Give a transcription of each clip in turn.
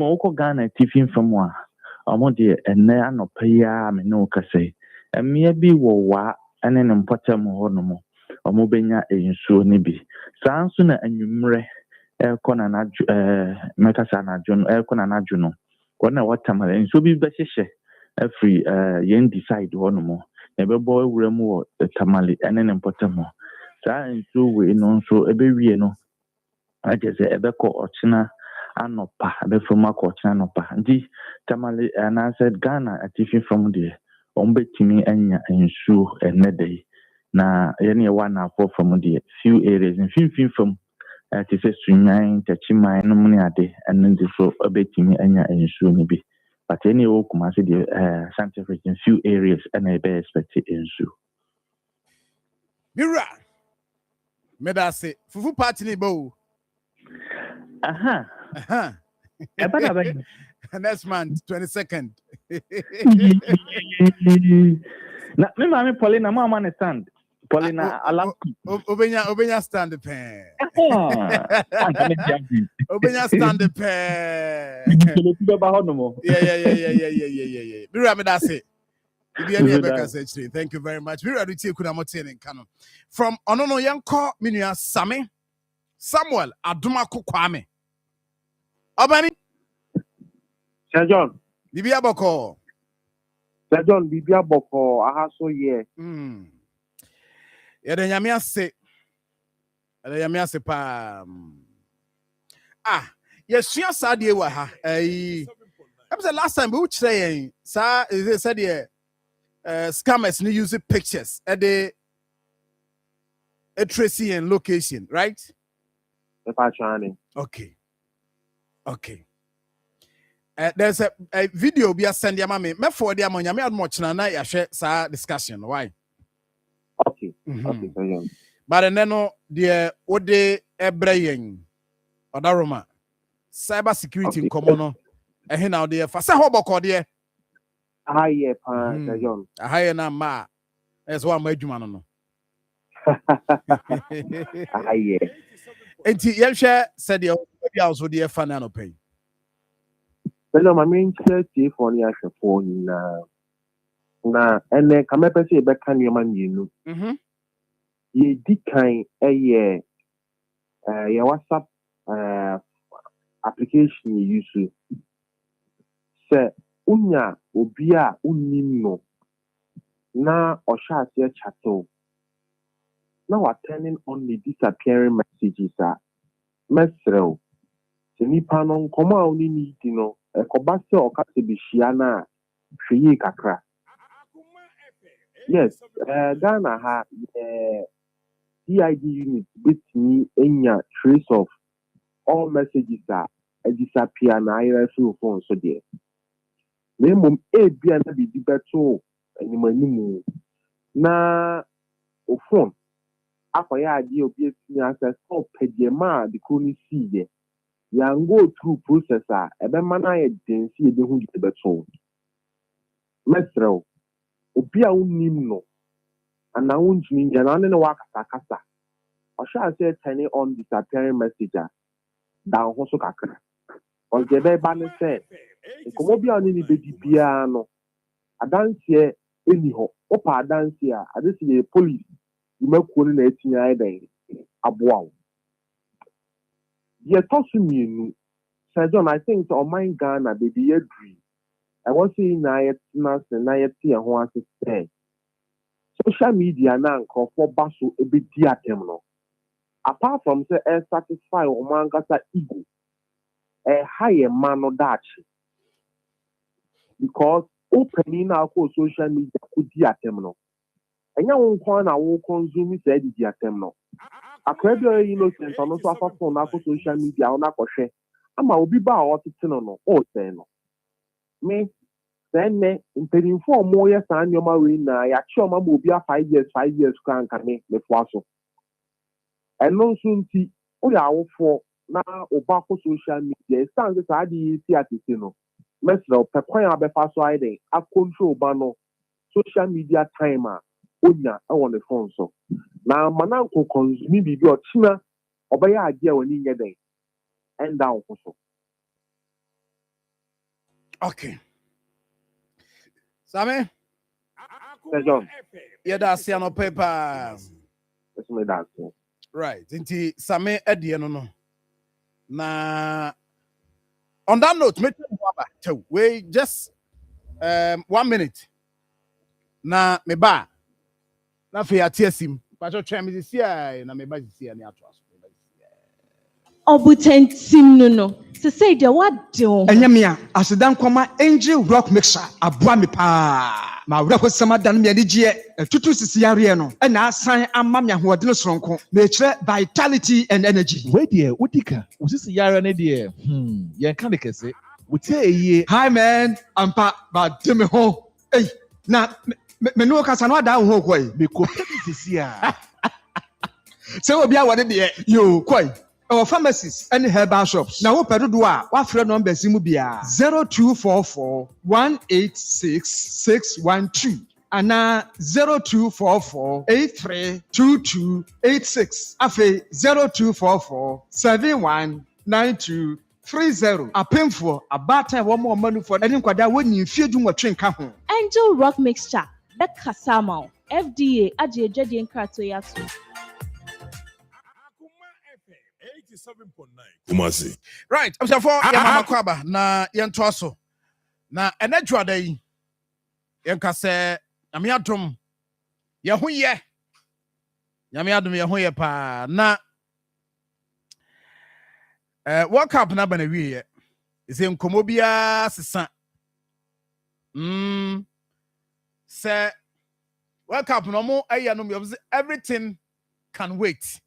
Moko Ghana tiffin from one. Amodi and ne anopaya me no kase. And me be wa and an important honomo. Omobenya insu nibi. Sansuna and yumre aircon and mekasana John aircon and ajuno. Kona watamale and so be beshe. Every yen decide one more. Never boy remo the tamale and an important more. Sa and so we no so a baby no. I just say ebe ko ochina anopa ebe from ko ochina anopa ndi tamale and I said Ghana atifi from there ombetimi enya ensu enede na yene one for from there few areas in fin from to say sunyan tachima no muni ade and then so obetimi enya ensu ni bi but any o kuma say the scientific in few areas and I be expect ensu Mira medase fufu party ni bo next month 22nd na me mama Paulina mama understand Paulina alam obenya stand pen obenya stand pen yeah Mira medase thank you very much. Mira Ruti Kunamotin and Canon from Onono Yanko Minia Same Samuel Adumako Kwame Obani Sir John Bibia Boko Sir John Bibia Boko aha so ye ya de nyame ase pa yesua sadie wa ha I'm the last time we say sa is said here scammers need use pictures at the tracy and location, right? Okay. There's a video be a send your mommy. Me for the amount me much na ya share sa discussion. Why? Okay. Okay. But then no the ode ebrayen odaroma cyber security in common. Now there for say how about there? Aye, Sir John. Aye na ma. That's why my adwuma no. Aye. Enti yem share said the also the fan no pay. Hello, my main church for ni ahwefo na ene kamepese e beka nioma nyenu. Ye dikan ye WhatsApp application you use. Say unya obia unnim no na osha ase chato na wa turning on the disappearing messages mesrel senipa no nkoma oni ni di no ekoba se okase bihia na hweye kakra yes Ghana ha CID unit betini enya trace of all messages disappear na ira through phone so there Memo bia na bi beto animanimu na o phone akoya ade obi esi access to pediema the chronic see ya go through processor ebe mana ye densi e de hu de beto mesrel obi a unnim no ana unjini nja na ne wakasa kasa o sha say turning on disappearing messenger down ho so kakra on the be ba ne say komo bia ni bedi bia no adanse eni ho opa adanse a adese the police imakuo ni na etinya aiden aboa ye tosu mienu Sir John I think to mind Ghana baby ye dream I want say na yet na yet tie ho ase social media na nkofo baso ebedi atem no apart from say satisfy o mangasa ego high man no dachi because opening na social media could be atem no enya won kwa na wo consume say di atem no akwabia innocent no so afa phone na social media ona kohwe ama obi ba o tete no o say no me then me impedinfo mo ye san nyoma we na ya chi oma mo obi a 5 years kan kan me fo aso eno nso nti o ya awofo na oba ko social media stand say adi si atete no mesro pekwan abefa so aiden a control ba no social media timer onya on the phone so na mana ko consume bibi o china obaya ade a woni nye den end down so Okay. Sammy? John. Yeah, that's no paper. That's me that. Right. Inti Sammy Eddie no. Na on that note, we just 1 minute. Na me ba. Na fe atiasim. But you try me this year na me ba this year ni ato aso. Obutentim no. Se say de what do? Enyamia, asedan kwama angel rock mixer aboa me pa. Ma wura ko sama dan me ani gye tutu sisi yare no. E na asan ama me ahoɔden soronko. Me kire vitality and energy. Where dear, Udika, was this yare ne dear? Yan kan de kese. Wote eye. Hi man, ampa ba de me ho. Hey, na me no kasa no ada ho koi. Me ko pedi sisi a. Se obi a wode de yo koi. Our pharmacies and herbal shops. Now, what do what friend number Zimubia 0244 186 612 and 0244 832286. Afe 0244 719230. A painful a bad time one more money for any quadra when you feel doing what train come. Angel Rock Mixture. Becca Samo. FDA. Aji Jadi and Kratoyasu. Kumasi. Right. I'm sorry for Yamama Kwaba na yentoaso. Na enedwa da yi. Yenka se nyame adom ye ho ye. Nyame adom ye ho ye pa na World Cup na bana wie ye. Ise nkomo bia sesa. Se World Cup no mo aye no me everything can wait.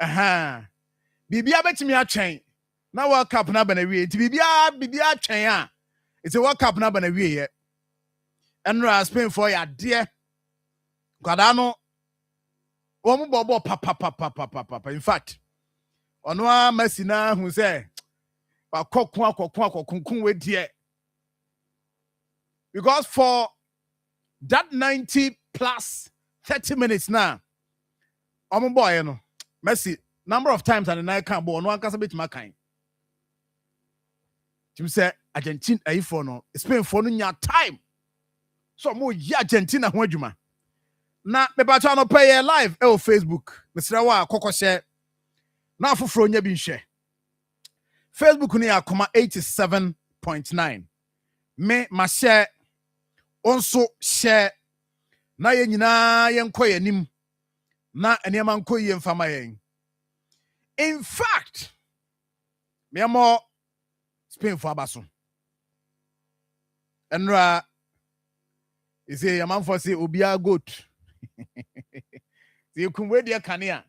Bibia betimi atwen na World Cup na bana wie. Ti bibia atwen a. It's a World Cup na bana wie ye. Enra Spain for ya de. Kwada no wo mo bobo papa. In fact, ono a Messi na hu se akokun we de. Because for that 90 plus 30 minutes now, omo boy no Messi number of times and the night can ball no one can bit my kind. Tim say Argentina for no Spain for no nya time. So mo ya Argentina ho adwuma. Na me ba no pay live e o Facebook. Mr. Wa kokko share. Na afoforo nya bi nhwe. Facebook ni Akoma 87.9. Me ma share onso share na ye nyina ye nkɔ yanim. Na enema nkɔ yie mfama yen. In fact, me amo Spain for abaso. Enra is a man for say obia goat. You kun we dia kanea.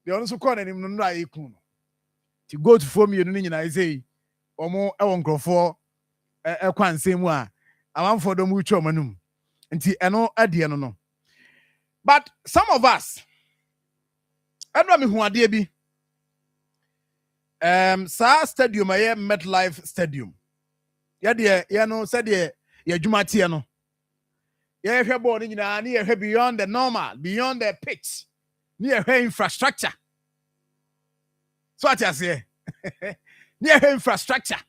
They also call him no ra ekun. Ti goat for me no nyina say omo e won krofo e kwansem mu a amanfo do mu twa manum. Nti eno ade no. But some of us, I don't know who are bi. Sa stadium aye MetLife Stadium. Ya de ya no said de ya dwuma tie no. Ya hwe ball ni na ya hwe beyond the normal, beyond the pitch. Ni ya hwe infrastructure. So what you say? Ni ya hwe infrastructure.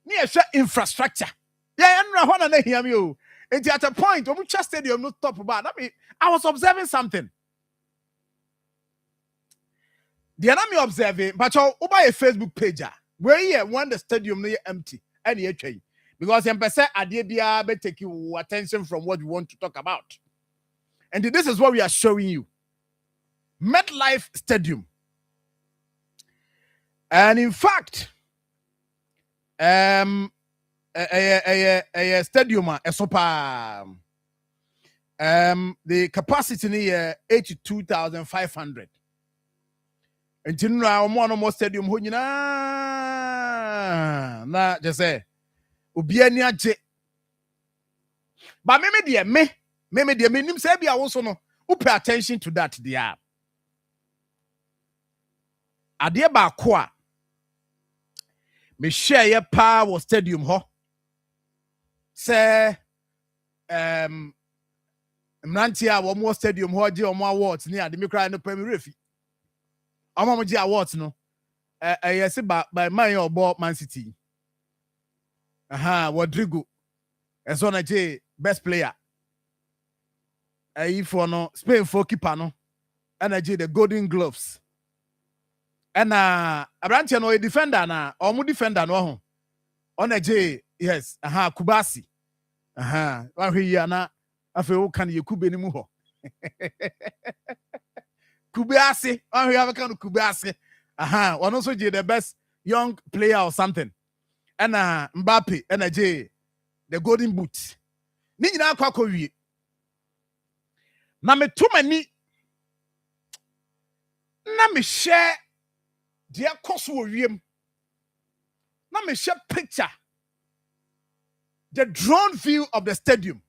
Ni ya hwe infrastructure. Ya nra ho na hear me o. And at a point, when we just stadium no top about. I mean, I was observing something. The enemy observing, but you buy a Facebook page where you when the stadium is empty and you change because you say idea be take you attention from what we want to talk about. And this is what we are showing you. MetLife Stadium. And in fact, a stadium sopa the capacity near 82,500 until now more stadium ho nyina na just say obi ani age but me nim say bia wo so no who pay attention to that there ade ba ko a me share ye power stadium ho say Mrantia wo mo stadium ho je o mo awards ni ade me cry no pay me refi omo mo je awards no yes by my or Man City. Rodrigo. As on a best player. For no Spain for keeper no. And the Golden Gloves. And Abrantia no a defender na or defender no. On a yes, Kubasi. Na afi wo kan ye kube ni mu ho. Kubasi, we have a kind of Kubasi. One also the best young player or something. And Mbappe and the golden boot. Ni nyina kwa wie. Na me too many na me share the course wo wiem. Na me share picture. The drone view of the stadium.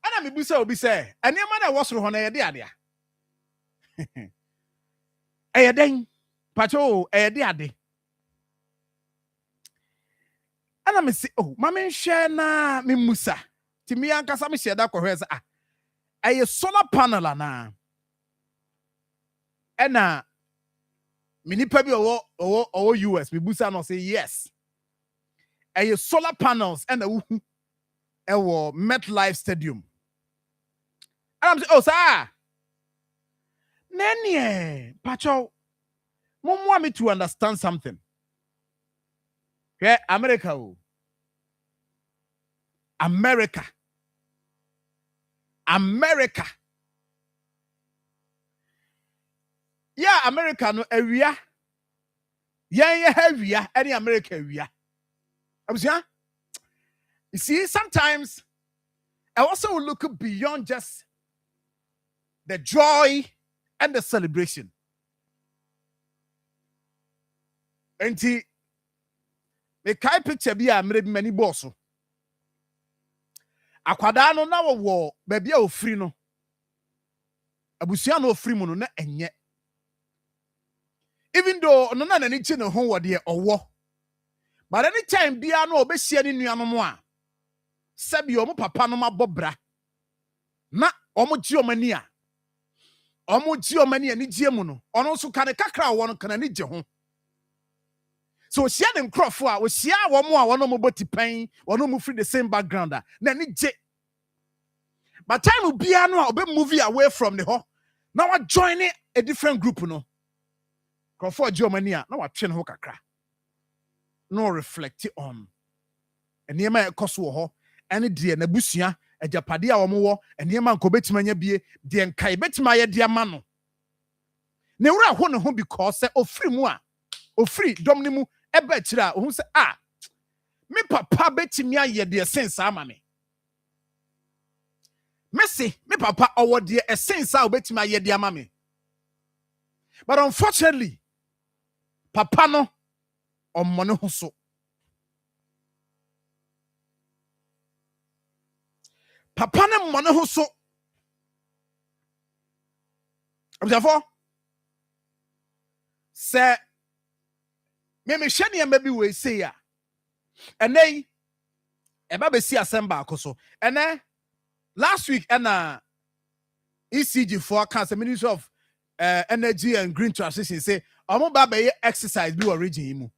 And me busa obi say, "Anya man was ro na ye de ade a." Eyeden pacho eyede ade. And me say, "Oh, ma me share na me musa." Ti me ankasa me share da kohwe say, "Ah, solar panel na." And me nipa bi owo US me busa no say, "Yes." Solar panels and MetLife Stadium. And I'm saying, "Oh, sir. Nene, Pacho, mom want me to understand something. Okay, America. Yeah, America no area. Yeah, area, any America area. I'm saying, you see, sometimes I also look beyond just the joy and the celebration. And the kai picture be a many boss. Akwada no na wo baby a ofri no. Abusia no ofri mu no na enye. Even though no na nani chi ne ho wo de owo. But anytime bia no obehia ne nuanom a sabi omo papa no mabobra. Na omo gi omani a. Omo gi omani ani gie mu no. Ono so ka ne kakra wo no kana ni gye ho. So share them crofo we share wo mo a wono mo boti pan, wono mo free the same background na ni gye. But time bia no a obe move away from the ho. Now I join a different group no. Crofo Germany na wa twe ne ho kakra. No reflect on. Enema ekoso wo ho, ene de na busua, ajapade a wo mo wo, enema nko betima nya bie, de nkai betima ye de ama no. Ne wura ho ne ho because say ofri mu a, ofri dom ne mu ebe kira, ohun say me papa betimi aye de sense ama me. Messi, me papa owo de essence a obetimi aye de ama me. But unfortunately, papa no omo ne ho so. Papa ne mo ne ho so. Therefore, say me hwene am bi we say ya. Enei eba be si assemble akoso. Ene last week ECG for cancer Ministry of Energy and Green Transition say omo ba be exercise bi wɔ region mu.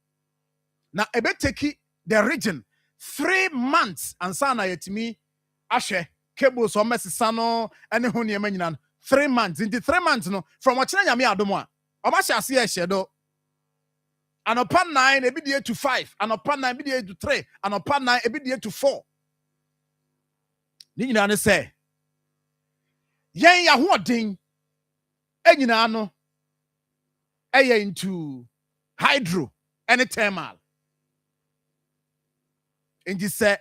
Na ebe take the region 3 months and sana yetimi ahwe cables o mesesa no ene ho ne nyina 3 months into 3 months no from ochina nyame adomo a o ma hyase e hyedo anopa 9 ebi die to 5 anopa 9 ebi die to 3 anopa 9 ebi die to 4 ni nyina ne se yen ya ho odin enyina no eye into hydro and thermal inji se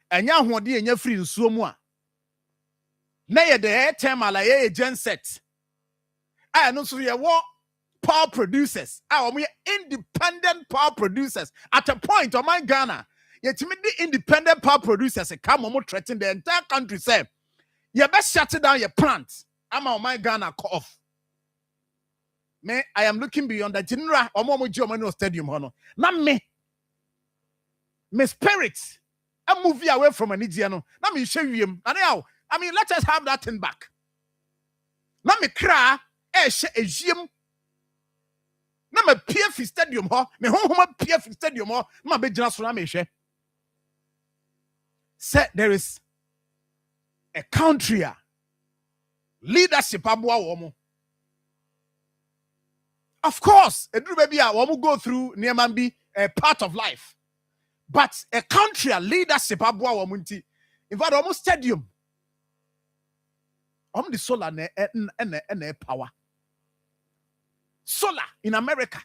enya hoɔden enya free nsuo mu a na ye de thermal a ye genset a no so ye wo power producers we independent power producers at a point on my Ghana yetimi the independent power producers come on threaten the entire country say you best shut down your plant on my Ghana cut off. Me I am looking beyond the general omo Germany stadium hono na me spirit a movie away from an Idiano. Now me show you. I mean, let us have that thing back. Now me cry, she a gym. na me PF stadium ho me honhoma PF stadium ho na be gyina so na me hwe say there is a country leadership aboa wo mo. Of course, a baby will go through near man be a part of life. But a country leadership aboa wo munti. In fact, almost stadium. The solar and power. Solar in America.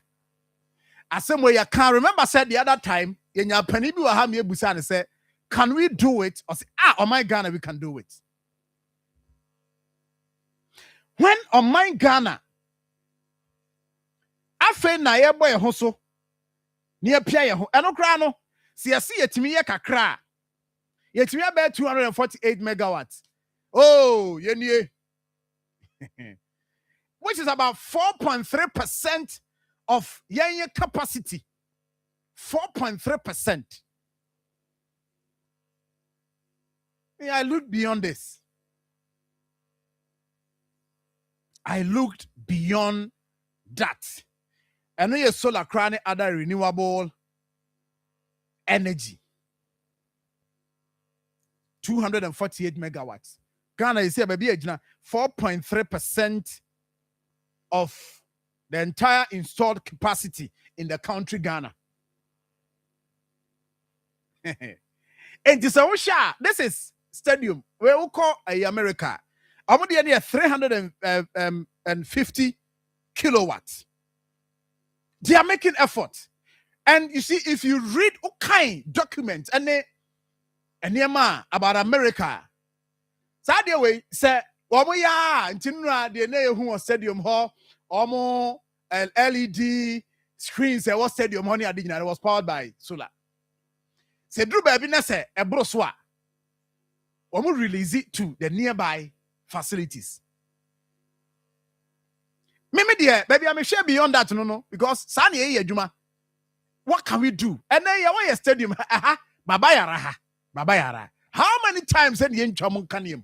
As same way you can remember said the other time, in your penny be wa me busa and say, can we do it? Or say, on my Ghana, we can do it. When on my Ghana, afe na ye boy ho so ne apia ye ho eno kra no se yesi yetimi ye kakra yetimi about 248 megawatts. Oh ye which is about 4.3% of yenye capacity. 4.3%. Yeah, I looked beyond this. I looked beyond that. And then solar crane other renewable energy. 248 megawatts. Ghana is here, baby, 4.3% of the entire installed capacity in the country, Ghana. And this is stadium where we call America. I'm going to 350 kilowatts. They are making effort. And you see, if you read okay documents and about America, so the way say, the stadium hall, LED screens, there was stadium honey, it was powered by solar. Say, Drew Baby Nessa, a broswa. We will release it to the nearby facilities. Maybe dear, baby, I'm sure beyond that, no, because Sunny Juma. What can we do? And then you a stadium, Baba Yara. How many times have you in can you?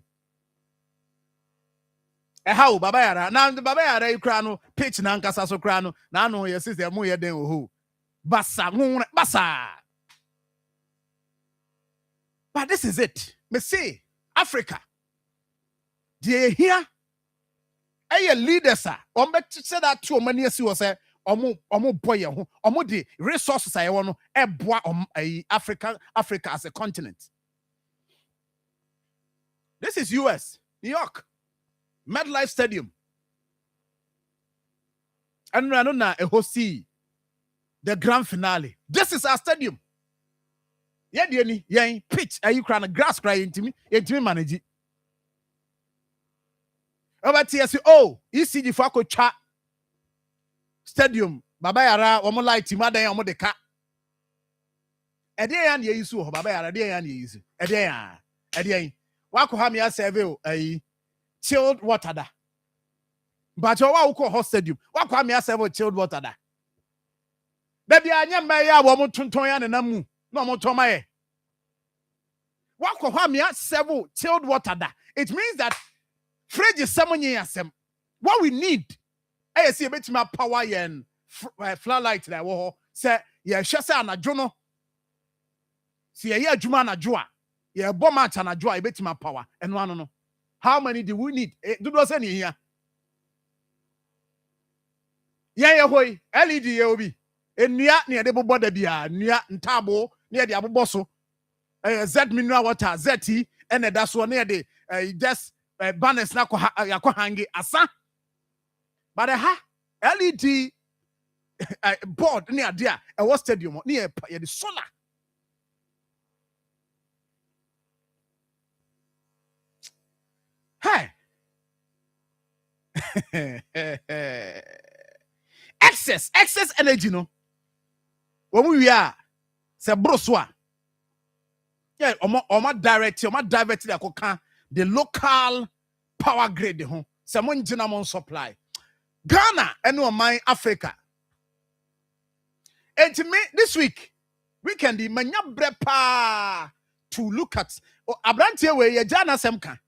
How Baba Yara? Now the Baba Yara crano, pitch Nankasa so crano, Nano, your sister, Moya de who. Bassa. But this is it. Me say, Africa. They here. A leaders are say that too many years was say omo boy omo the resources I want Africa as a continent. This is US, New York, MetLife Stadium. And I don't know a host the grand finale. This is our stadium. Yeah, dear, pitch. Are you crying grass crying to me manage. About TSO, ECG Fako Chat Stadium, Baba Yara, Omo Light, Timada, Omo de Cat. A day and ye so, Baba Yara, day and ye a day. Wako Hamia Seville, a chilled water da. But your Wako Hot Stadium, Wako Hamia Seville chilled water da. Baby, I am my woman Tuntoyan and Namu, no more Tomae. Wako Hamia Seville chilled water da. It means that fridge is someone yasem. What we need, I see a bit more power and floodlight that war. Say, yeah, Shasa and a jono. See a year Juma and a joa. Yeah, bomber and a joa, a bit more power. And one no. How many do we need? Do those any here? Yeah, hoy, LED yobi. And near the body bia, near Ntabo, near the Abu Bosso. Z mineral water, ZT, and that's one near the just. Banners na yako hangi asa but LED board near there a was stadium near the solar hey excess energy no when we are se broswa yeah oma direct the local power grid home. Someone general supply. Ghana and my Africa. And to me this week, weekend the manya brepa to look at Abrantia way ya Jana Semka.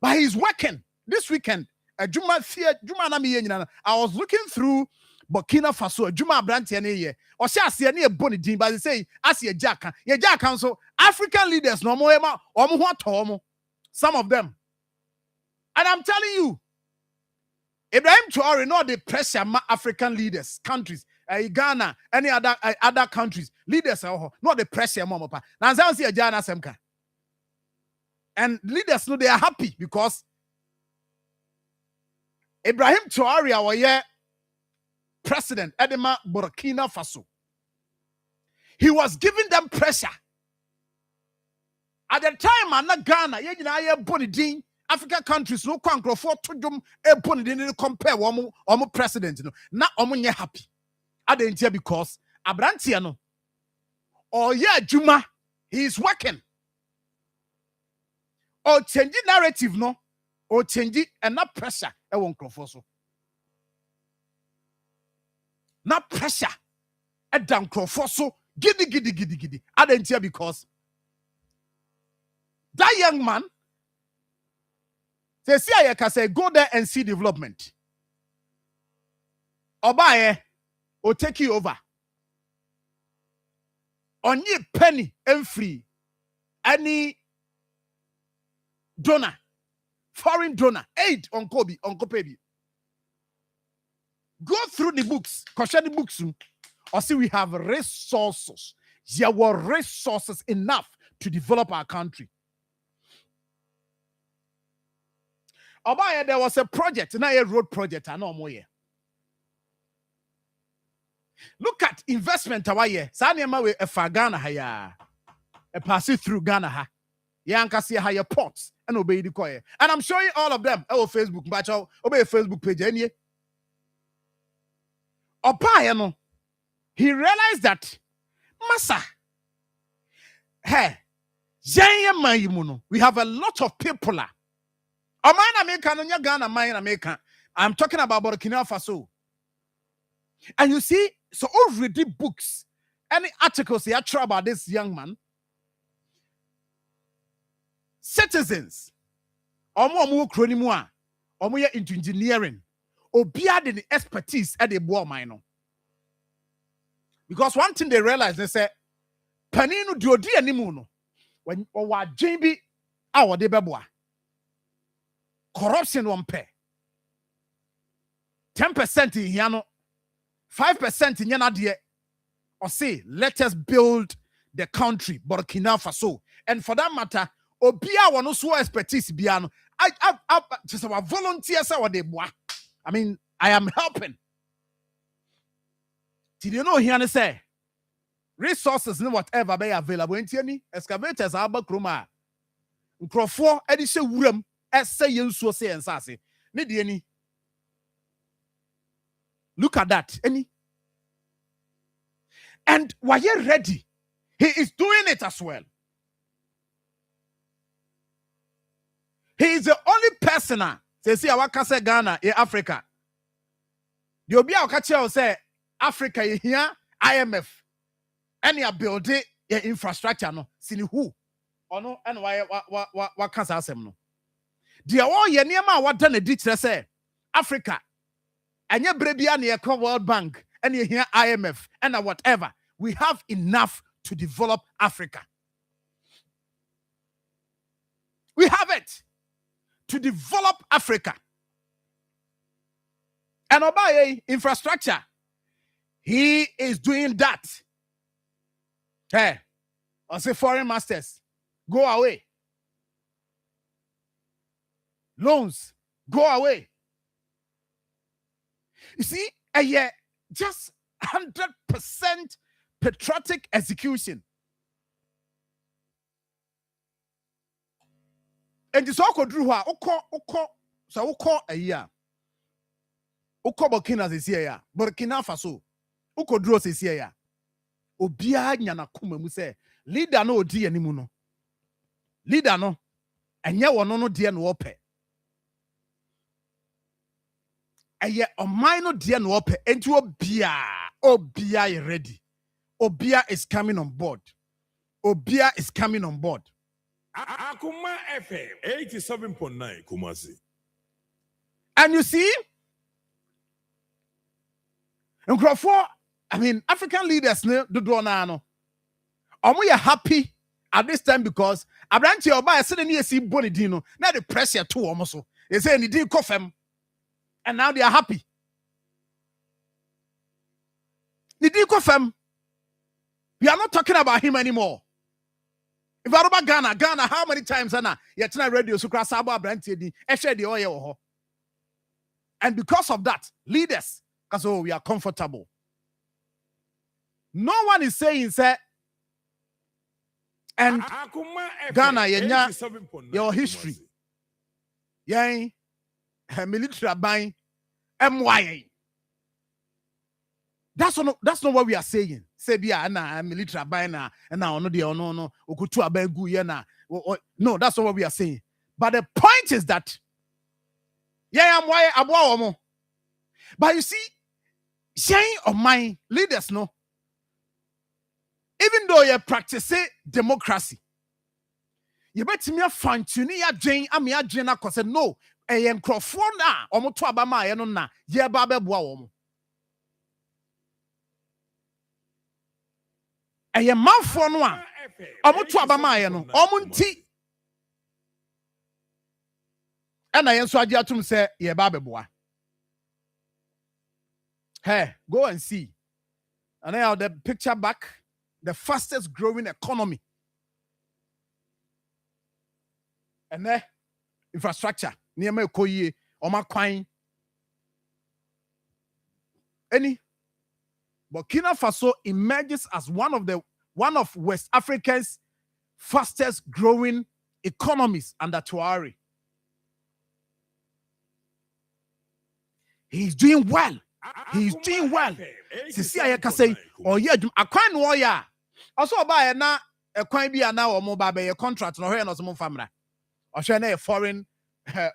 But he's working this weekend. I was looking through Burkina Faso adwuma abrante ne ye o hye ase ne eboni din ba say ase ye jaka so African leaders no mo ema omo ho ato some of them, and I'm telling you, Ibrahim Traore no the pressure ma African leaders countries Ghana any other countries leaders no the pressure mo pa na say say Ghana semka, and leaders no they are happy because Ibrahim Traore our president Edema Burkina Faso, he was giving them pressure at the time. And Ghana ye bonidin African countries no kwankro for to dum e bonidin compare omo president no na omo nye happy adentia because abrantia no or yeah juma he is working or change narrative no or change and not pressure e won krofo so na pressure e dan krofo so gidi adentia because that young man say see I can say go there and see development. Obaye will take you over. On ye penny and free any donor, foreign donor, aid on Kobe, on Kopebi. Go through the books, question the books, or see we have resources. There were resources enough to develop our country. Obaye, there was a project, now a road project, I know more. Look at investment awaye. Sanyama we a Ghana haya. A pass it through Ghana ha. Yankasi haya ports and obey the choir. And I'm showing all of them. Oh, Facebook, but obey Facebook page. Any Obaye no. He realized that Massa. Hey, we have a lot of people. I'm talking about Burkina Faso. And you see, so already books, any articles they are true about this young man, citizens, into engineering, or beyond the expertise at the board minor. Because one thing they realize, they say, Panino diodi animuno, when or JB our de beboa. Corruption won't pay. 10% in Yano, 5% in Yanadie, or say, let us build the country, Burkina Faso. And for that matter, Obia wano so expertise biano. I just our volunteers are they boy. I mean, I am helping. Did you know here say resources no whatever be available in any excavators are bakroma. Nkrofo edise wuram ese yensuo se ensase. Ne de ani. Look at that. Any. And while you're ready, he is doing it as well. He is the only person say see our kase Ghana in Africa. The obi a okache say Africa here IMF. Any build it infrastructure no sini who or no and why kase asem no. The all ye niema what done a ditch say Africa. And your brebia near World Bank and you hear IMF and whatever. We have enough to develop Africa. We have it to develop Africa. And Obaye infrastructure, he is doing that. Hey, I say foreign masters, go away. Loans, go away. You see, just 100% patriotic execution. And this all drew her. So a year. Burkina is here. Burkina Faso. Drew is here. Obia nyana kuma mu say leader no odi animu no. Leader no. Enye wono no de no ope. Eye o minor dear no ope into Obia ready. Obia is coming on board. Obia is coming on board. Akoma FM 87.9 Kumasi. And you see, nkurɔfoɔ I mean African leaders no dodoɔ naa no ɔmo yɛ happy at this time because aberante ɔbaa ɛsɛ ne yɛsi bɔ ne din no na de pressure to ɔmo so they say ne din kɔ fam and now they are happy ne din kɔ fam we are not talking about him anymore. If I about Ghana, how many times Anna yet radio so cross about aberante din ɛhwɛ deɛ ɔyɛ wɔ hɔ. And because of that, leaders, because we are comfortable. No one is saying, sir, and Ghana, your history, military buying, MYA. That's not what we are saying. Say, military buying, and now no, no, okutu abengu yena. No, that's not what we are saying. But the point is that. But you see, sharing of my leaders, no. Even though you practice democracy, you bet me a fine tuning ya Jane, I mean, Jane, I said, no, I am Crofona, or Motuabama, and on na, ye babe boom. I am Marfo, or Motuabama, and Omunti. And I answer to say, yeah, baby boy. Hey, go and see. And now the picture back, the fastest growing economy. And then infrastructure, near me koye, or my coin. Any Burkina Faso emerges as one of West Africa's fastest growing economies under Touare. He's doing well. He's doing well. Sisi ayeka say, oh yeah, akwan no ya. Also buy na ekwan bi ana o mo ba be contract no hwe no so mo famra. O hwe na a foreign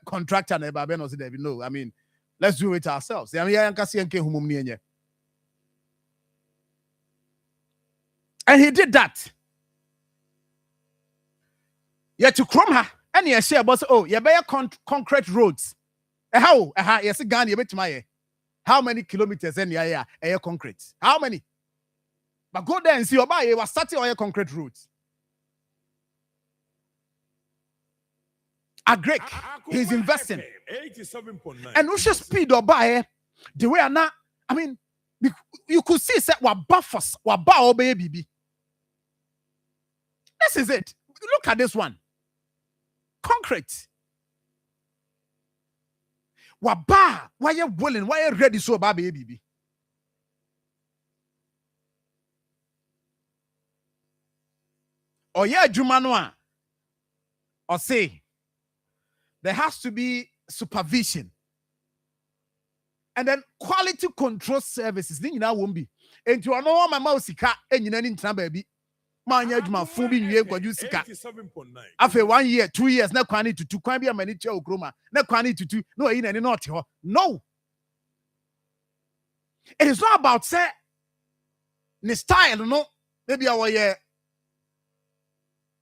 contractor na ba be no say there be no. I mean, let's do it ourselves. I mean, yanka se yanke humum ni enye. And he did that. Yet to chrome her and ye share boss oh, ye be concrete roads. How? Yes, Ghana, how many kilometers in air concrete? How many? But go there and see, you was starting on concrete roads. Agrek, he's investing. And we should speed or buy the way now. I mean, you could see that what buffers, what bow baby. This is it. Look at this one. Concrete. Waba, why you willing? Why you ready so bad, baby? Or yeah, Jumanoa. Or say there has to be supervision. And then quality control services. Then you know won't be. And you know my mouse and you know baby. Man, my phone being here because you see. After 1 year, 2 years, no quantity to 2 can be a manager of Groma, no quantity to no in any not. No, it is not about say the style, no, maybe our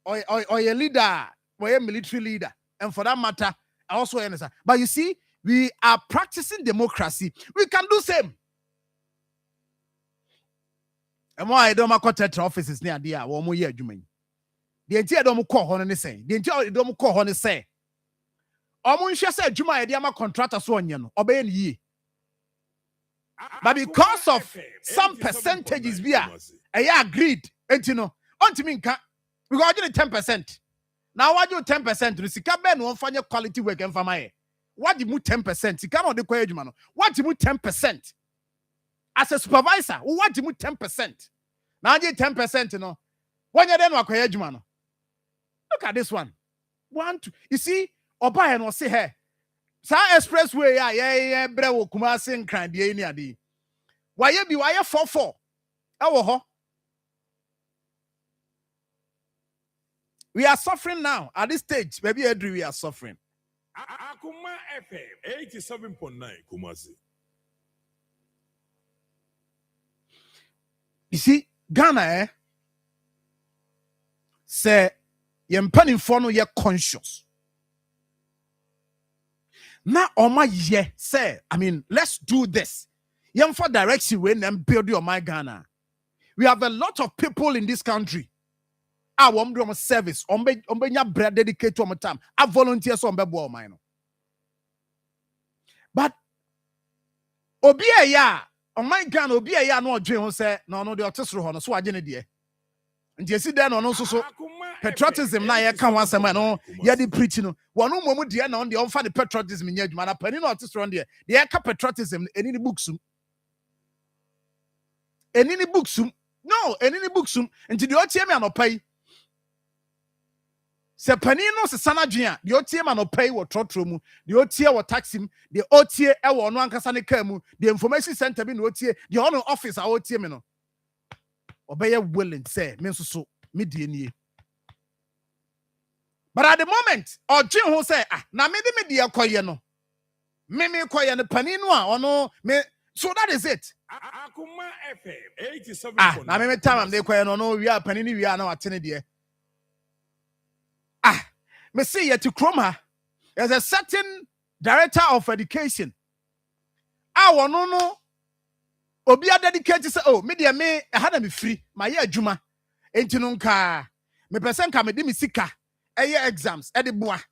or your leader, or your military leader, and for that matter, I also understand. But you see, we are practicing democracy, we can do same. And why I don't make contact offices near the hour, 1 more year, Juman. The entire don't call on any say. The entire don't call on say. Omunsha said, Juma, I am a contractor, so on obey ye. But because of some percentages, I agreed, and you know, on to me, we got 10%. Now, what do 10%? The Sika Ben won't find your quality work and for my. What do you 10%? Sika on the Quajan. What do you 10%? As a supervisor, what do you 10%? Now you 10%, you know. When you then work Look at this one. 1, 2. You see, Oba and will say, hey, Sa expressway, yeah, brewo Kumasi and Cran, the Adi. Why you be wire 4-4? Oh, we are suffering now at this stage. Maybe Edri, we are suffering. Akoma FM 87.9 Kumasi. You see, Ghana, say, yempani fono ye conscious. Now, my say, I mean, let's do this. Young for direction when them build your my Ghana. We have a lot of people in this country. I want to service. Ombe bread dedicated to my time. I volunteer some bebo mine. But Obia ya on my Ghana Obia ya no dream say no the autism hono so agene de. And you see then on also so patriotism na ye kan wan sema no ye di preach no. Wonu momu de na on the on fa the patriotism in adwuma na pani no autism de. De ka patriotism eni ni books. Eni ni books. No, eni books nti de otie me anopai. Se pani no se sana dwen de otie me anopai wo trotro mu, de otie wo taxi, de otie e wo no ankasa ne ka mu, de information center bi no otie, de on office a otie me no. Obey willing say me so me die nie. But at the moment, odwen ho say na me de me de ekoye no. Me koye no pani no a ono me so that is it. Akoma FM 87. Na me time am dey koye no wi a pani ni wi a na watene de. Me see yet to Chroma. There's a certain director of education. No. Obi a dedicated say, oh, me dia me had me free. My year juma. Enti no nka. Me person ka me di me sika. Eye exams. E de boa.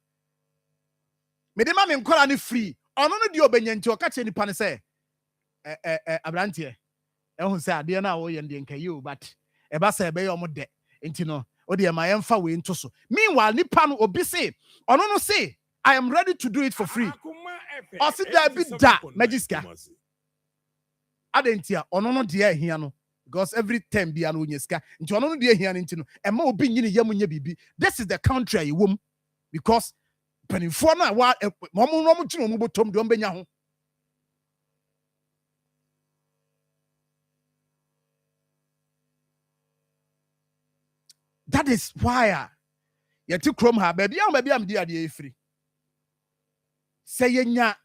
Me de ma me nkola ni free. Ono no di obenya nti o ka che nipa ne say. Abrantie. Ehun say ade na wo ye de nka you but e ba say be yo mo de. Enti no. Odi ma yemfa we into so. Meanwhile, nipa no obi say, ono no say, I am ready to do it for free. O si da bi da magiska. Adentia ono no de ahia no because every time bia no nyeska. Nti ono no de ahia no nti no e ma obi nyine yam nya bibi. This is the country I wom because penifo na wa mo tino mo botom de ombenya ho. That is why you took Chrome ha baby am dear free. Say yenya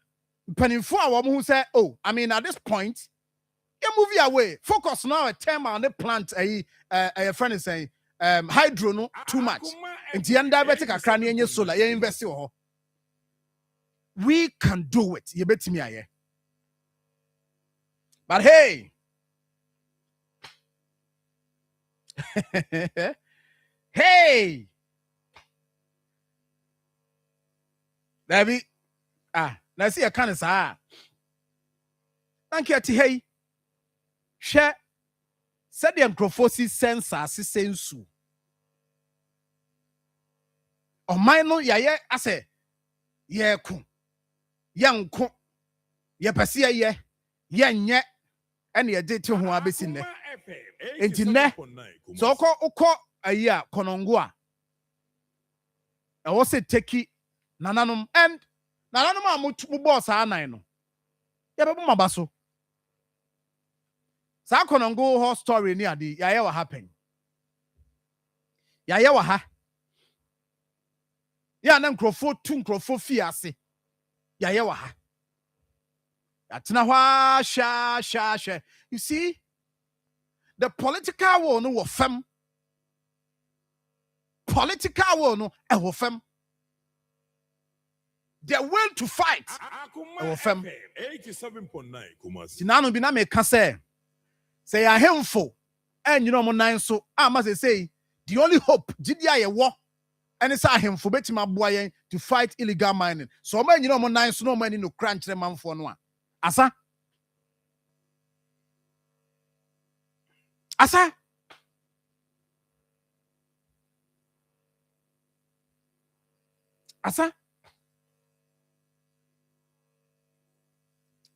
penifo a wo who say, oh, I mean at this point, you move your way. Focus now a term on the plant a friend is saying hydro no too much. And the diabetic akra na enye solar, you invest ho. We can do it. You bet me aye. But hey. Hey, David. Let's see a kind of sa. Thank you, hey. Share. Said the microphosis sensor, sensu. O mine no ya I say, ye ku, young ku, ye pasia ye nye, and ye did to who I be seen there. Enti so ko aya konongwa. I was say teki nananum and nananum amutu boss anan no. Ya be maba so. Sa konongo ho story ni ade ya what happen. Ya wa ha. Ya na nkrofo tu nkrofo fi ase. Ya wa ha. Atena hwa sha. You see, the political war no wo fam. Political war no e wo fam. The will to fight e wo fam. 87.9 Kumasi. Tinano bi na me ka say ya hemfo and you know mo nan so ama say the only hope gidia ye wo and say hemfo betima boa yen to fight illegal mining. So man you know mo nan so no man no crunch re manfo no a. Asa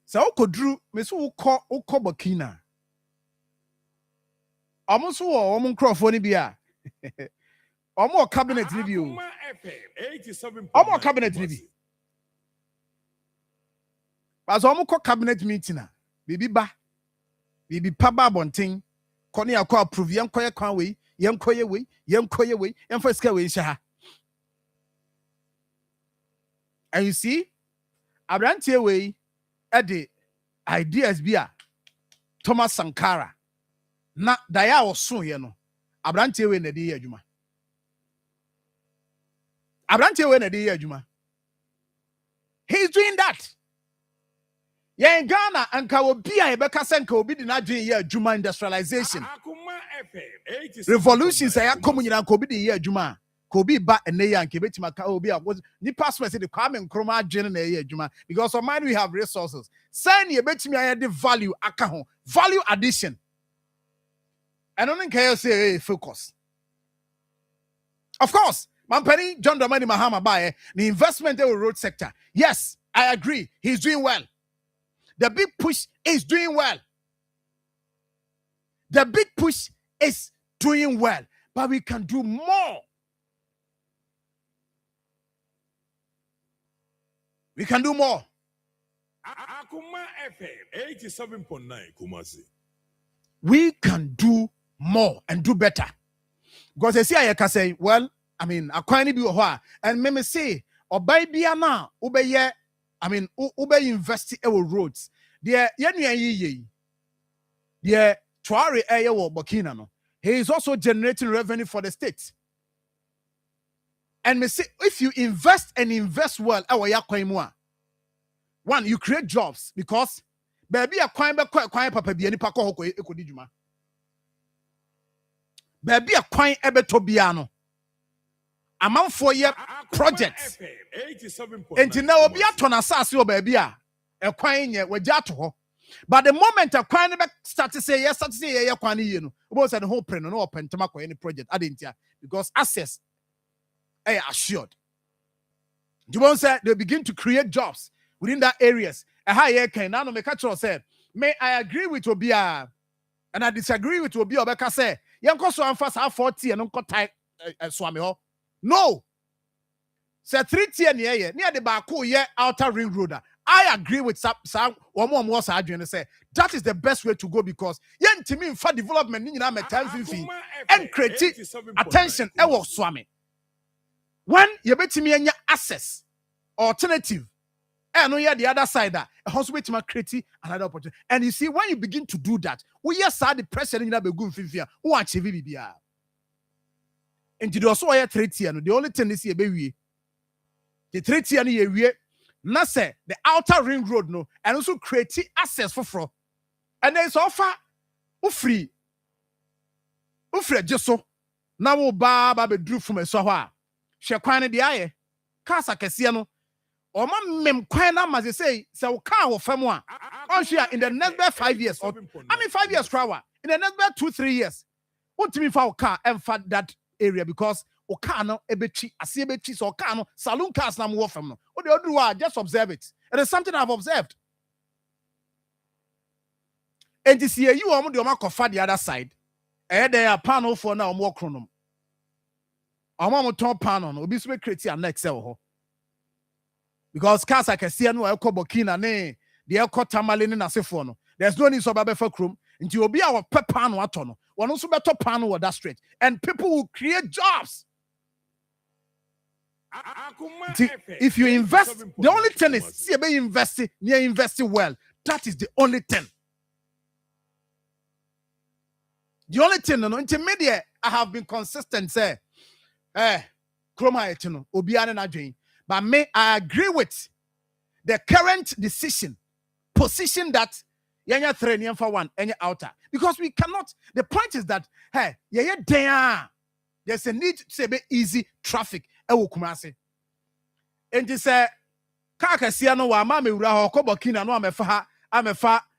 so ukodru me so ukọ Burkina omuso wo omu nkrofo ni bia omu cabinet ni bi o omu cabinet ni bi baso omu ko cabinet meeting na bibi pa ba bonten ko ne akọ approve yenkoye kwan we yenkoye we yenfa ska we sha. And you see, Abrantie we at the ideas bia Thomas Sankara na daya was so ye no. Abrantie we na di adwuma. Abrantie we na di adwuma. He's doing that. Yeah, in Ghana, and Kawobia, Ebeka Senka, Obi did not do Juma industrialization. Akoma FM 87.9 Revolution say ya Kumasi. come nyina ko bi de ye adwuma ko bi ba ene ya nke betima ka obi a ni passport say the kwame nkroma adwene na ye adwuma because of mine we have resources say na betimi aye the value aka ho value addition and only can say hey, focus of course Mampani John Dramani Mahama bae the investment in the road sector yes I agree he's doing well the big push is doing well the big push is doing well, but we can do more. We can do more. Akoma FM 87.9 Kumasi. We can do more and do better. Because I see I can say, well, I mean, I can't be a and me say, or by Biana, Ubeye, I mean, Ube invest in our roads. The Tuari Aya Burkina no. He is also generating revenue for the state. And me say, if you invest and invest well, one, you create jobs because baby a kwine papa bi ani pa ko hoko ekodi djuma. Baby a kwine ebe to bia no. Amanfo ye projects. Enti na obi atona asase o baby a kwine nye wagya to ho. But the moment a kwine be start to say yes, kwine ye no. Obo say the whole pre no open to make any project adentia because access assured. You won't say they begin to create jobs within that areas. A higher can now make a said, may I agree with Obia and I disagree with Obia Obeka say, Yanko so I'm fast 40 and uncle type swami ho. No. Say 3 tier near the Baku ye outer ring road. I agree with some or more and say that is the best way to go because yen to me for development in a time and create attention ewo swami. When you bet me any access alternative. And on the other side that a hospital create another opportunity. And you see, when you begin to do that, we yes are the pressure in the good fifia who achieve BBR. And to also a treaty and the only thing is here baby. The treaty and here na say the outer ring road no and also create access for and there's offer free just so now we ba be drew from a so ha she kwan de aye kasa kese no or man mem kwan na ma say o ka wo fam a on share in the next 5 years or I mean 5 years crowd in the next 2-3 years what me fa o car and for that area because o car no ebechi ase ebechi so car no saloon cars na mo fam no o de odu just observe it is something I've observed and this year you omo de o makofa the other side there panel for na omo kronom omo ton panel no obi so be create an excel ho because cars I can see no e Burkina ne the e Tamale ne nasefo no there's no need so ba for chrome until obi our pepper no ato no one also better panel with that straight and people will create jobs. If you invest, the only thing is see be investing well. That is the only thing. The only thing no intermediate I have been consistent say chroma etino obi ane na dwen. But me, I agree with the current position that yenya three and for one any outer because we cannot. The point is that hey, there's a need to say be easy traffic. Kumasi. And this Kakasia no wa mama ura ho Burkina no amefa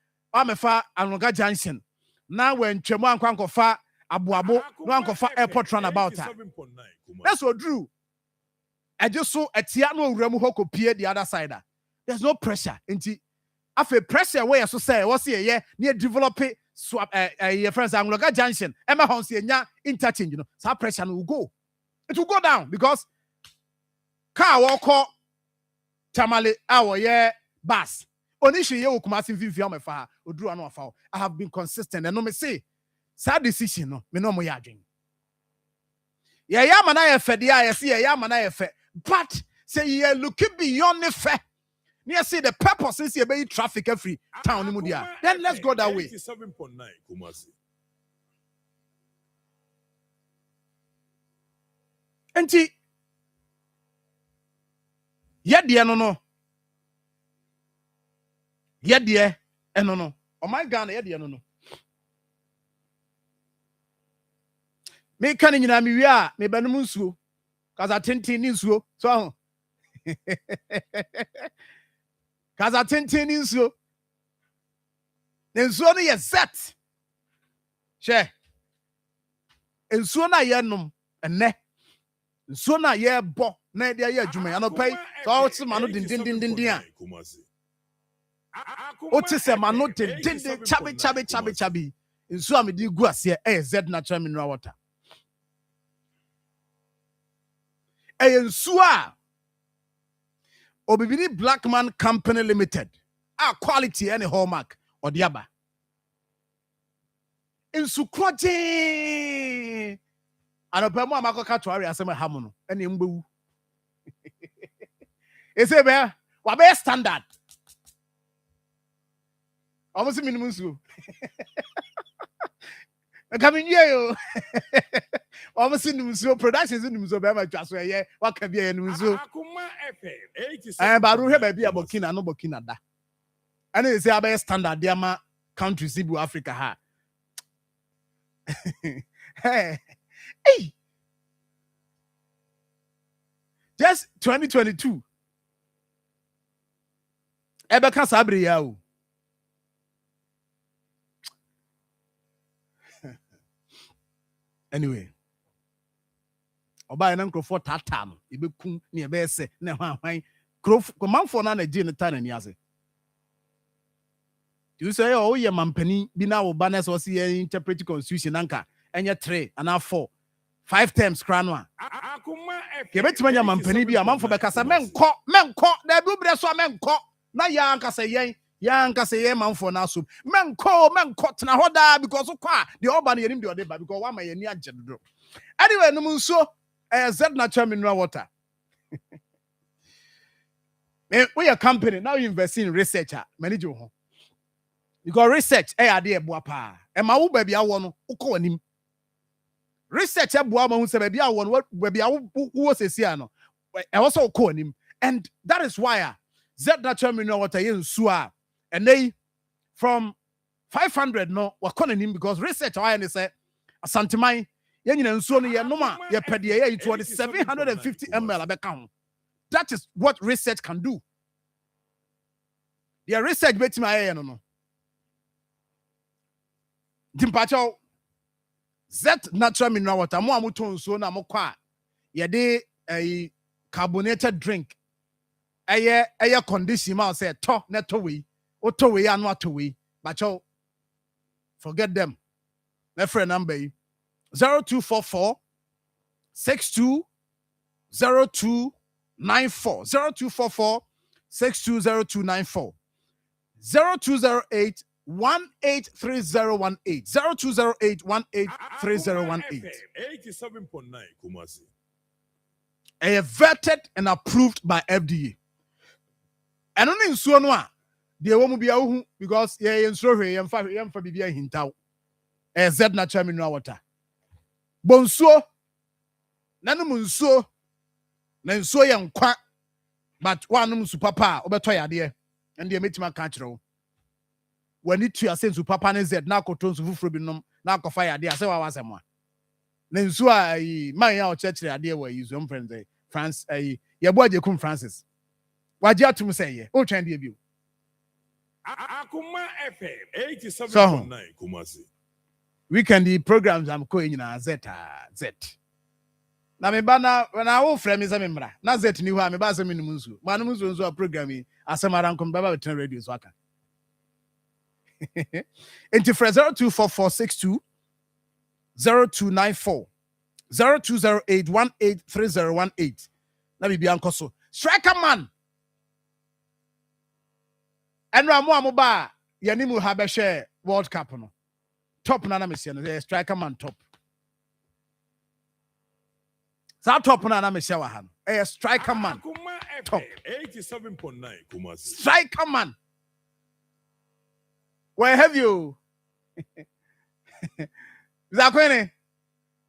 Anoga Junction. Now when Chemo ankofa abuabo no ankofa airport runabout. That's what Drew. I just saw a tiano remu hoko pie the other side. There's no pressure. Inti after pressure where so say what's here near develop swap your friends Angloga Junction. Emma Honsi nya interchange, you know. So pressure will go. It will go down because car walk tamale our bus. Onishi ye Kumasi Vivian mefa Odru anu afa. I have been consistent and no me say sad decision no me no mo yadwin. Yeah, man, I see a man, but say you looking beyond the fact. Near see the purpose is you be traffic every town in Mudia. Then let's go that way. 87.9 Kumasi. Enti yeah, dear no. Yedie, no. Oh my God, yedie no. Me can you know me ya me benumunsu. Cause I tintin nsuo. So cause I tintin nsuo. Nsuo no ye set. She. Nsuo na ye nom ene. Nsuo na ye bo na de ye adwuma ya no pay. So o se ma no din a. O te se ma no din chabi. Nsuo a me di gu ase Z natural mineral water. Nsuo a Obibini Blackman Company Limited. Quality any hallmark or diaba. Nsu kroje. Anope mo amako ka to ari asem hamono. Ene mbewu. Ese be wa be standard. Almost minimum nsu. Coming here yo. Almost in nsu production in nsu be ma twa so ye waka bia nsu. Akoma FM 87. Eh ba ru he ba bia Burkina no Burkina da. And they say about standard diama countries in Africa ha. Hey. Just 2022. Ebeka sabri ya o. Anyway. Oba na nkrofo tata no, ebekun ne ebe se na hwan Marfo na na gye ne ta na ni ase. You say oh ye mampani bi na wo ba na so see interpret constitution anka enye 3 and 4 5 terms kra no a. Akoma FM. Ke betima nya mampani bi a Marfo be kasa menko da bi bre so menko na ya anka se yen Marfo na so menko tena hoda because kwa the oba na yenim de odeba because wa ma yeni agyedo. Anyway no nso Z natural mineral water. We a company now you invest in research manage ho. Because research ade eboa pa. E ma wo ba bia wo no ukọ anim. Research eboa ma hu se ba bia wo no ba bia wo sesia no. E wo so ukọ anim. And that is why Z natural mineral water ye nsu a and from 500 no wa kọ anim because research why they say asanteman ye nyina nsuo no ye noma ye pede ye it was 750 ml abeka ho. That is what research can do. The research betima aye no. Dimpacho Z natural mineral water mo amuton nsuo na mo kwa ye de a carbonated drink. Aye condition ma say to neto we. Oto we anu ato we. Bacho forget them. My friend number 0244 620294 0244 620294 0208 183018 0208 183018 87.9 Kumasi. Vetted and approved by FDA. And only in Suonwa, the woman be a because ye in Sro yam for Bibia Hintao. Z natural mineral water. Bonso Nanumunso Nanso yam quack, but one super obetoya dear, and the meet my country. When it to your sense of papa and Z, now cotons of Frubinum, now fire dear, so I was a man. Nanso my out church idea where you some friends, France, your boy, you come Francis. What you have to say, oh, try and give you. Akoma FM 87.9 Kumasi. Weekend programs I'm going in Z. Na me bana when I will frame is a member. Na Z ni wa me ba asem ni munsu. Ma no munsu nso programming asemaran kom baba betra radio so aka. Enti 024462 0294 0208 183018. Na bi ankoso. Striker man. Enra mo amoba yanimu ha be share World Cup no. Top na me no striker man top. Sa top na me share wa ha no. Striker man. Top 87.9 Kumasi. Striker man. Where have you? Zakwene.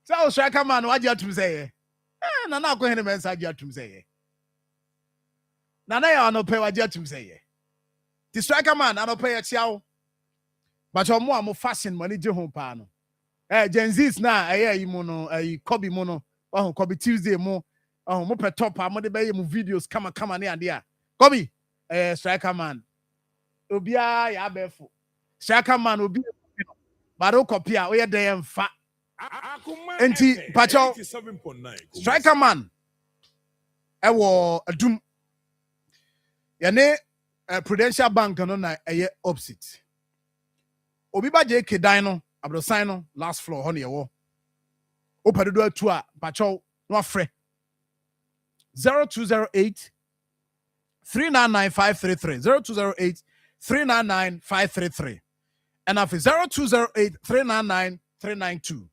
So striker man what you have to say? Na na kwene men sa you have to say. Na na ya no pe what you have to say. The striker man, I don't pay a chow. But your more fashion money, John Pano. Gen Z's now, mono, a Kobe mono, oh, Kobe Tuesday mo, oh, Mope top, I'm going to videos, come on, there. Kobe, striker man. Obia, ya befu. Striker man will be, but don't copy out where they am fat. Enti, Pacho, 87.9 striker man. Ewo adum. Yane Prudential Bank no na eye opposite. Obi ba JK Dino, Abrosan no last floor ho ne yewo. Opedo atu a Pacho no afre. 0208 399533 0208 399533 and after 0208 399 392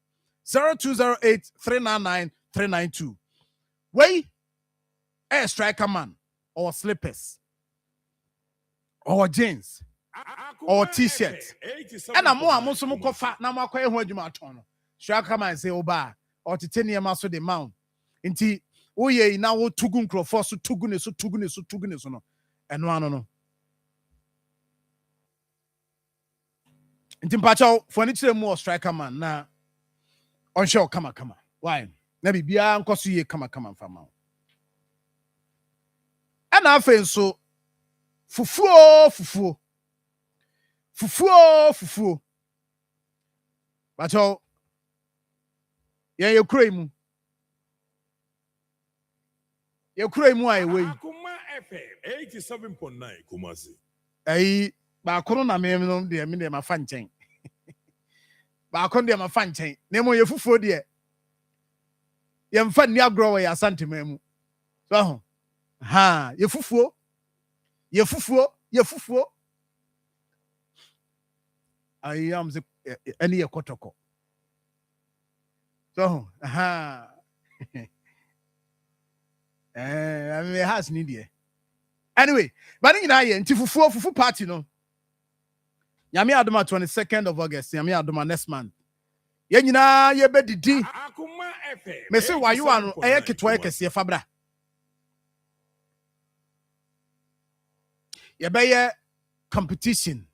0208 399 392. Wait, a striker man or slippers or jeans or t-shirt. And I'm more Muslim coffee. Now my quay when you might turn. Striker man say oba or titanium master the mount. Inti oh ye now tugun crofos so tugun no and one no. Inti mpacho for any more striker man na on show come. Why? Maybe bia nkoso ye come fama. And I feel so fufu. But oh, yeah, you cray mu. You cray mu I way. Akoma FM 87.9 Kumasi. Ay, ba kono na me no de me de ma fa nchen. Ba kono de ma fa nchen. Na mo ye fufu de. Ye mfa ni agro we asante mamu. So ha, ye fufu. I am the any kotoko. So ha. I mean it has need. Anyway, but in I nti fufu party no. Yami adoma 22nd of August. Yami adoma next month. Ye nyina ye be didi. Akoma FM. Me say why you anu eye ketwa kese fabra. Ye be ye competition.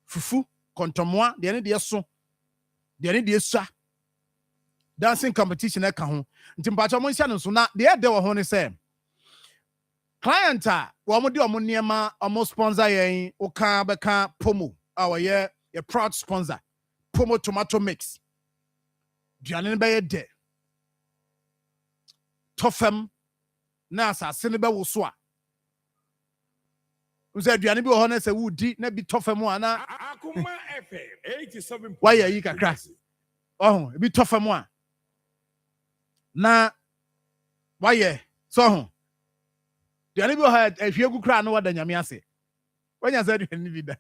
Fufu kontomoa de ne de so. De ne de sua. Dancing competition e ka ho. Nti mpacho mo nsia no so na de de wo ho ne say. Client a wo mo de o mo niema o mo sponsor yen o ka be ka Pomo. Our ye proud sponsor. Pomo tomato mix. Duane be ye de. Tofem na asase ne be wo so a. Uze duane bi wo ho na se wudi na bi tofem ana. Akoma FM 87.9. Why yi kakra? Oh, bi tofem a. Na why so ho. Duane bi wo ha ehwiegu kra na wada nyame ase. When you said you need that,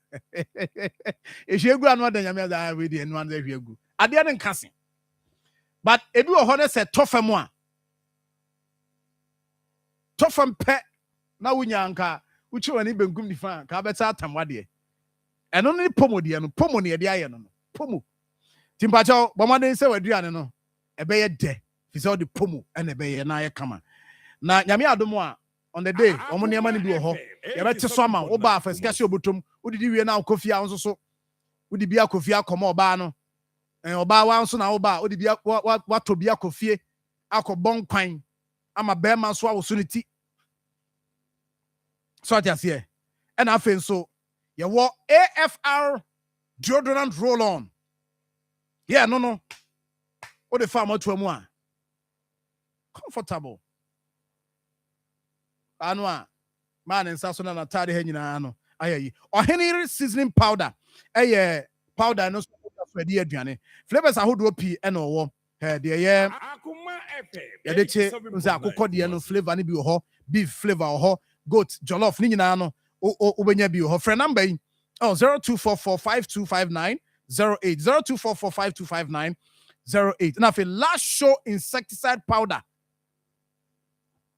if you go and what the Yamada with and one day you go, I didn't cussing. But if you are honest, a tough moi. Tough and pet now when yanka, which you any been good fan, Cabeta Tamwadi. And only Pomo the and Pomo near the iron. Pomo. Timpacho, Bomade say what Diano, a bay a day. He's all the Pomo and a bay and I come. Now Yamia Domoa. On the day, omoni money do ho. You better swama, oba for skasio butum. Udi di we na kofi a so. Udi bia kofi akoma oba no. Oba wa nso na oba, udi bia wa to bia kofie akobon kwan. Ama be man so awo so ne ti. So at here. And afen so ye wo AFR deodorant roll on. Yeah, no. What the farm to amu a. Comfortable. Anwa man and sasona na tade he nyina no ayayi oheniri seasoning powder powder no so for the aduane flavors ahodo pi e no wo de ye Akoma FM ye de che nza akokọ de no flavor ni bi wo ho beef flavor wo ho goat jollof ni nyina no obenya bi wo ho friend number 0244525908 0244525908 na fe last show insecticide powder.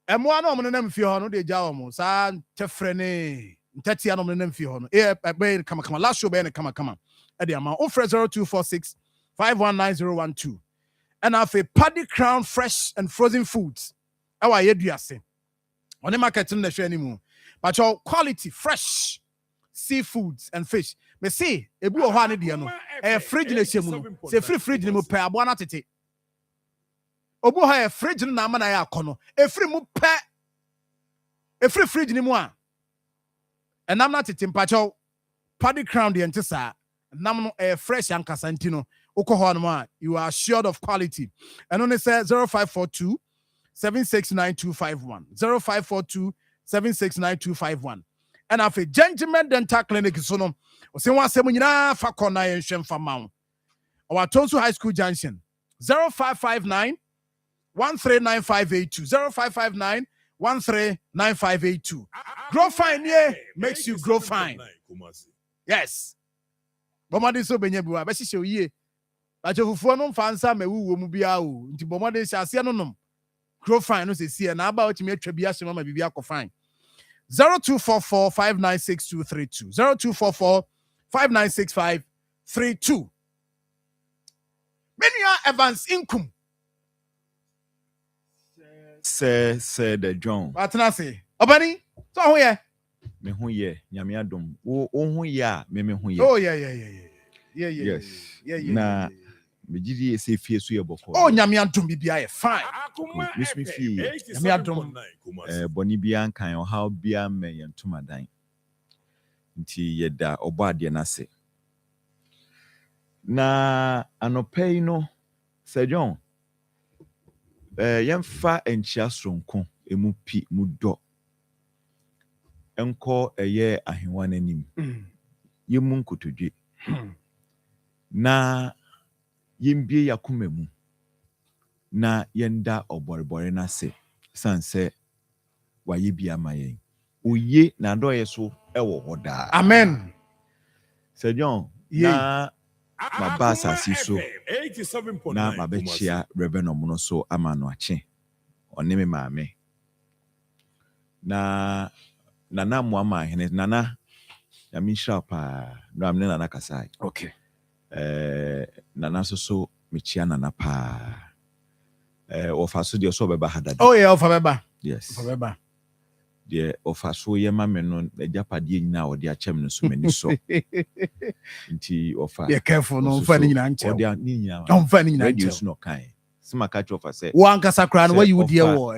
Emo ano mo nem fi ho no de ja wo mo sa tefrene ntati ano mo nem fi ho no be kama last show be kama e de ama o 0246 519012 and have a Paddy Crown fresh and frozen foods awa yeduase on the market in the show anymore but your quality fresh seafoods and fish. Me see, ebi wo ho ane de no. Fridge na hyɛ mu no. Se fridge ni mu pɛ abo na tete. Obu ha fridge na ama na ya akɔ no. Free mu pɛ. Free fridge ni mu a. Enam na tete mpacho. Paddy crown the entisa. Nam no fresh ankasa ntino. Oko ho no you are assured of quality. And only say 0542 769251. 0542 769251. And after Gentleman Dental Clinic so no. O se wan asem nyina fa kɔ na yɛnhwɛ mfa ma wo. Our Tonsu High School Junction 0559 139582. 0559 139582. Grow fine, yeah, makes you grow fine. Yes. Bomade so benye biwa be hihye oye. Ba chefufuo no mfa nsa ma wuwo mu bia o. Nti bomade hye ase no nom. Grow fine no se sie na aba otimi atwa bia hye ma bibia akɔ fine. 0244 596232. 0244 596532. Menua Evans Inkum. Say the John. What can I say? Obani, so who ye? Me hu ye, nyame adom. Wo hu ye a me hu ye. Oh yeah. Yes. Yeah. Na me gidi say fie so ye boko. Oh nyame adom bibia ye fine. Miss me fie. Nyame adom. Boni bia kan o how bia me ye ntomadan. Nti ye da obo ade na se. Na anopei no Sir John yemfa enchia sonko emu pi mu do enko eye ahenwa nanim yemu nkotodwe na yembie yakoma mu na yenda oborebore na se sanse waye bia mayen oye na do yeso ewo hoda Amen. Sir John na mabasa siso na mabechia reverend no so amano ache one me maame na nana muama hene nana ya minshra pa no amne nana kasai Okay. Nana so mechia nana pa ofa so de so beba hadada. Oh yeah, ofa beba. Yes. Ofa beba. De ofa so ye ma me no ejapade nyina ode achem no so mani so. Nti ofa. Be careful no fa ni nyina nche. Ode ni nyina. Don't fa ni nyina nche. Radio no kan. Sima catch ofa say. One kasa kra no where you dey wo.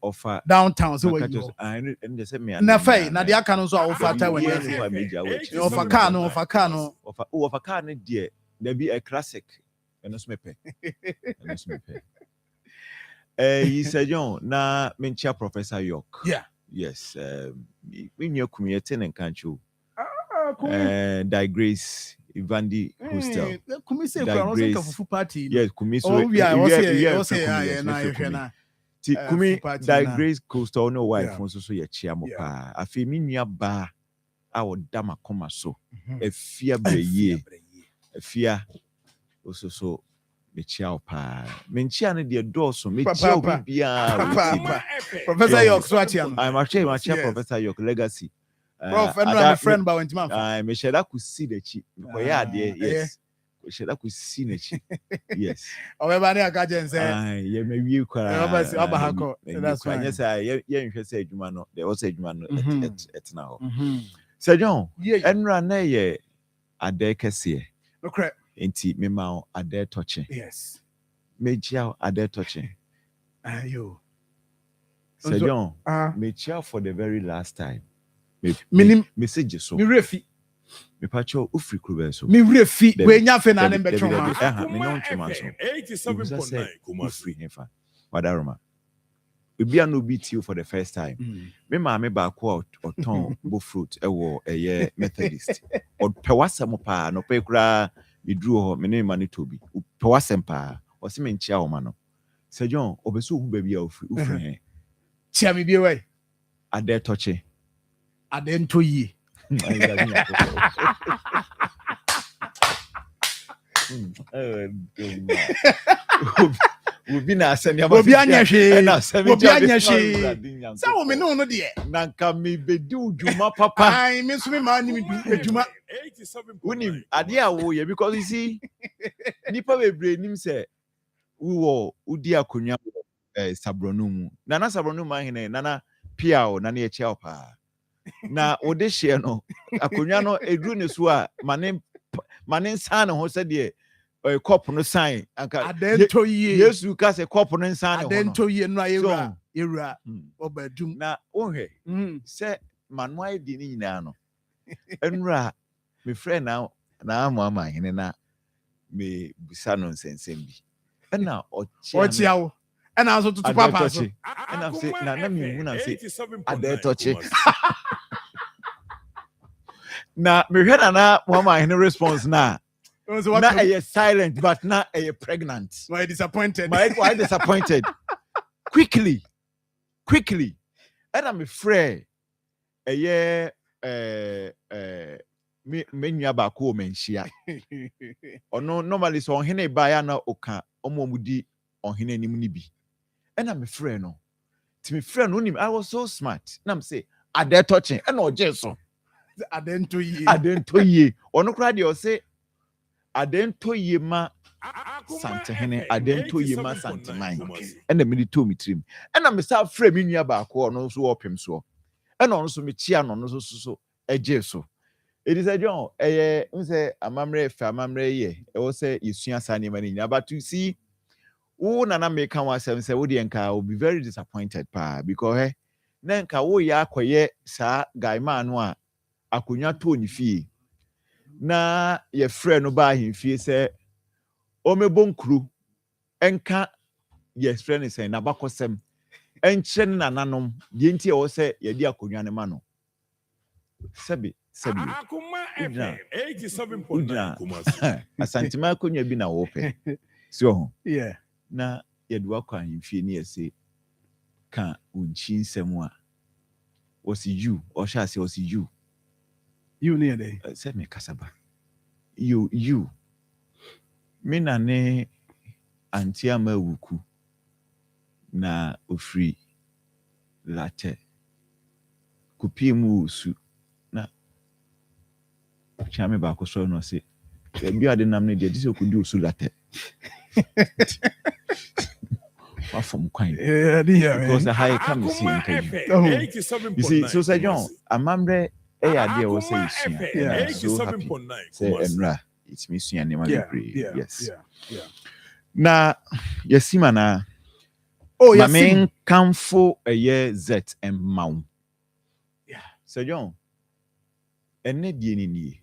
Ofa downtown so where you. And they say me. Na fai na de aka no so ofa ta when you. Ofa car no. Ofa car no there. There be a classic. And so me pay. You said John na mencha Professor York. Yeah. Yes. When you community and country. Digress Ivandi Hostel. Digress party. Yes, Kumi. Oh yeah, Kumi Digress Coastal no wife so ye chia mo pa. Afi mi nua ba a odama koma so. Efia breye. Efia so me chia pa. Me chia ne de doso me chia bibia. Professor York so atia. I'm actually Professor York legacy. Prof, and my friend ba went man. I me share that could see the chi. Yes. We share that could see the chi. Yes. Everybody aka jen say. Yeah, me we kwa. That's fine. Yes, yeah, you say adwuma no. There was adwuma no et na ho. Sir John, enra na ye ade kese. No correct. Enti me ma ade touching. Yes. Me chia ade touching. Ayo. Sir John, me chia for the very last time. Minim message so. Me refi. Me pacho ufri krube so. Me refi. We nya fe na nembe choma. Me no choma so. 87.9 ufri hefa. Wadaroma. Bibia no beat you for the first time. Me ma me ba ko oton bo fruit ewo eye Methodist. O pewasem pa no pe kura me dru ho me ne ma ne tobi. Pewasem pa. O se me nchia o ma no. Sir John, obeso hu bibia ufri he. Chia me bi we. Ade touche. Adento yi. We've been asking Obi anyahwe. Say wo me no de. Nanka me bedu dwuma papa. Ai me so me ma ni me dwuma. Unim ade a wo ye because you see nipa bebre nim say we wo udi akonya sabronu mu. Nana sabronu ma hene nana pia o nana e chia pa. na ode hye no akonwa no edru ne so a mane nsan ne ho sɛ de kɔp no sign anka Adento ye. Yesu ka sɛ kɔp no nsan ne ho no Adento ye no yewura obadum. na wohwɛ sɛ manoa di ne nyinaa no enura me friend na ama hene na me busa no nsensem bi ɛna ɔkyeawo ɛna nso tutu papa so ɛna sɛ na me hu na sɛ adɛtɔkye na me hwɛ na ama hene response na ɛyɛ silent but na ɛyɛ pregnant. Why disappointed? Why disappointed? quickly ɛna me frɛ ɛyɛ me nua baako o menhyia ɔno normally so ɔhene ba ya na oka ɔmo di ɔhene anim ni bi ɛna me frɛ no ti me frɛ no nim I was so smart na me say adɛtɔkye ɛna ɔgye so adento ye ɔno kora deɛ ɔse adento ye ma santehene adento ye ma santeman ɛna me de to me trim ɛna me sa frɛ me nua baako ɔno so ɔpem so ɛna ɔno so me chia no ɔno so ɛgye so it is a John say amamre ye ɛwɔ sɛ yesua sa ne mani nyina but you see wo nana make one say wo de nka will be very disappointed pa because na nka wo ya akoye sa guy man no a akonya to ni fie na ye frɛ no ba ahemfie sɛ ɔmɛbɔ nkuru ɛnka ye frɛ ne sɛ na bakɔsɛm ɛnkyɛ ne nananom de nti ɛwɔ sɛ ye di akonya ne ma no sɛbi Akoma FM 87.9 asantima akonya bi na wo pɛ so yeah na ye do akwa ahemfie ne yɛse ka unchi nsɛm a was you or shall say was you near day sɛ me kasaba you me na ne anti ama wuku na ofri latte kupi mu su na chame ba ko so no se bi ade nam ne de dise okudi osu latte wa from kwan because I come see you see so say John amamre ade o say so happy say enra it's me sua ne ma yes na yesima na yes mamen kamfo z and maw say John enne die ni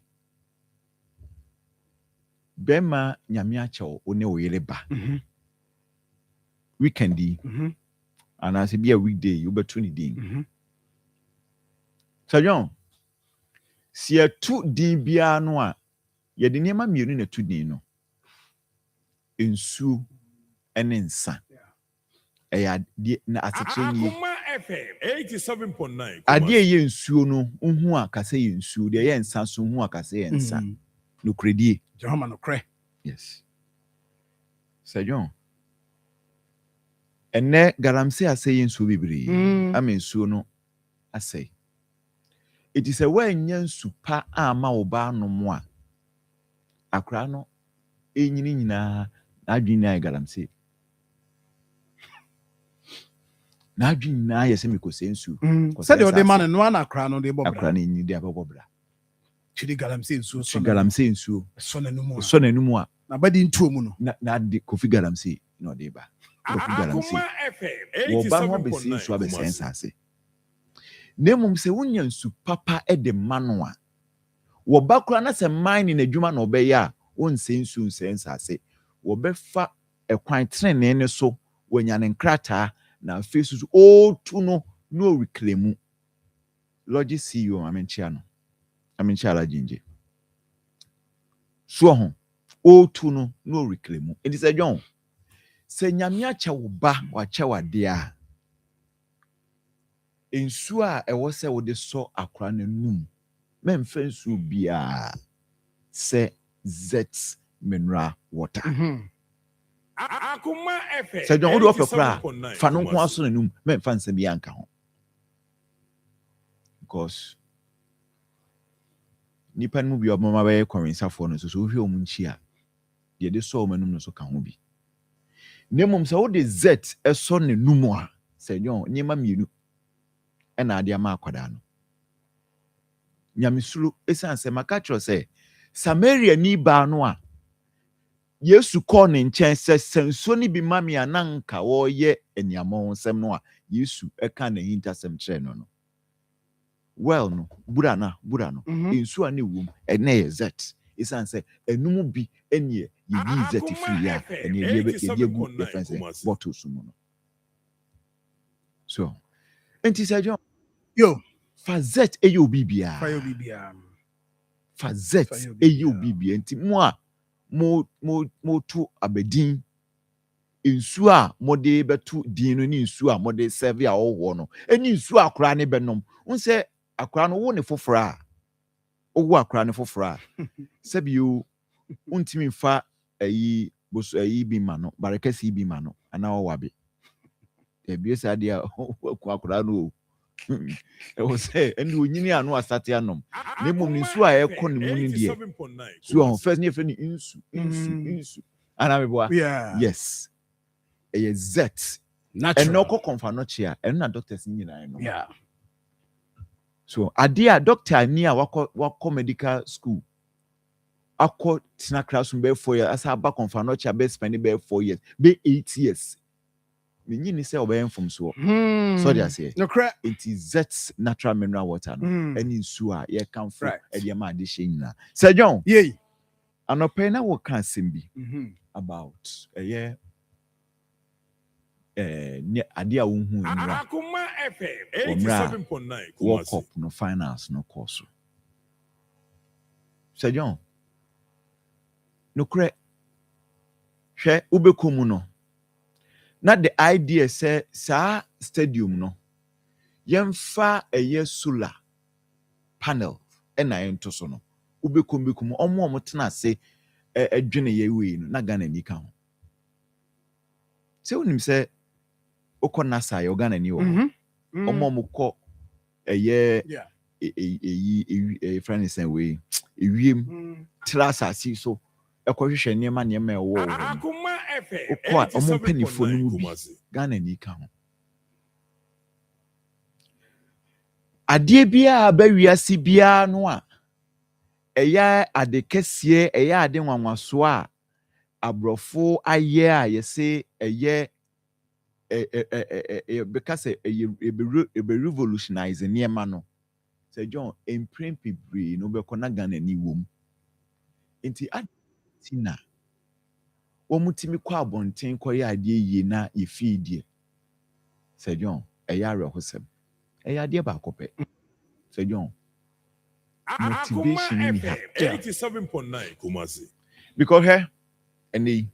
bema nyame achew one wo yele ba weekendi and as be a weekday you betu ni din say John si etu din bia no a ye de niam mienu na tu din no ensu ene nsa eya na asetre ni Akoma FM 87.9 ade ye nsuo no hu akase ye nsuo de ye nsa so hu akase ye nsa no kredi Jehova no kre yes Sir John ene garamse ase ye nsuo bibiri ama nsuo no ase it is a way nyan supa ama oba no mo a akra no enyini nyina adwini ay galamse na adwini na yese mekose nsu said the other man no na akra no de bobra akra na enyi de abobra chidi galamse nsu so nanumu a na badi ntuo mu no na de kofi galamse no de ba kofi galamse Akoma FM wo ba ho besi nsu abesen ase nemum se wonya nsu papa de mano a wo ba kura na se mine na adwuma na obeya a wonse nsu nsensa ase wo befa ekwan trenene ne so wonya ne nkrata na face so otu no no reclaim logi CEO amenchia la jinje so ho otu no reclaim it is a John se nyame acha wo ba wa cha wade a ensu a ewo se wo de so akra na num memfa nsu bia se z mineral water Akoma FM se John wo do ofekra fa no nko aso na num memfa nsa bia nka ho because nipa no bi obama ba ye kɔrensafo no so hwe omu nchi a de so omanum no so ka ho bi nemum se wo de z eso ne num a se John nyema mienu na ade ama akwada no nyamesuro esan se makatro say Samaria ni ba no a Yesu call ne nkyɛn sɛ senso ni bi mami ananka wo ye eniamo nsɛm no a Yesu eka ne hintasɛm kyerɛ no no well no bura no ensu a ne wom ene ye zet esan sɛ enum bi enie ye zet free ya ene ye gu difference bottles mu no so enti sɛ John yo fazet eyo bibia fazet eyo bibia enti mo a mo tu abedin nsu a mode betu din no ni nsu a mode serve a wo no eni nsu akora ne benom unse akora no wo ne fofora owo akora ne fofora sebio untimi fa ayi boso ayi bi ma no barekasi bi ma no ana wo wabe ebie sadia akora no e wo say eni onyini anu asate anom ne mom nsu a ekɔ ne mu ni de so on first ne frɛ ni nsu ana meboa yes a zet natural and no confirm no chia and na doctors nyina no yeah so adia doctor ni a wako medical school akɔ tina classroom be 4 years asa ba confirm no chia be spend be 4 years be 8 years me nyini say obey from so so they say no cra it is zet natural mineral water no any nsu a ye kan fo e de ma de hye nyina Sir John yey anɔpɛ na wo kan sembi about ne ade a wo hu nra Akoma FM 87.9 World Cup no finals no course Sir John no kre hwɛ ubekomu no na the idea say sa stadium no yemfa solar panel na ento so no ubekomu omo tena se adwene ye we no na Ghana ni ka ho se wonim se okọ nasa ya Ghana ni wo omo kọ friend is we ewiem trasa si so ekọhwehwe niema e wo Akoma FM okọ omo panifo no mu Ghana ni ka ho ade bia ba wiase bia no a ade kɛseɛ ade nwanwaso a abrofo aye a yɛse because be revolutionize niema no Sir John emprempebre no be kona Ghana ni wom enti atina womutimi kwa abonten koye ade yie na yefidie Sir John arehosem ade ba akopɛ Sir John motivation FM 87.9 Kumasi because here and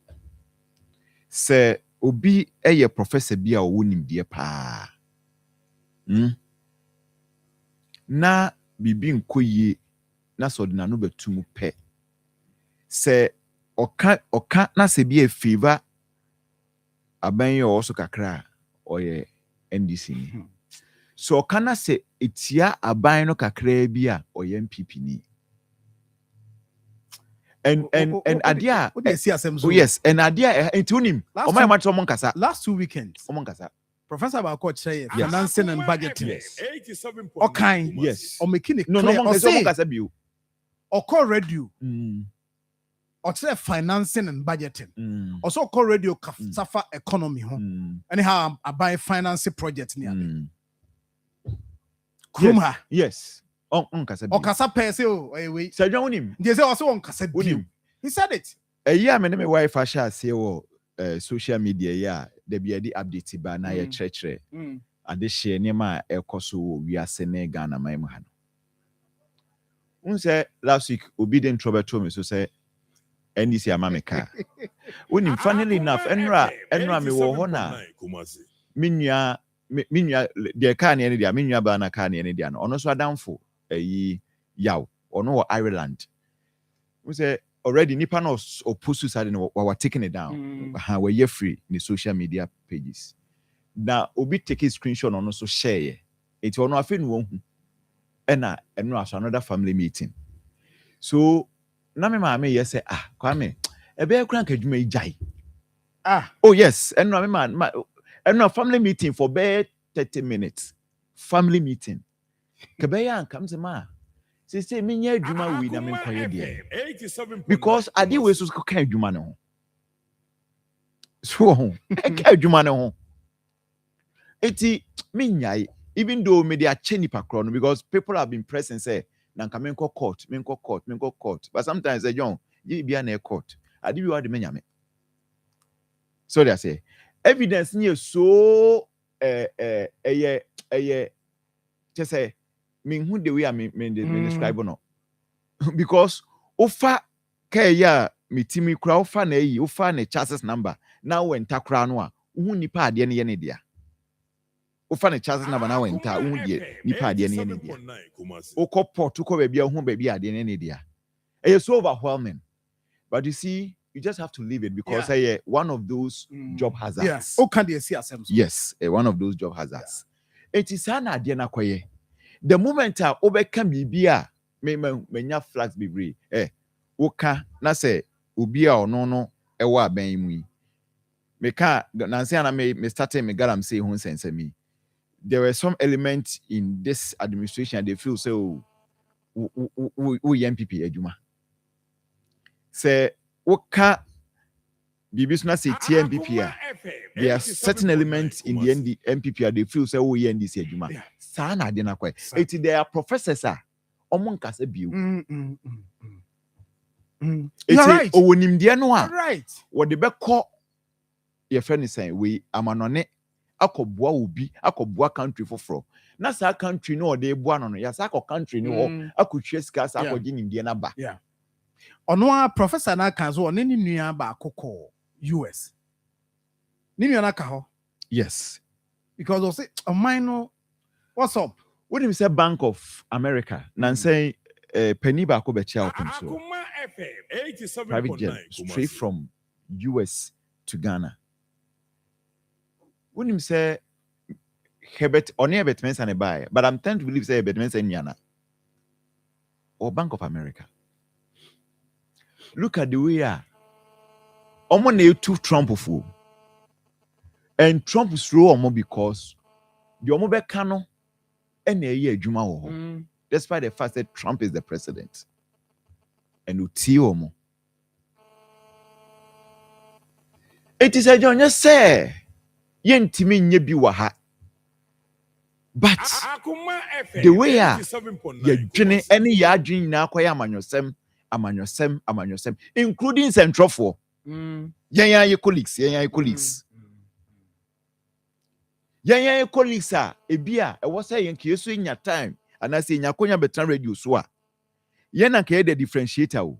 say obi professor bi a wonim die pa na bibi nkoyie na so de na no betum pɛ se oka na se bi favor aban ye also kakra oye NDC ni so oka na se etia aban no kakra bi a oye MPP ni and adia yes and adia intunim o my match omon kasa last 2 weekends omon kasa Professor Bako Cheye financing and budgeting 87.9 okay yes o making it no omon kasa bio o call radio or say financing and budgeting also call radio kasafa economy ho anyhow I buy financing project near Krumha yes on kasa o kasa pese o we Sir John unim they say also on kasa bio he said it me me wife sha say wo social media ya de bia di update ba na ye kyerɛkyerɛ ade hye niema ekoso wo wiase ne Ghana man mu ha no unse last week obi den trobeto me so say NDC amameka unim funnily enough enra me wo ho na minua de ka ne ne dia minua ba na ka ne ne dia no ono so adamfo yaw ono wo Ireland unse already nipa no oposu side no we taking it down we ye free in the social media pages na obi take a screenshot on so share it ono afi no hu ena eno aso another family meeting so na me ma say kwame ebe kura nka dwuma ijai oh yes eno me ma eno family meeting for be 30 minutes family meeting ke be ya nka mse ma say me nya adwuma we na me Akoma nkoye de. FM 87.9 Because ade we so ka adwuma ne ho. So ho, e ka adwuma ne ho. Eti me nyai even though me dey ache nipa kro no because people have been pressing say na nka me nko court. But sometimes say John, you be na court. Ade bi wa de me nyame. So they say evidence ni so just say me who the way I me describe no because ofa kaya me timi kura ofa na yi ofa na chassis number now when takra no a hu nipa ade ne ye ne dia ofa na chassis number now when ta hu die nipa ade ne ye ne dia okoport ko ba bia hu ba bia ade ne dia e so overwhelming but you see you just have to leave it because one of those job hazards. Yes. Oh, can they see ourselves? Yes, one of those job hazards. It is an idea na kwaye. The moment I overcome bibia me flags be woka na say ubia ono ewa ben mu yi. Me ka na say na me started me garam say hun sense me. There were some elements in this administration they feel so MPP adwuma. Say woka bibis na say TMPP there are certain elements in the MPP they feel say we NDC adwuma sa na de na kwa it there are professors omo nkase biu You're right. owonim de no a Right. what the beko your friend is saying we amanone akobua obi akobua country foforo na sa country no de bua no ya sa country ni ho akotwe sika sa akogye nimde na ba Yeah. Ono a professor na kan so oni nua ba akoko US. Ni nua na ka ho. yes Because I say minor what's up? what do you say Bank of America na say penny ba ko be chia open so Akoma FM 87.9 private jet straight from US to Ghana. When him say Herbert Mensa ne buy, but I'm tend to believe say Herbert Mensa Nyana or Bank of America. Look at the way omo na to Trump fool. And Trump is slow omo because the omo be kano and a year adwuma wo. Despite the fact that Trump is the president. And uti omo. It is a John just say yentimi nye bi wa ha. But the way ya dwene any ya dwene na akoya amanyosem including central for yan colleagues yan colleagues a ebia e wo say yan kieso nya time ana say nya konya betan radio so a yan na ka the differentiator o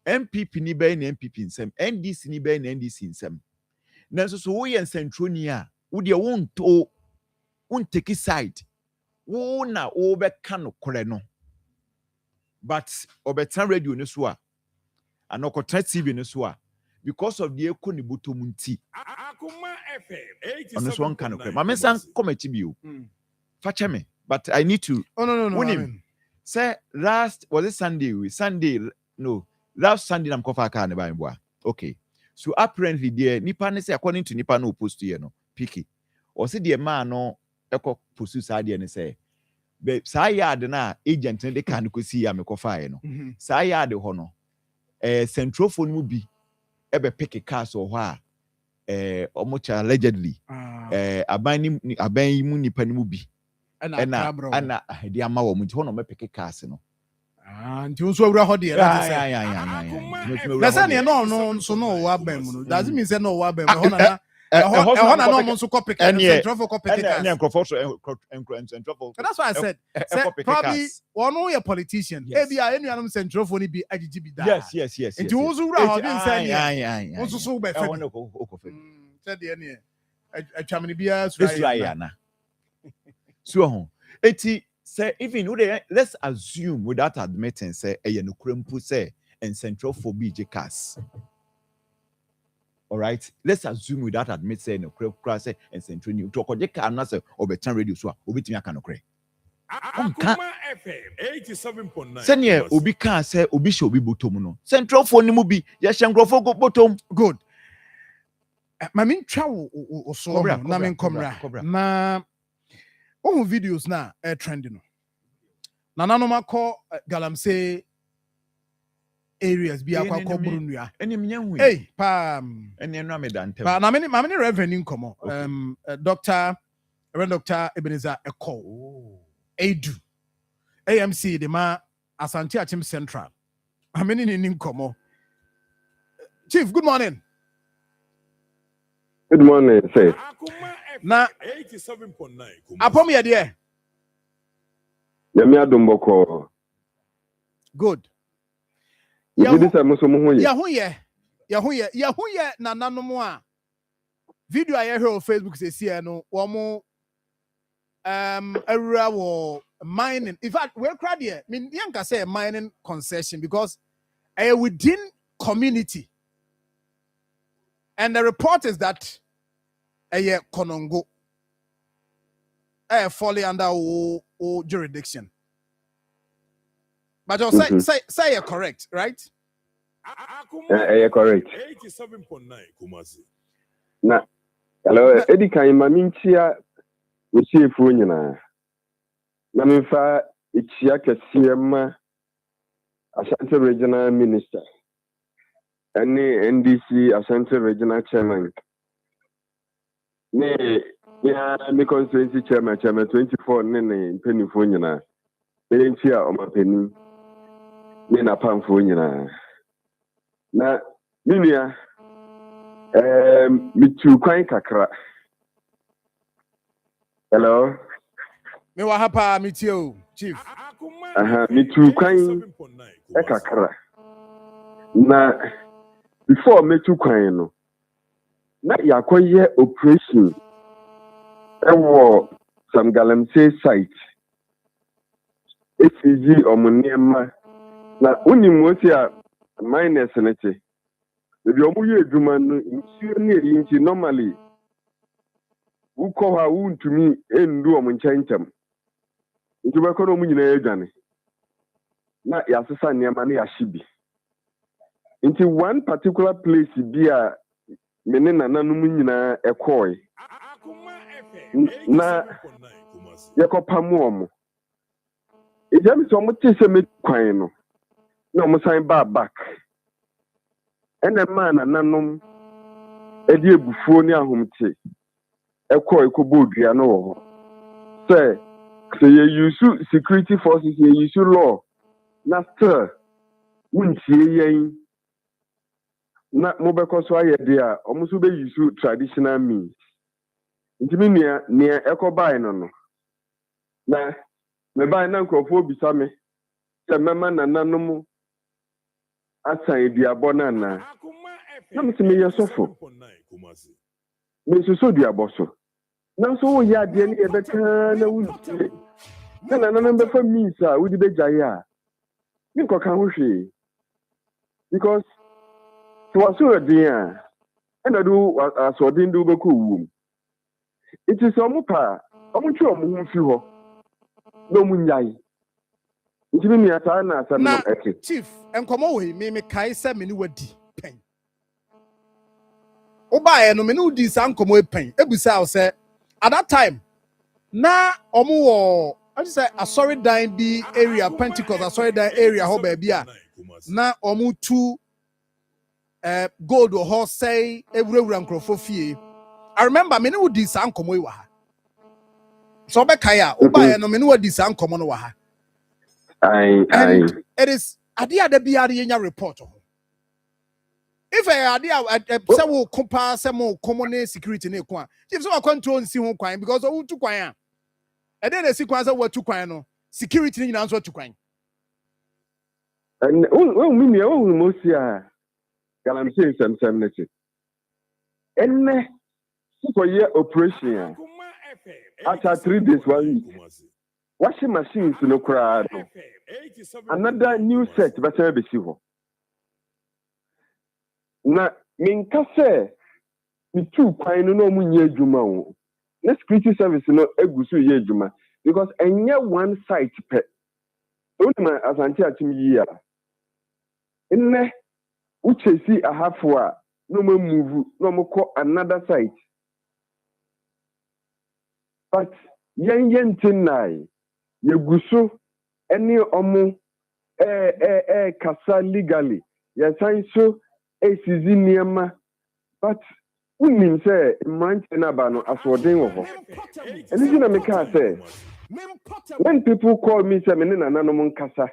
MPP ni be na MPP nsem NDC ni be na NDC nsem nanso so wo yan central ni a wo de won't take his side. Wona obe kano kore no. But obetan radio ne so a anokotra TV ne so a because of the eko ni botomunti. Akoma FM 87.9. On this one kano kore. Ma me san kometi bi o. Fache me, but I need to. Oh no. Say last was it Sunday? Last Sunday I'm kofa aka ne ba mboa. Okay. So apparently there nipa ne say according to nipa no post here no picky. Or say the man no eko pursue side and say be sa yard na agent ne de kan ko si ya me ko fire no sa yard ho no central phone mu bi e be pick cars or ho a omocha allegedly aban mu nipa ni mu bi ana de ama wo mu ho no me pick cars no nti unso awura ho de na say na no so no wa ban mu no does it mean say no wa ban ho na na no so copy central for copy cars. That's why I said probably one a politician. Maybe anyone central for ni be agigi that. Yes. Nti unso wura ho dem say ya. Unso so be fe. Said the any atwamni bia so na. So ho. Eti say even let's assume without admitting say e no krempu say and central for BJ cars. All right, let's assume without admit saying no crack say and central new to okoje ka na say obetan radio so a obetimi aka no kre Akoma FM 87.9 senior obi ka say obi she obi botom no central phone ni mu bi ye hye ngrofo go botom good ma min twa wo so na min komra na videos na trending no Nananom akɔ galamsey areas bi akɔ Burunua. Hey, pam. Pa na many revenue komo. Dr. Ebenezer Eko. Edu. AMC the ma Asante Achim Central. How many in komo? Chief, good morning. Good morning, sir. Na 87.9. Apom ya dear. Yami adumboko. Good. Yidi sa muso mu Yahuye na nanomo a video I hear on Facebook say see no womo area wo mining. In fact, we're crowd here. I mean, yanka say mining concession because within community. And the report is that Konongo falling under o jurisdiction. But you say you're correct, right? You're correct. 87.9 Kumasi. Na hello, Eddie kan maminchia osiefu nyina. Na memfa ichia kese ma Ashanti Regional Minister. Any NDC Ashanti Regional Chairman. Ne ya me constituency chairman 24 ne mpenifo nyina. Belentia omapeni. Ne na pamfo nyina. Na minia mitu kwan kakra. Hello. Me wa hapa mitio chief. Mitu kwan kakra. Na before metu kwan no na yakoye operation ewo some galamsey site efiji omuniema na unimosi a minus nete ebi omuye adwuma no nsuo ne yinchi normally ukọ ha untumi endu omunchanchem nti beko no munyina adwane na yasesa niema na yahyibi nti one particular place bi a mene nananum nyina ekoi na yekopamu omo ejami so mo tese me kwan no na mo san back ene ma nananum edi ebufuo ni ahomte ekoi ko bodua no wo ho say you use security forces you use law na still wuntie yen na mobeko so ayede a omuso be use traditional means ntimi nia ekobai no na me bai na nkofo bisa me se mema nananum asan eduabo na na mtimi yesofo me so duabo so na so wo ya de ni ebeka na wuntie na nananum be fa means a wudi be jaye a nko kan ho hwe because to waso dia and do aso din do be ko wum it is omupa omunchi omu hu fi ho no munyai ntimi mi ata na asa no eke chief enkomo we me kai se me ni wadi pen oba no me no di sa nkomo pen ebusa o se at that time na omu wo I say asori dan bi area Pentecost asori dan area ho ba bia na omu tu gold or horse say everywhere nkrofo fie I remember me no di sa nkomo yi wa ha so be kaya oba no me no di sa nkomo no wa ha and it is adia da bia de nya report ho if adia say wo kompa say mo common security na ko a if so control nsi ho kwan because o tu kwan a e dey na si kwan say wo tu kwan no security ni nyina so tu kwan and we mosi a galamsey sem nete enne for year operation after 3 days 1 week washing machines no crowd another new set better be see ho na minka say mi tu kwan no mu nye adwuma wo na security service no egusu ye adwuma because enye one site pe onima Asante Achim yi a enne uchesi ahafo a no ma move no mo ko another site but yen tinai yeguso any omo kasa legally. Yes, I so niema, but unim say man na no asworden wo ho. Anything I make say when people call me say me na nanom nkasa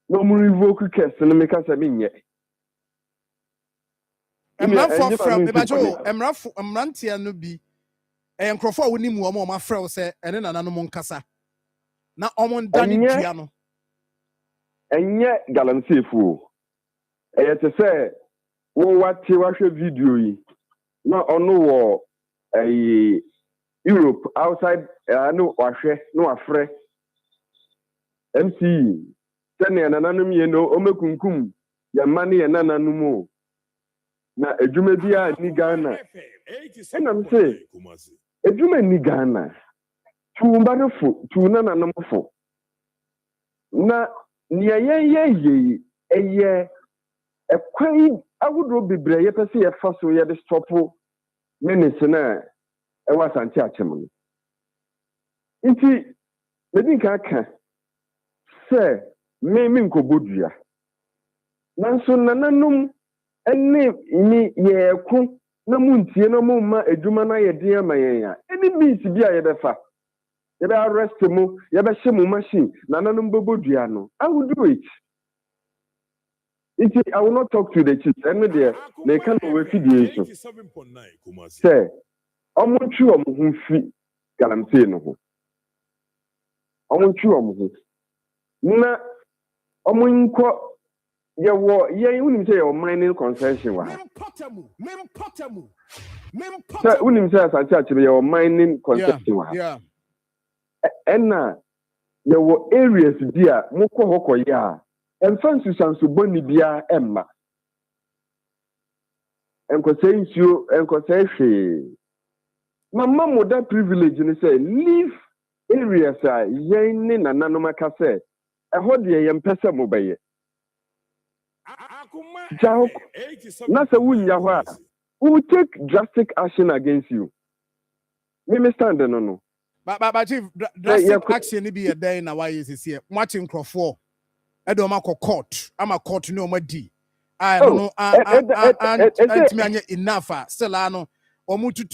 no mu revoke case no make say me nye. Marfo from Marfo Mrantia no bi nkrofo a wonim wo ma frɛ wo sɛ ene nananom nkasa na ɔmo ndane dua no enye galamsefu te sɛ wo wate wahwɛ video yi na ɔno wɔ Europe outside no wahwɛ no afrɛ MC sɛnea nananom yɛ no ɔmɛkunkum yɛma ne yɛ nananom o na adwuma bi a ni Ghana ɛnam sɛ adwuma ni Ghana tuumba no fo tuuna nanom fo na nea yɛyɛ ɛyɛ ɛkwan awodoɔ bebree yɛpɛ sɛ yɛfa so yɛde stɔpo minutes na ɛwɔ asante akyɛm no nti medi nka aka sɛ me nkɔbɔdua nanso nananom ɛne ni yɛko na muntie na mumma adwuma na yɛde ama yɛn a ɛne means bi a yɛbɛfa yɛbɛ arrest mu yɛbɛhyɛ mu machine nananom bɛbɔdua no I will do it. I will not talk to the chiefs. And there, they can't wait for the say, I'm not sure I'm who free Galamsey no. I'm not sure I'm who. Na, I'm in quote, yeah, what, yeah, you wouldn't say your mining concession. Sir, wouldn't say as I touch your mining concession. Yeah. And now, there were areas there, Moko Hoko, yeah. And Francis and Suboni Bia Emma. And concerns you and concerns my mom would that privilege and say, leave areas are yen and nanomaka say, a hodier and pesa mobile. Jack, Nasa Win Yawa, who will take drastic action against you. We may stand no. But Chief, drastic action be a day now. Why is this here? Watching Crawford. I don't make a court. I'm a court no more D. I don't know. And enough. Still, I know. Or mutu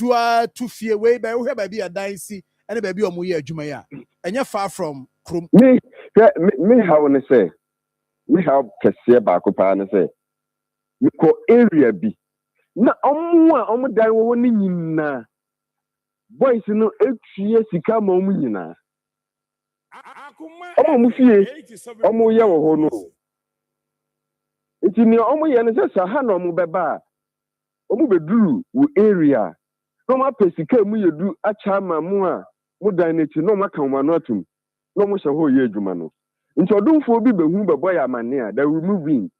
to fear way by where baby a dicey and a baby or muya Jumaya. And you're far from Krum. Me, how I say, me how Cassia Bacopan say, me call area B. Na omu die one na. Boys, no 8 years to come on na. Omo fie omo ye wo ho no enti ni omo ye ne se saha na omo beba omo beduru wo area no ma pesika mu yedu acha ma mu a mu dan neti no ma kan ma no atum no mo hye ho ye adwuma no enti odumfo bi behu bebo ya amane a da removing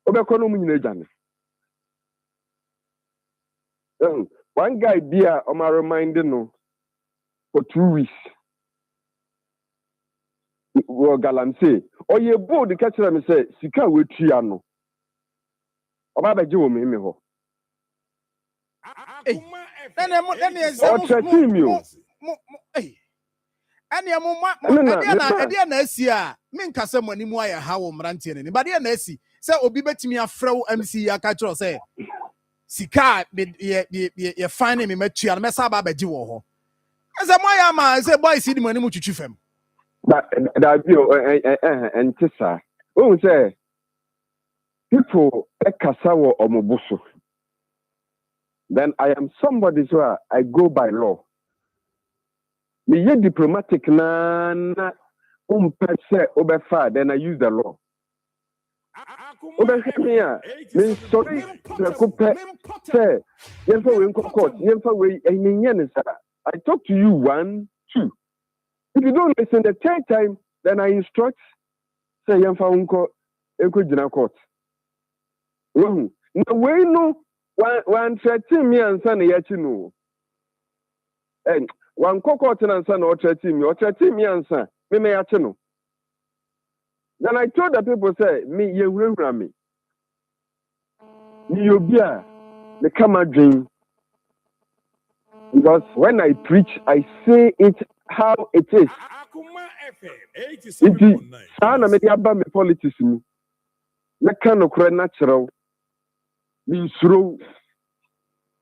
obekọ no mu nyina agane one guy there omo remind no for 2 weeks. Well, Galamsey, or ye bold the catcher me say, Sika with Triano. About a Joe me ho. Then any Asia, Minka someone in wire how Mrantian, but the Nessie, say, Obi bet me a fro MC Akacho say, Sika, you're finding me met you and mess up by Joe. As a my ama, I say, boy, see the money much chief him. That you and Tessa. Oh, say people Kasawa or Mobuso. Then I am somebody so I go by law. Me ye diplomatic na pese obefa, then I use the law. Obefia, me sorry, the coupe say, yemfa we court, yemfa we I talk to you 1, 2. If you don't listen the 3rd time, then I instruct, say, yemfa unko, jina court. No way, no, one 13 me and son, yachino. And one court and son or 13 me and son, me may yachino. Then I told the people, say, me, ye will ram me. You be the camera dream. Because when I preach, I say it how it is. Nti saa na mede aba me politics mu. Na ka no kora na kyerɛw. Me nsuro.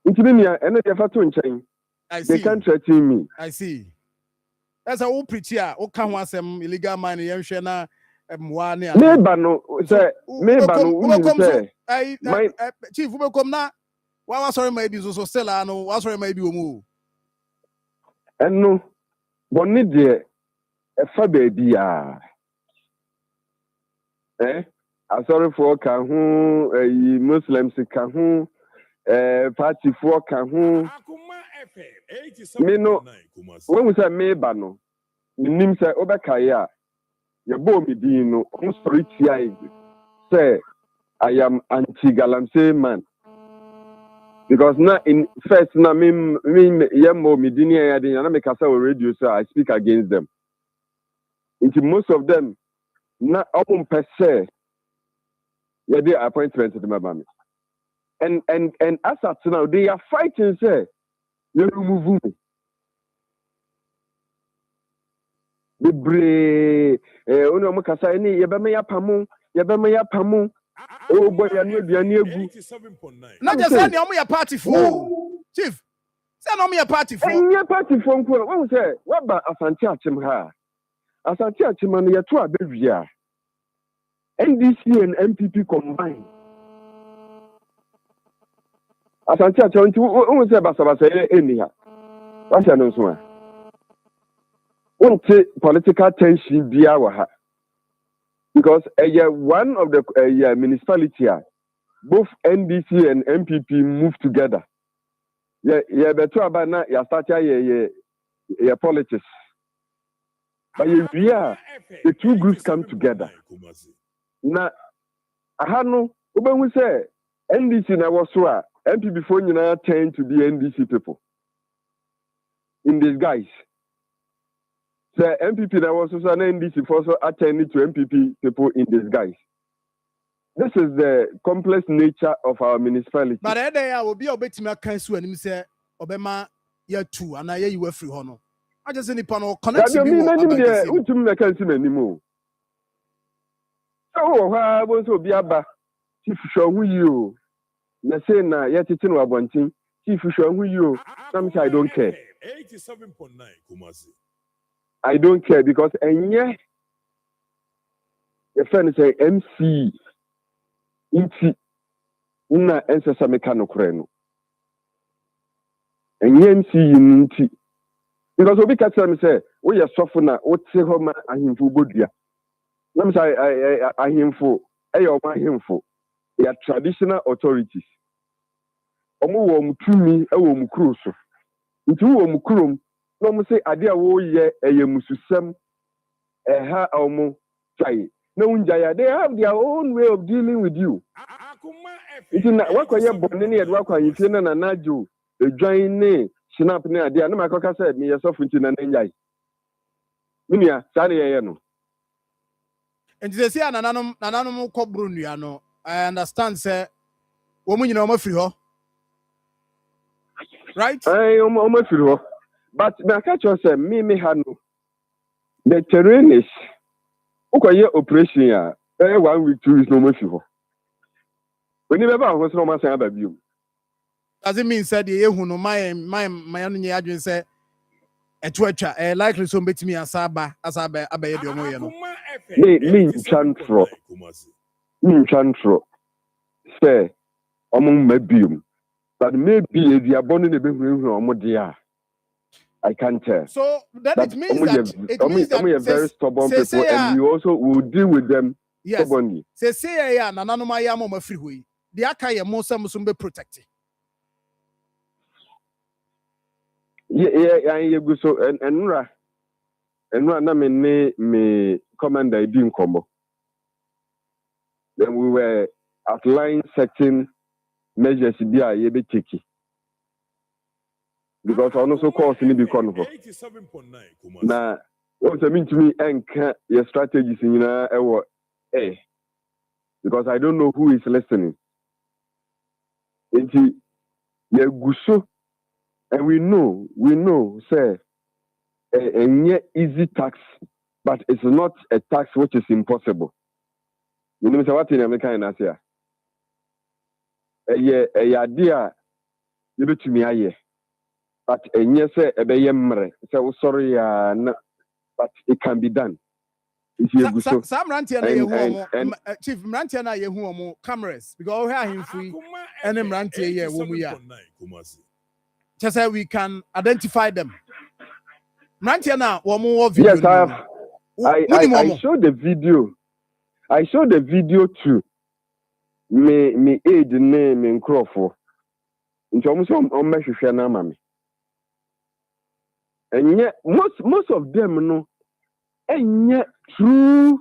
Nti me nia ene de fa to nkyɛn. They can't threaten me. I see. That's a who preach here. Who can want some illegal money? You share na mwa ne. Meba no say meba no unu say. Chief, we come na. Wa sorry maybe so sell no. Wa sorry maybe omu. Eno bonni de efa baby a. Sorry for ka ho Muslims ka ho party for ka ho. Me no when we say meba no nim say obeka ya ye bo me din no on story tia say I am anti-galamsey man because now in first na me yemo me din ya din na me kasa on radio so I speak against them. Into most of them na per se yeah they appointment to the mama and as at now they are fighting say you remove me the bre ono mo kasa ni ye be me yapamu oh boy ya no aduane egu na just say no your party for chief say no your party for any party for nko won say what ba asante achim ha asante achim no ye to abewia NDC and MPP combined asante achim nti won say basa eni ha what you know so political tension bia wa ha because one of the municipality both NDC and MPP move together yeah better about na ya start ya politics but the two groups come together na ahano obenhu say NDC na was so MPP for nyina tend to be NDC people in disguise. The MPP that was also an NDC for also attending to MPP people in disguise. This is the complex nature of our municipality. But that day I will be able to make council and say Obama year 2 and I you were free honor. I just any panel connect to me. Who to make council anymore? So I was to be aba. Chief show who you. Na say na yet it no abontin. Chief show who you. Sometimes I don't care. 87.9 Kumasi. I don't care because the friend say MC inti na ensesa mekano kreno. MC inti because obi ka tell me say we are suffer na o te ho ma ahimfo bodua. Na me say ahimfo eyo ma ahimfo. They are traditional authorities. Omo wo mutumi e wo mukuro so. Nti wo mukurom no mo say ade a wo ye mususem ha omo try no unjaya they have their own way of dealing with you it na wakoye bonne ne yedwa kwa yifie na najo edwan ne snap ne ade na makoka say me yesofu nti na njai minia sa ne ye no nti se sia nananom kobru nua no I understand say wo mu nyina o mafiri ho right o mafiri ho. But I catch yourself, me hano. The terrain is okay. Operation 1 week 2 weeks no more. When you ever was no man say about you. Does it mean said the who no my only agent say a twitcher likely so bet me asaba abaye de omo ye no. Me chantro. Say omon mabium. But maybe if you are born in a big omo dia. I can't tell. So it means that we are very stubborn people, and we also will deal with them stubbornly. Say ya na nanoma ya mo mafiri hoyi. The aka ye mo sam so be protect. Yeah, you go so and na me commander I didn't come. Then we were outlining certain measures to be taken. Because I also call me be convo. Now, what I mean to me, your strategies in because I don't know who is listening. And we know, say, and yet easy tax but it's not a tax which is impossible. You know what in America in Asia? A idea you bet me aye. But yes, a bayemre. So sorry, but it can be done. Sam Rantiana, Chief Rantiana, Yehumo cameras because we have him free and them Rantia here when we are. Just say we can identify them. Rantiana, one more video. Yes, I showed the video. I showed the video too. Me aid name in Crawford. Into almost on measure na mami. And yet most of them no, and yet true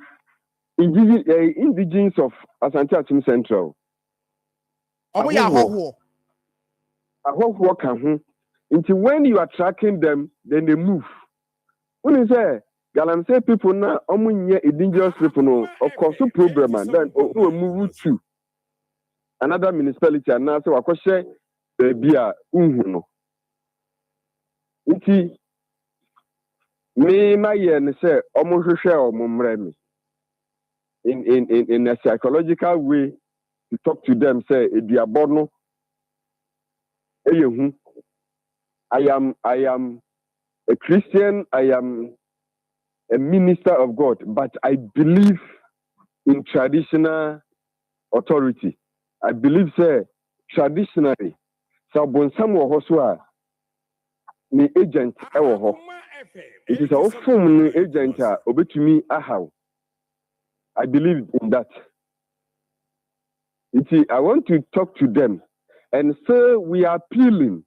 indigenous of Asante Akim Central. Oh yeah, how can until when you are tracking them, then they move. When you say Galamsey people now, indigenous people no, of course, no problem, and then we move to another municipality, and now so I question be a no. Until me my and say almost share or mumremi in a psychological way to talk to them. Say it be a bono. I am a Christian. I am a minister of God, but I believe in traditional authority. I believe, say, traditionally, Sabon Samuel Hosua, the agent, it is a form agent, obetumi ahaw. I believe in that. I want to talk to them and say we are appealing.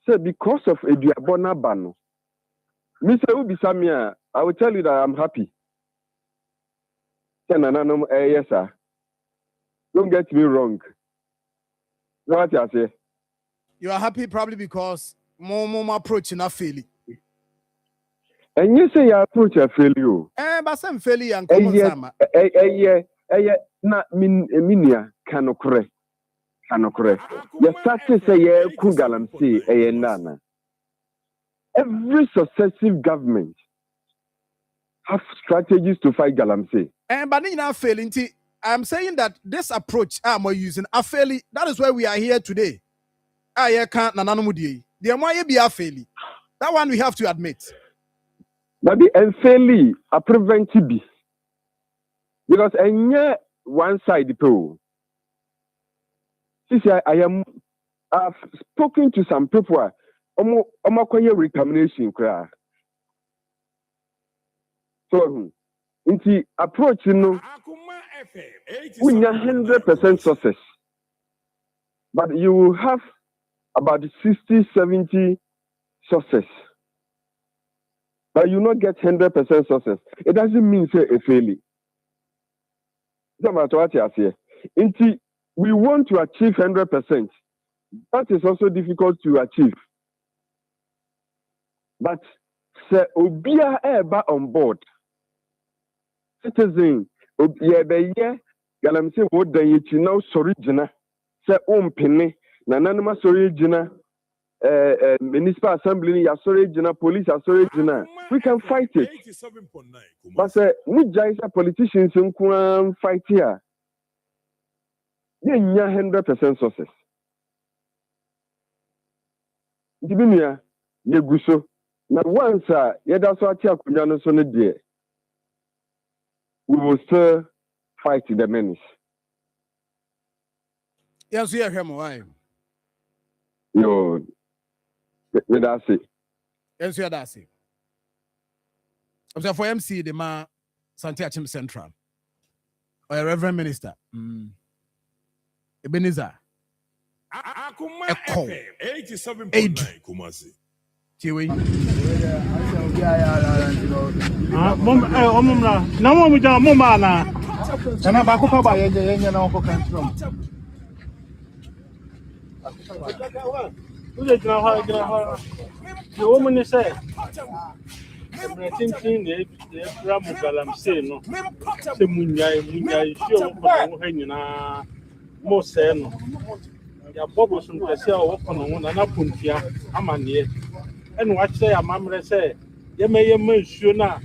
Say because of Ediabona Bano. Mr. Ubisamia, I will tell you that I'm happy. Yes, sir. Don't get me wrong. What I say? You are happy probably because more approach in a failure. And you say your approach a failure. But some failure and common sama. Na minia kanokore. You start to say kungalamsi nana. Every successive government have strategies to fight galamsey. But now failing. I'm saying that this approach I'm using a fairly. That is why we are here today. I can't nananumudi. The why be a fairly. That one we have to admit. But the fairly a preventive because one side people. I've spoken to some people. Omakoye recommendation cry. So, into approach, we 100% success, but you will have about 60-70 success, but you not get 100% success. It doesn't mean say a failure. We want to achieve 100%. That is also difficult to achieve. But say obia eba on board. Citizen obia galamse wo dan yichi na sorry gina say ompene na nanuma sorry gina municipal assembly ya sorry gina police ya sorry gina. We can fight it. But say mujai say politicians nko fight here. They 100% success. Dibinia yeguso. Now once that's what we will still fight the menace. Yes, we are him. Why? Yo, that's it. Yes, we are that's it. So for MC, the man Asante Akim Central, or a Reverend Minister, Ebenezer, Akoma Akoma 87.9 Kumasi. Tiwi. Na mo ja mo ma na na ba ko fa ba ye na ko kan trom o je jina ha yo mo ni se na tintin ne ra mo galam se no se munyai si o ko no ha nyina mo se no ya bobo sun pese o ko no na puntia amane enu wa kire ya mamre se ye meye mansuo na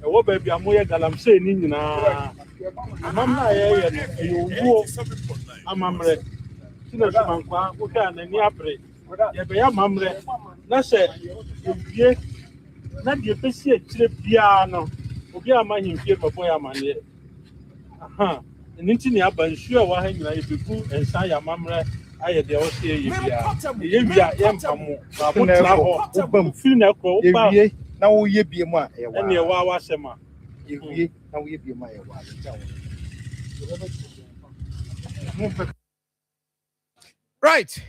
ɛwɔ baabi a moyɛ galamsey ni nyinaa amam na yɛyɛ no ɛyɛ owuo amammerɛ tina sumankwa wohwɛ a n'ani abere yɛbɛyɛ amammerɛ na sɛ ewie na deɛ bɛsi akyire biara no obi ama ahemfie bɛbɔ yɛ amanneɛ ɛno nti ne aba nsuo a ɛwɔ ha nyinaa yɛbɛgu nsa yɛ amammerɛ ayɛ deɛ wɔsɛ yɛyɛ biara yɛyɛ wie a yɛmpa mo baabo tena hɔ firi na ɛkɔ woba Ewie na woyɛ bie mu a ɛyɛ ɛne ɛwɔ a wasɛm a ewie na woyɛ bie mu a ɛyɛ right.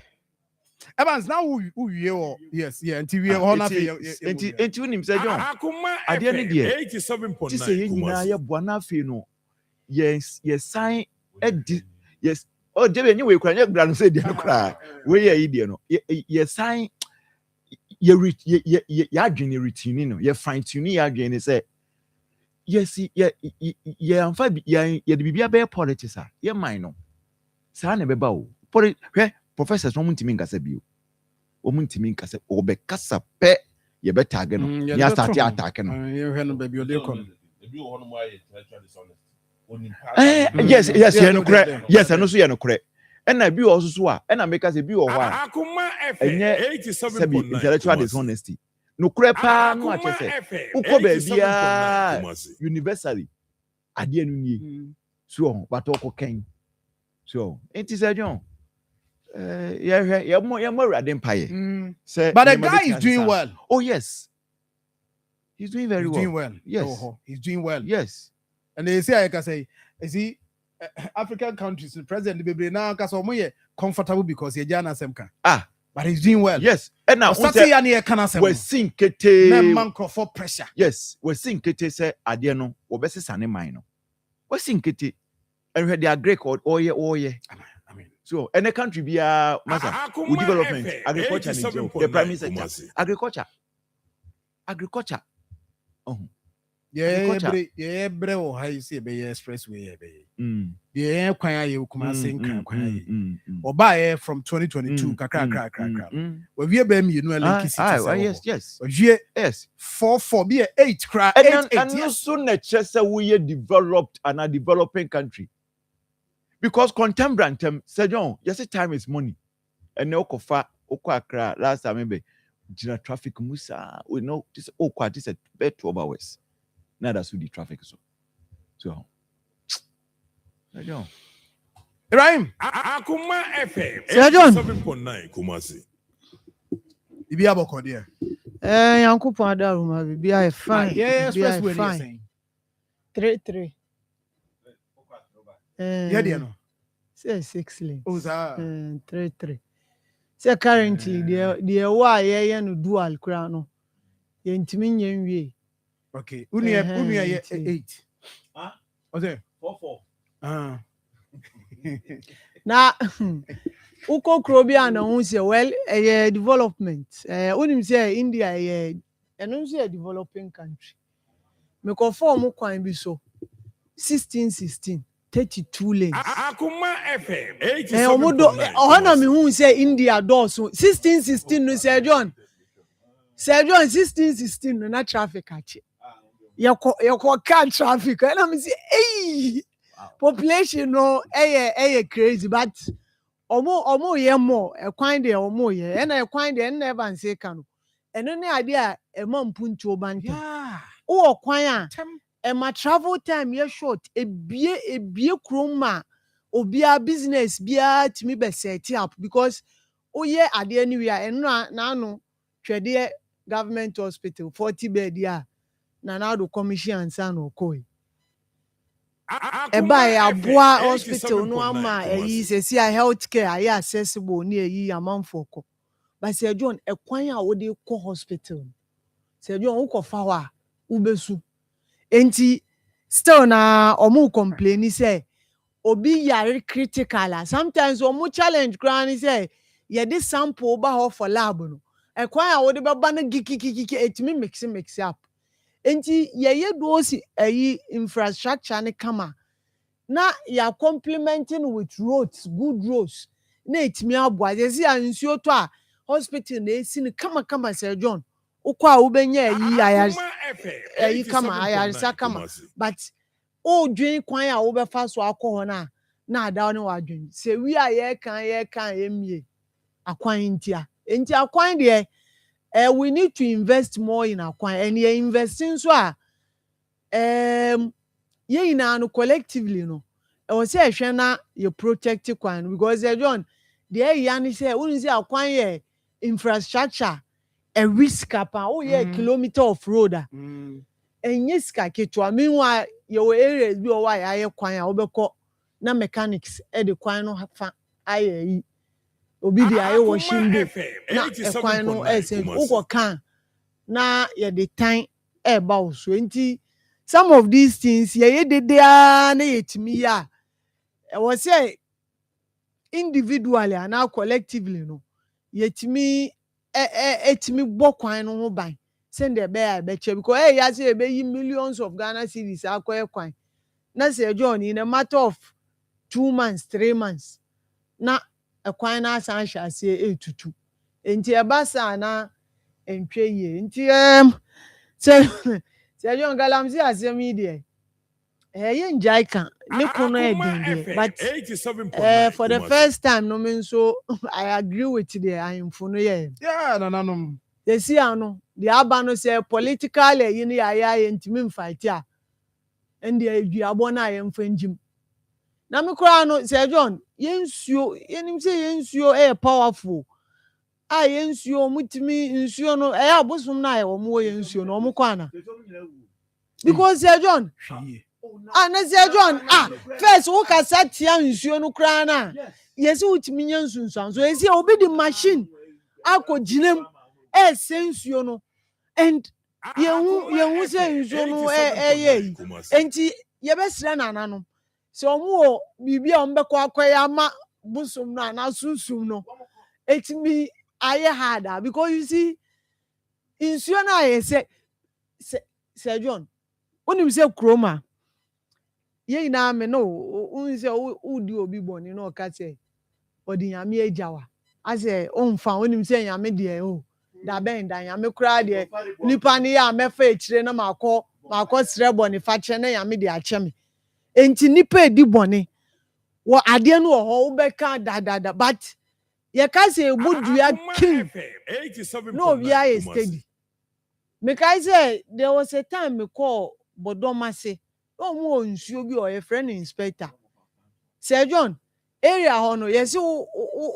Evans, now who you yes, yeah, until we all have enti unim say John Akoma ade ne de 87.9 ti say nyina ye boana fe no yes sign yes oh debe nyi we kura nya gra no say dia kura we ye ide no ye sign ye adwene routine no ye fine tune ye adwene say yes ye amfa ye de bibia be politics a ye mind no sa na beba o professors no muntimi nkasa bio omuntimi nkasa obekasa pe ye betage no ya start attack no ye hwe no baby ode kon yes ye no kure yes no so ye no kure na bi o so a na make say bi o ho a Akoma FM 87.9 intellectual dishonesty no kure pa no a chese ukọ ba bia universally ade anu nie so but okọ ken so it is a John yeah, more ready empire. But the guy is doing well. Oh yes, he's doing very well. Doing well. Yes, he's doing well. Yes, and they say I can say, see, African countries, the president, the baby now, because we're comfortable because he's Jana Semka. But he's doing well. Yes, and now we're seeing Kete for pressure. Yes, we're seeing Kete say Adiano, Obesi Sane Mino. We're seeing Kete, and we had their Greek or yeah. So, and the country be with development, agriculture, the prime sector, agriculture. Yeah, bro, how you say be expressway, yeah, kwaya you come sing kwaya. Or buy from 2022, kaka. Well, we be you know yes. Yes. 4 be 8 cry. And no sooner Chester we developed and a developing country. Because contemporary Sir John, you say time is money. And no kofa okwa last time maybe Jina traffic musa we know this okwa this at 12 hours. Now that's the traffic so. Sir John. Ibrahim Akoma FM 87.9 Kumasi. Ibi aboko there. Yankupon adaruma bi I fine. Yes, first way fine. 3-3. Yeah, dear no. Say 6 lanes. 3-3. Say currently the why no dual crown no. Ye ntimi nyenwie. Okay. Unia 8. Okay. 4-4. Na uko krobia na hu say well development. Unim say India eno say developing country. Me ko form kwan bi so 16 32 lanes. Akoma FM 87.9. Ohana me hu say India doors 16 no Sir John 16 no na traffic ache. Yako car traffic. And I'm say hey population no crazy but omo ye more e kwan de omo ye e na e kwan de never say kanu. Eno ne ade a e mampuntu obanta. Yeah. O kwan a my travel time ye short ebie kroma obia business bia timi be set up because oye ade anywhere eno na no twede government hospital 40 bed ya na do commission ansa no koi e buy aboa hospital no ama eyi sesi a healthcare ayi accessible ni eyi amanfo ko but Sir John e kwan a wo de ko hospital Sir John wo ko fa wa ubesu enti still na omu complain say obi yare critical sometimes omu challenge ground say ye this sample ba ho for lab no e kwan a wo de beba na gikikiki etimi mix up enti ye do si infrastructure ne kama na ya complementing with roads good roads na etimi aboa ye si ansuo to a hospital na esi ne kama Sir John ukwa ubenya yi ayas ɛyi kama ayaresa kama but o dwen kwan a wo bɛfa so akɔ hɔ na ada ne wa dwen sɛ wi a yɛka emie akwan ntia akwan deɛ we need to invest more in akwan and yɛ investing so a yɛn nyinaa no collectively no ɛwɔ sɛ ɛhwɛ na yɛ protect kwan because John deɛ ɛyɛ ne sɛ wɔn sɛ akwan yɛ infrastructure a risk apa o yɛ kilometer of road a ɛnyɛ sika ketewa meanwhile yɛwɔ areas bi wɔ a yɛayɛ kwan a wɔbɛkɔ na mechanics ɛde kwan no fa ayɛ yi obi de ayɛ wɔ shimbe na ɛkwan no ɛsɛ wokɔ kan na yɛde tan ɛɛba wo so nti some of these things yɛyɛ dedea na yɛtumi yɛ a ɛwɔ sɛ individually anaa collectively no yɛtumi ɛtumi bɔ kwan no ho ban sɛndeɛ ɛbɛyɛ a ɛbɛkyɛ because ɛyɛ sɛ yɛbɛyi millions of Ghana cedis akɔyɛ kwan na sɛ John in a matter of 2 months 3 months na ɛkwan na asan hyɛ aseɛ etutu nti ɛba saa na ntwe yie nti sɛ John galamsey asɛm yi deɛ ɛyɛ ngyae ka ne kono ɛdin but for the first time no me nso I agree with the ahemfo no yɛ nananom yɛsi ano deɛ aba no sɛ political ɛyi no yɛayɛ ntumi mfight a ɛnde aduabɔ no a yɛmfa ngyim na me koraa no sɛ John yɛnim sɛ yɛnsuo ɛyɛ powerful a yɛnsuo mutumi nsuo no ɛyɛ abosom no a yɛwɔ mo yɛnsuo no ɔmo kɔ ana because sɛ John na sɛ John first wo kasa tia nsuo no koraa na yɛsɛ wutumi nya nsunsuan so yɛsɛ obi di machine akɔ gyinam ɛsɛ nsuo no and yɛhu sɛ nsuo no ɛyɛ yi enti yɛbɛsrɛ nananom sɛ ɔmo wɔ biribi a ɔmo bɛkɔ akɔyɛ ama bosom no anaa sunsum no etimi ayɛ hard because you see nsuo no ayɛ sɛ John wonim sɛ kurom a yɛn nyinaa me no wonim sɛ wodi obi bɔne na ɔka sɛ ɔde nyame agyawa asɛ ɔmfa wonim sɛ nyame deɛ da bɛn da nyame koraa deɛ nipa ne yɛ a mɛfa akyire na makɔ srɛ bɔne fakyɛ na nyame de akyɛ me enti nipa edi bɔne wɔ adeɛ no wɔ hɔ wobɛka dadada but yɛka sɛ ebodua king na obi ayɛ steady mekae sɛ there was a time me call bɔdɔm ase ɔmo wɔ nsuo bi ɔyɛ friend inspector sɛ John area hɔ no yɛsɛ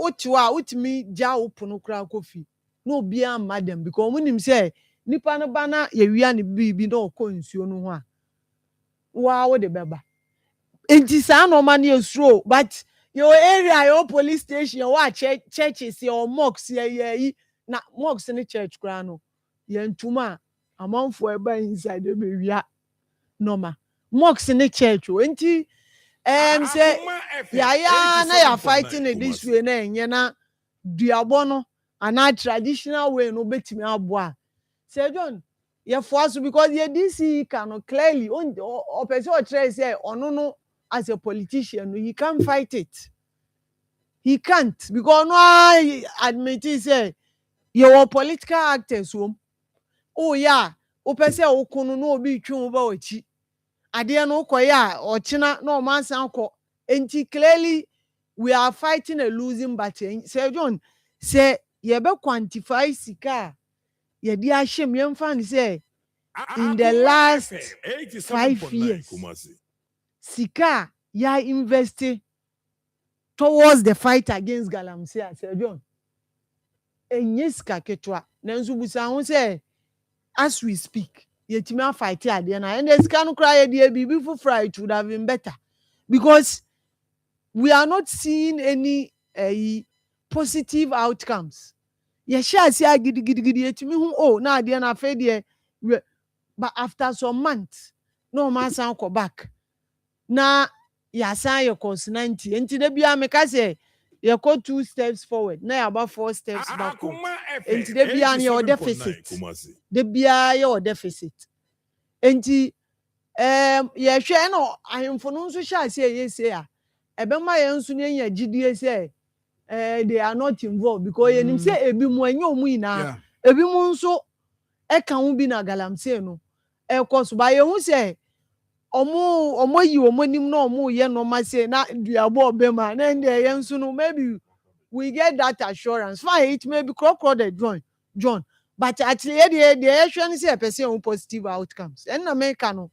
wotiwa wotumi gya wo pono koraa kofi na obi amma dem because ɔmo nim sɛ nipa no ba na yɛwia ne bibi na ɔkɔ nsuo no ho a waa wo de bɛba enti saa na ɔma ne yɛsuro but your area your police station your churches your mosques yɛ na mosques ne church koraa no yɛntuma amanfo ɛba inside ɛbɛwia normal mosques ne church enti sɛ yaya na ya fighting in this way na enye na duabɔ no ana traditional way no betimi aboa sɛ John ye force because ye DC can clearly o person o try say ono no as a politician he can't fight it he can't because no admit say your political actors yeah o person o kunu no obi twu ba ochi ade no koye a ochina no man san ko enti clearly we are fighting a losing battle say John say ye be quantify sika ye di ahyem ye mfa ne say in the last 5 years sika ya invested towards the fight against galamsey say John enye sika ketwa nanso busa ho say as we speak yetimi fight ade na and the sika no cry ade bibi fufra it would have been better because we are not seeing any positive outcomes ye share see agidi yetimi hu na ade na afa de but after some months no man san go back na ya san ye cause 90 enti de bia me ka say ye go 2 steps forward na ya about 4 steps back enti de bia ne o deficit de bia ye o deficit enti ye hwe no ahemfo no nso hye ase ye say a ebema ye nso ne nya gidie say they are not involved because ye nim say ebi mu enye omu ina ebi mu nso eka hu bi na galamsey no ɛkɔ so ba yɛhu sɛ ɔmo yi ɔmo nim na ɔmo yɛ nɔɔma sɛ na duabɔ ɔbɛma na ɛnde yɛn nso no maybe we get that assurance fine it may be krɔkrɔ the John but actually deɛ yɛhwɛ no sɛ ɛpɛ sɛ ɛho positive outcomes ɛnna meka no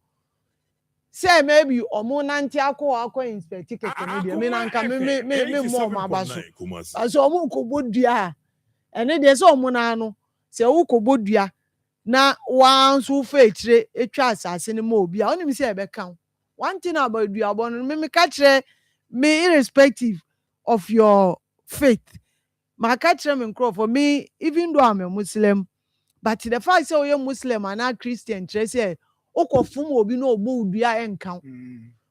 sɛ maybe ɔmo nante akɔ inspect kɛkɛ no deɛ me nanka me mmɔ ɔmo aba so asɛ ɔmo nkɔbɔ dua a ɛne deɛ sɛ ɔmo naa no sɛ wokɔbɔ dua na wa nso fa ekyire etwa asase no ma obi a onim sɛ ɛbɛka wo one thing about duabɔ no me ka kyerɛ me irrespective of your faith ma ka kyerɛ me nkurɔfoɔ me even though I'm a Muslim but the fact sɛ woyɛ Muslim anaa Christian kyerɛ sɛ wokɔfom obi na ɔbɔ wo dua ɛnka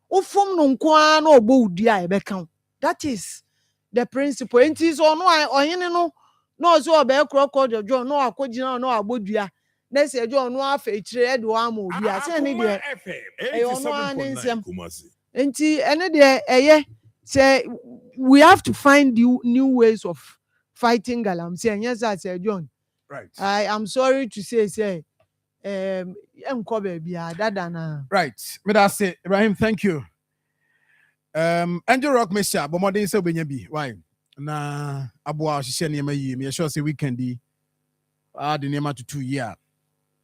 wo wofom no nko ara na ɔbɔ wo dua a ɛbɛka wo that is the principle nti so ɔno a ɔhene no na ɔsɛ ɔbɛyɛ krɔkɔ dwodwo na wakɔgyina na wabɔ dua na sɛ ɛgye ɔno afa ekyire ɛde wɔama obi a sɛ ne deɛ ɛyɛ ɔno ara ne nsɛm nti ɛne deɛ ɛyɛ sɛ we have to find new ways of fighting galamsey ɛnyɛ sɛ John right I am sorry to say ɛnkɔ baabi a dada na right me da say Ibrahim thank you Angel Rock Mesha bomodin sɛ obenya bi why na aboa hyehyɛ nneɛma yie me sure say weekend yi de nneɛma to 2 year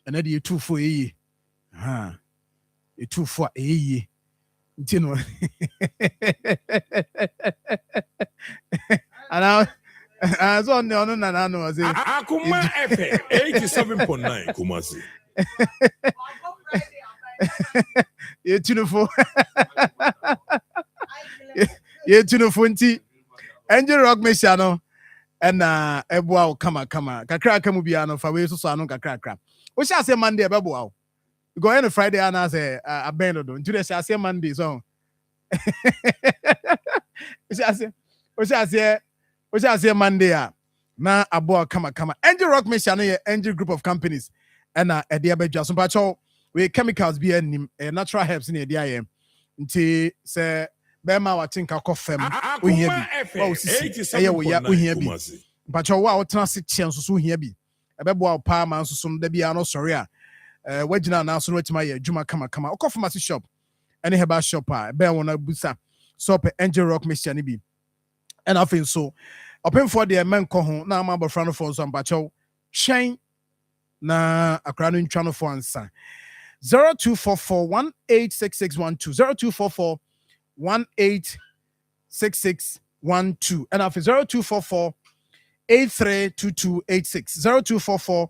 ɛna de 2 for yie ha 2 for yie nti no ana so on na no say Akoma FM 87.9 Kumasi. You tunefo nti Angel Rock Mesha no ɛna ɛboa wo kama kakra mu bia no fa we so ano kakra wo sha say Monday ɛbɛboa wo go on Friday ana say abɛn do nti de sha say Monday so wo sha say Monday a na aboa kama Angel Rock Mesha no yɛ Angel group of companies ɛna ɛde abɛdwa so pacho we chemicals bi anim natural herbs ne ɛde ayɛ nti sɛ bɛma wa tinka kɔ fam ohia bi wa osisi ɛyɛ wo ya ohia bi pacho wa wotena se kyɛn so ohia bi ɛbɛboa wo pa ma nso so da bia no sɔre a wagina na so no watima yɛ adwuma kama okɔ pharmacy shop ɛne herbal shop a bɛn wona busa so pe Angel Rock Mesha ne bi ɛna afei so ɔpemfo de menkɔ ho na ama abɔfra no fo nso mpacho twɛn na akra no ntwa no fo ansa 0244186612 0244186612 and after 0244832286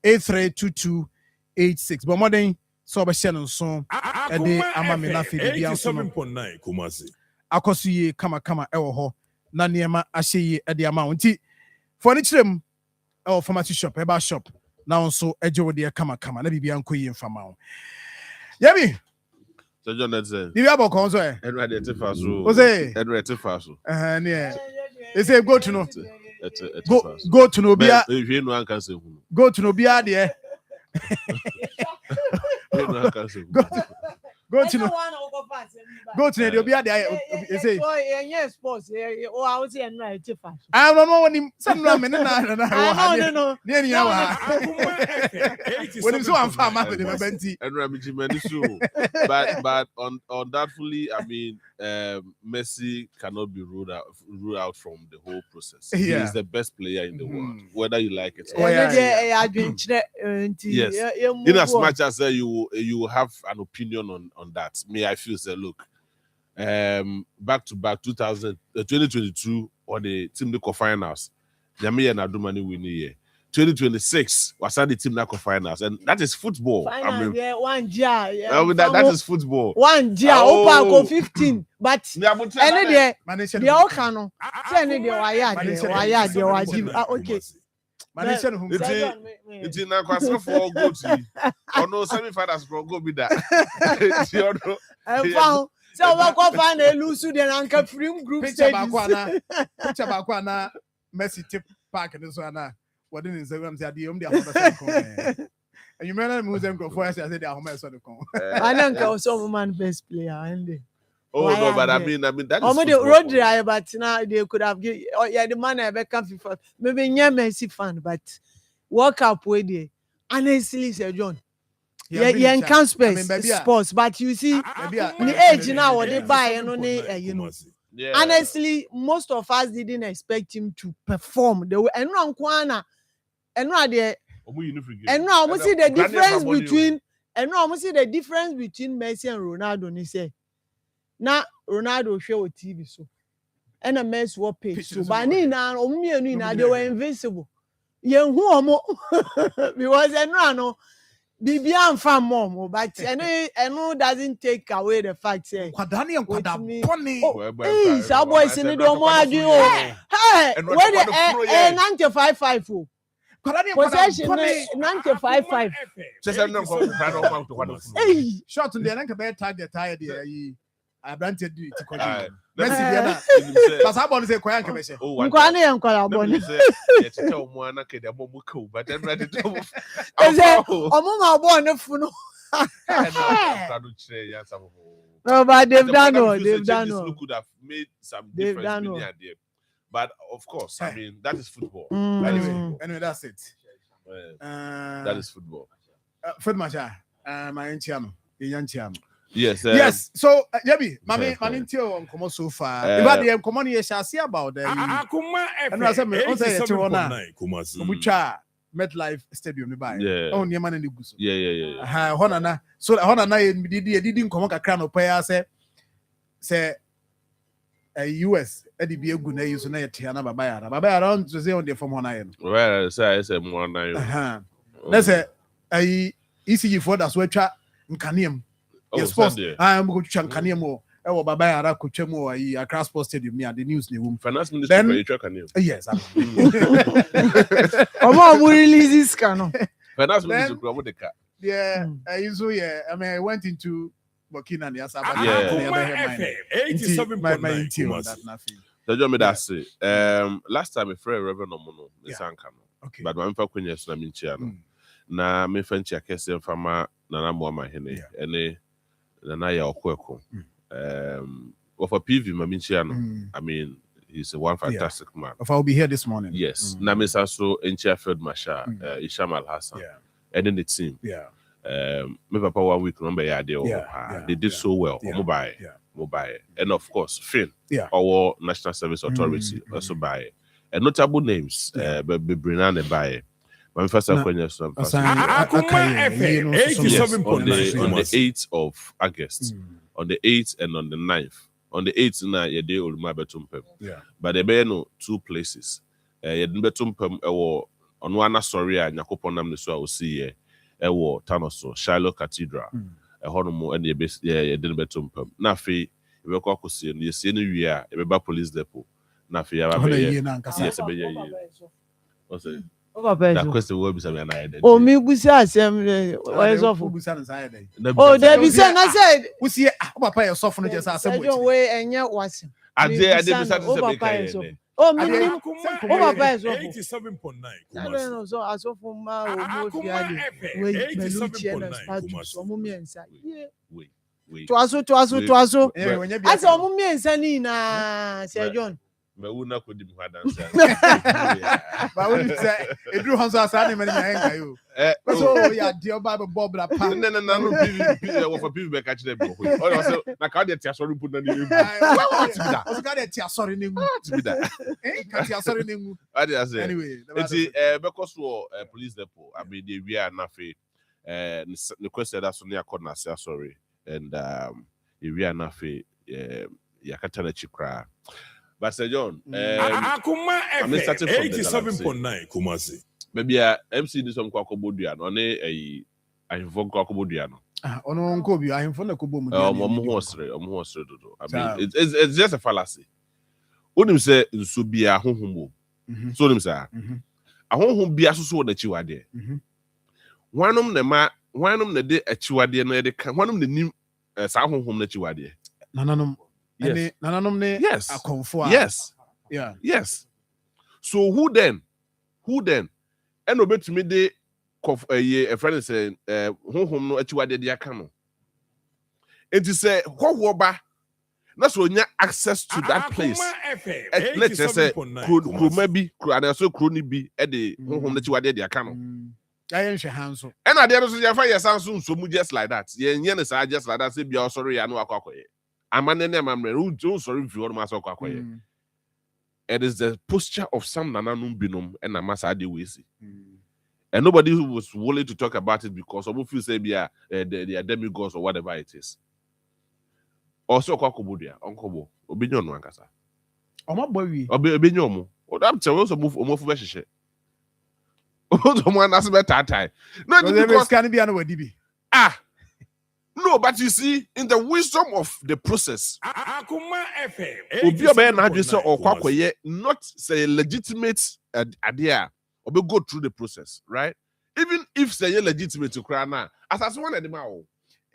0244832286 but more than so be share no so e dey ama me na fe bia so 87.9 Kumasi akoso ye kama ewo ho na niema ahye ye e dey ama nti for ni kirem e pharmacy shop eba shop na nso eje wo dey kama na bibia nkoyi mfama wo yabi so Jonathan bibia bokon so Edward Etifaso o say Edward Etifaso ne e say go to no Etifaso go to no bia ehwe no anka se hu go to no bia de go to no the bia de e say yes sports o I was here no Etifaso I don't know when some no me na no ne ni awa when him so am farm ma de benti Edward Mijimani so but undoubtedly I mean Messi cannot be ruled out from the whole process. He is the best player in the world, whether you like it or not. Yes. In as much as you have an opinion on that, me I feel say look, back to back 2022 or the team the finals, Nyame na do money win here. 2026 was at the team that finals, and that is football. Final, I mean, one year. That is football. 1 year, Opa 15, but any day, the Okano, any day, why okay. It's in a question for go to. Or no, semi-finals for go be that. So we go find a loose then anchor free group stage. Picture bakwana Messi tip park and so na. What in Instagram say the and you remember museum go for I said the home so the con. I know some man best player and oh no, but I mean that is the road driver, but now they could have given the man I become FIFA. Maybe Messi fan, but walk up with it. Honestly, Sir John, yeah, can space sports, but you see, the age now what they buy and you know. Yeah. Honestly, most of us didn't expect him to perform the way. And now, and now we see the difference between. And now we see the difference between Messi and Ronaldo. He say, now Ronaldo show TV so, and a Messi was page so. But now, they were invincible. Yeah, who because I know. Bibian fan mom, but I know doesn't take away the fact say. Hey, some boys in the dome hey, where the 955 oh. Possession 955. Hey, shot on the anchor bed tag the tire there. I granted it to continue. Messi Diana. But how about the Koyan Commission? Oh, Nkwane and Kolabon. But then ready to Omo born no funo. No, but they've done all. They've done all. Could have made some difference in the idea. But of course, I mean, that is football. That is football. Anyway, that's it. That is football. Football, my Chiano, the Yes. Yes. So, Debbie, my intio on Como so far. If the common year shall see about the Akoma and I said, MetLife Stadium nearby. Yeah. Oh, near man in the goose. Yeah. Honana. So, Honana didn't come a crown of pay. Say, US, Eddie be a good name, so near Tiana Babaya. Babaya around to say on the from Honai. Well, I said more than that's a ECG for that's what chat in Canium. Yes, I am going to Chancaniamo. Oh, Babaya Kuchemo, a cross post stadium near the news room. Finance minister, yes. Omo we release this canon. Finance minister, what the cat? Yeah, I mean, I went into Burkina and Yasa. Last time a friend Reverend Omono, Miss Ankano. Okay. But my friend Queen Minchiano. Na me friend Chiakese Fama Nana Moama Hene, and Nanaya Okweko. Of a PV Maminchiano. I mean, he's a one fantastic man. If I'll be here this morning. Yes. Namisa so in Field Masha, Isham Al Hassan. And then the team. Me papa 1 week remember they did so well mobile and of course Finn our National Service Authority also buy and notable names Brinan and buy my first acquaintance on the 8th of August on the 8th and on the 9th on the 8th na ye dey Oluma Betumpem but there be no two places ye Betumpem on one sorry a Nyakopon nam so a see Ewo Tanoso, Shiloh Cathedral, a Honomo, and the best, didn't bet to him. Nafi, if you call see, and you see any year, a police depot. Nafi, yes, a year. What's it? That question will be something I did. Oh, me, we say, where's off? Oh, there be said, I said, we see Papa, your software just as a way, and yet was. I did. Oh, me, oh, Papa is 87.9. I don't know, so as of my wait. Twaso. I saw Mummy and Sunny na Sir John. But we not could him but when you say it drew Hans animal in you. So yeah, dear Bible Bob la pan. No, for people back at them. Also, na ka dey sorry put na you. Also ka dey sorry nemu. Ka sorry nemu. Anyway, because police depot, I mean we are na fe the question that Sonia called say sorry and we are na fe yakata na chikra. But Sir John, Akoma FM 87.9 Kumasi. Maybe MC this one Kwakobodia, no ne ahimfo Kwakobodia no. Ono nkobi ahimfo na kobomu. Omo dodo. I mean it's just a fallacy. Onim say nso bia honhom. So onim say ahonhom bia so na chiwade. Wanom na de achiwade na de ka wanom na nim sa honhom na chiwade. Nananom. Yes. Yes. Yeah. Yes. So who then? And obey to me de a friend say home no achiwade de aka no. It is say ba na so nya access to that place. Let's say could maybe and also crony be e de home no achiwade de aka no. I ain't handsome. And at the end of the day, you sound so just like that. You just like that. Say, be sorry, I know Akwakoye. I'm an enemy, who sorry if you want to Akwakoye. It is the posture of some Nananum Binum and a Masadi Wisi. And nobody who was willing to talk about it because some of you say, they are demigods or whatever it is. Also, Kwakobudia, Uncle Obinyon Wankasa. My boy, Obinyomo. Or that tells us move Veshe. Someone has better time. No, because can be another DB. No, but you see, in the wisdom of the process, Akoma FM. Not say legitimate idea or be go through the process, right? Even if say legitimate to cry now, as one of them out.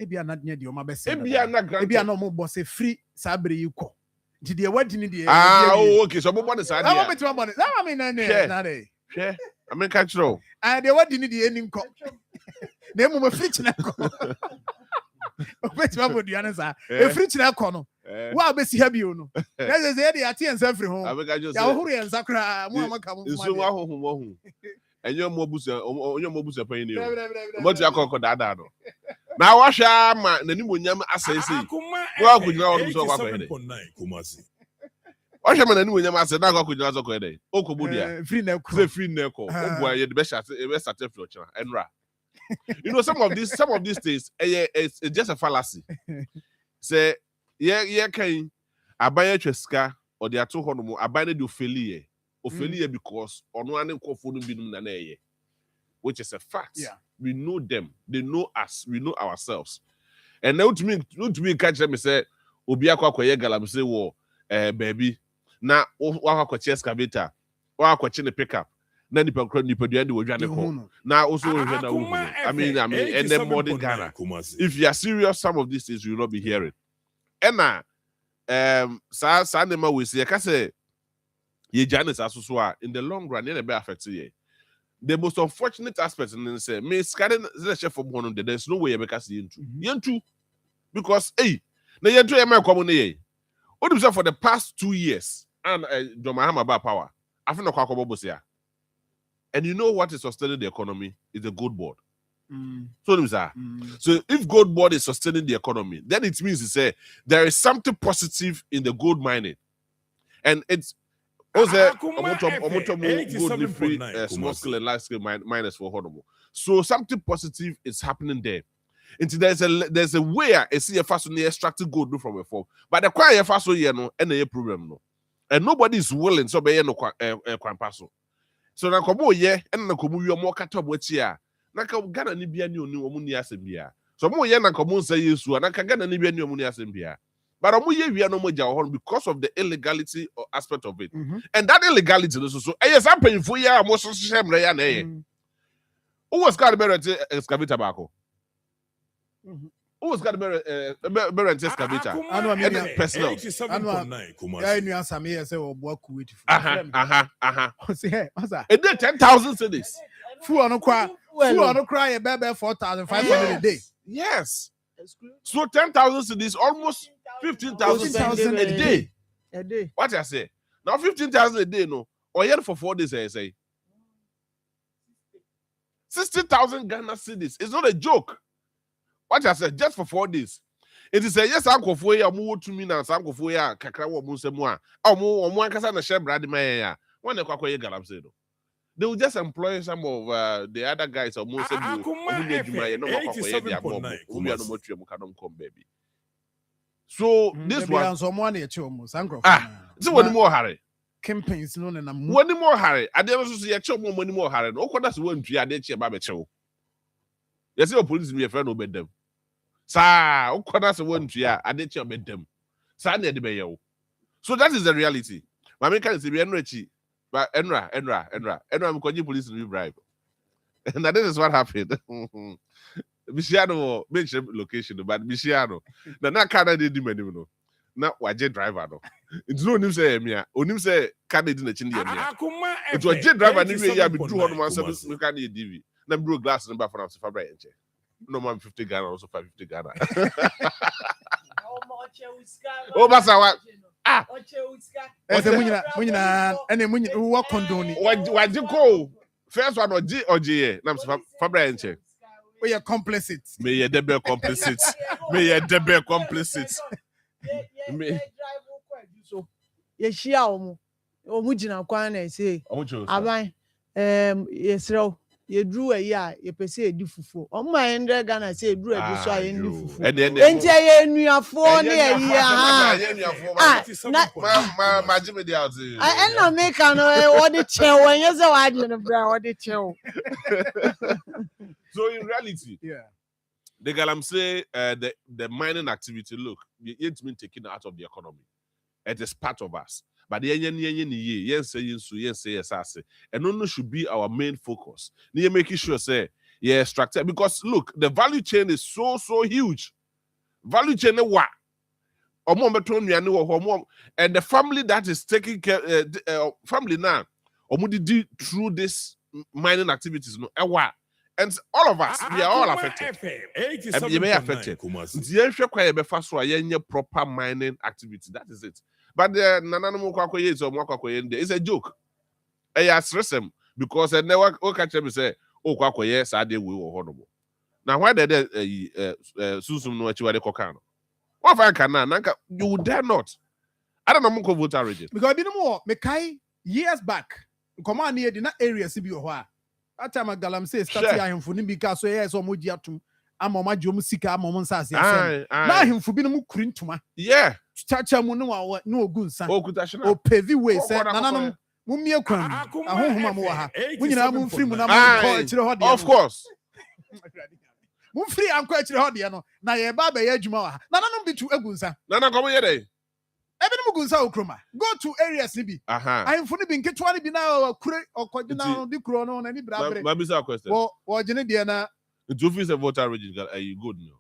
Ebi not near the Oma Bess. Ebi not granted. Ebi no more boss a free Sabri you call. Did you what in the okay, so what is that? I mean, share. I mean, catch roll. And they what did the ending call. Name of a fridge now. Which one would you answer? A fridge now corner. Well, Bessie have you know. That is the idea and every home. I think Yahoo and Sakra, Mamma. And your mobusa paying you. What you call that? Now, wash the new Yam assay. Well, could you also Kumasi? Washerman and William said, "Now could you also go there? Okobudia, free neko, the best at the future, and ra." You know, some of these things, it's just a fallacy. Say, yeah, can I buy a cheska or the two honomo, I buy the Ophelia because on one binum, which is a fact. Yeah. We know them, they know us, we know ourselves. And now to me, catch them and say, Obiakwa Galam say, "Whoa, baby." Na wakwa excavator wakwa the pickup na nipa duade wodwane ko na also I mean and then modern Ghana if you are serious some of these things you will not be hearing ena sa nema we say ka say ye Janis asoso in the long run e be affect ye the most unfortunate aspect in say me skade the chef from one there's no way you make us yentu because na yentu e me come na ye odum for the past 2 years and John about power. I think and you know what is sustaining the economy is the gold board. So if gold board is sustaining the economy, then it means to say there is something positive in the gold mining, and it's also gold free small scale and large scale miners for Honomo. So something positive is happening there. And there's a way I see a fast on the extracted gold from a form, but the quiet fast no and a problem no. And nobody is willing so be no kwampaso. So na komo ye and na komo wi mo kata bochi a na ka Ghana ni bia ni oni omu ni asembia. So mo ye na komo say Yesu na ka Ghana ni bia ni omu ni asembia. But omu ye wi no mo ja ho because of the illegality or aspect of it. And that illegality so yes am painful ya mo so shemre ya na ye. Who was got better excavator bako? Who was got better excavator? Personal. I knew some years ago, work with. It did 10,000 cities. Fu on cry a baby 4,500 a day. Yes. So 10,000 cities, almost 15,000 a day. A day. What I say? Now 15,000 a day, no. Or yet for 4 days, I say. 60,000 Ghana cities. It's not a joke. What I said, just for 4 days. It is a yes, uncle for you, move to me now, uncle for you, Kakao Musemwa, or one Casana Shebrad Maya, one of Quakoya Galamsedo. They will just employ some of the other guys or most of baby. So this one, someone at your most uncle. So one more hurry. Campaigns known and one more hurry. I never see a chum one more hurry. No, that's one tree I did about show. Yes, your police be a friend over them. Sa, o that's one tree I did about them. Sunday the mayo. So that is the reality. My main can say be enrichy. But Enra, I'm calling police to be bribe. And that is what happened. Michiano mention location, but Michiano. Now, not Canada did many. Not Waje driver. No. It's no news say me. Onim say Canada didn't change the It was J driver and we have been 217 we can DV. Then blew glass number for us for Brian. No man 50 Ghana, also 550 Ghana. Oh, Basa what? What you call First one OG. Nam Fabra enche. We are complicit. May ye debe complicit. May ye debe complicit. Me. Yeshia omu jina kwa na say. Aban yesro ye drew a year ye pese edi fufu. Omo endre Ghana say drew edi so aye ndi fufu. Enti ye nuafo ne ye ha. Ma jime di out. I no make an what the chair when you say what you bra what the chair. So in reality, the galamsey the mining activity, look, it's been taken out of the economy. It is part of us. But the and no should be our main focus. You're making sure say structure, because look, the value chain is so huge. Value chain what? And the family that is taking care family now through this mining activities no and all of us we are all affected. You may affected. Proper mining activity. That is it. But the it's a joke. I stress them because I never catch them say, oh, yes, I did we were horrible. Now, why did Susum know what you are the cocano? What if I can you dare not? I don't know more voter region. Because I didn't more Mekai years back. Command near the area CBO. That time a galam says starting him for because so yes or mudiatum. I'm on my jomusika, I'm on Sassi. Now him for being mukrintuma. Yeah. Chacha muno no good son. Oh, pavy way said Nanam Mumia Kwan. A home moha. When you are free, of course. Free and quite hodiano. Now ye baba yejuma. Nanam be to Egusa. Nana come here. Go to areas nibi. I am fully being ketwani be now or cordinal di chrono and any brother. My bizarre question. Or Jenny Two fees a voter region. Are you good now?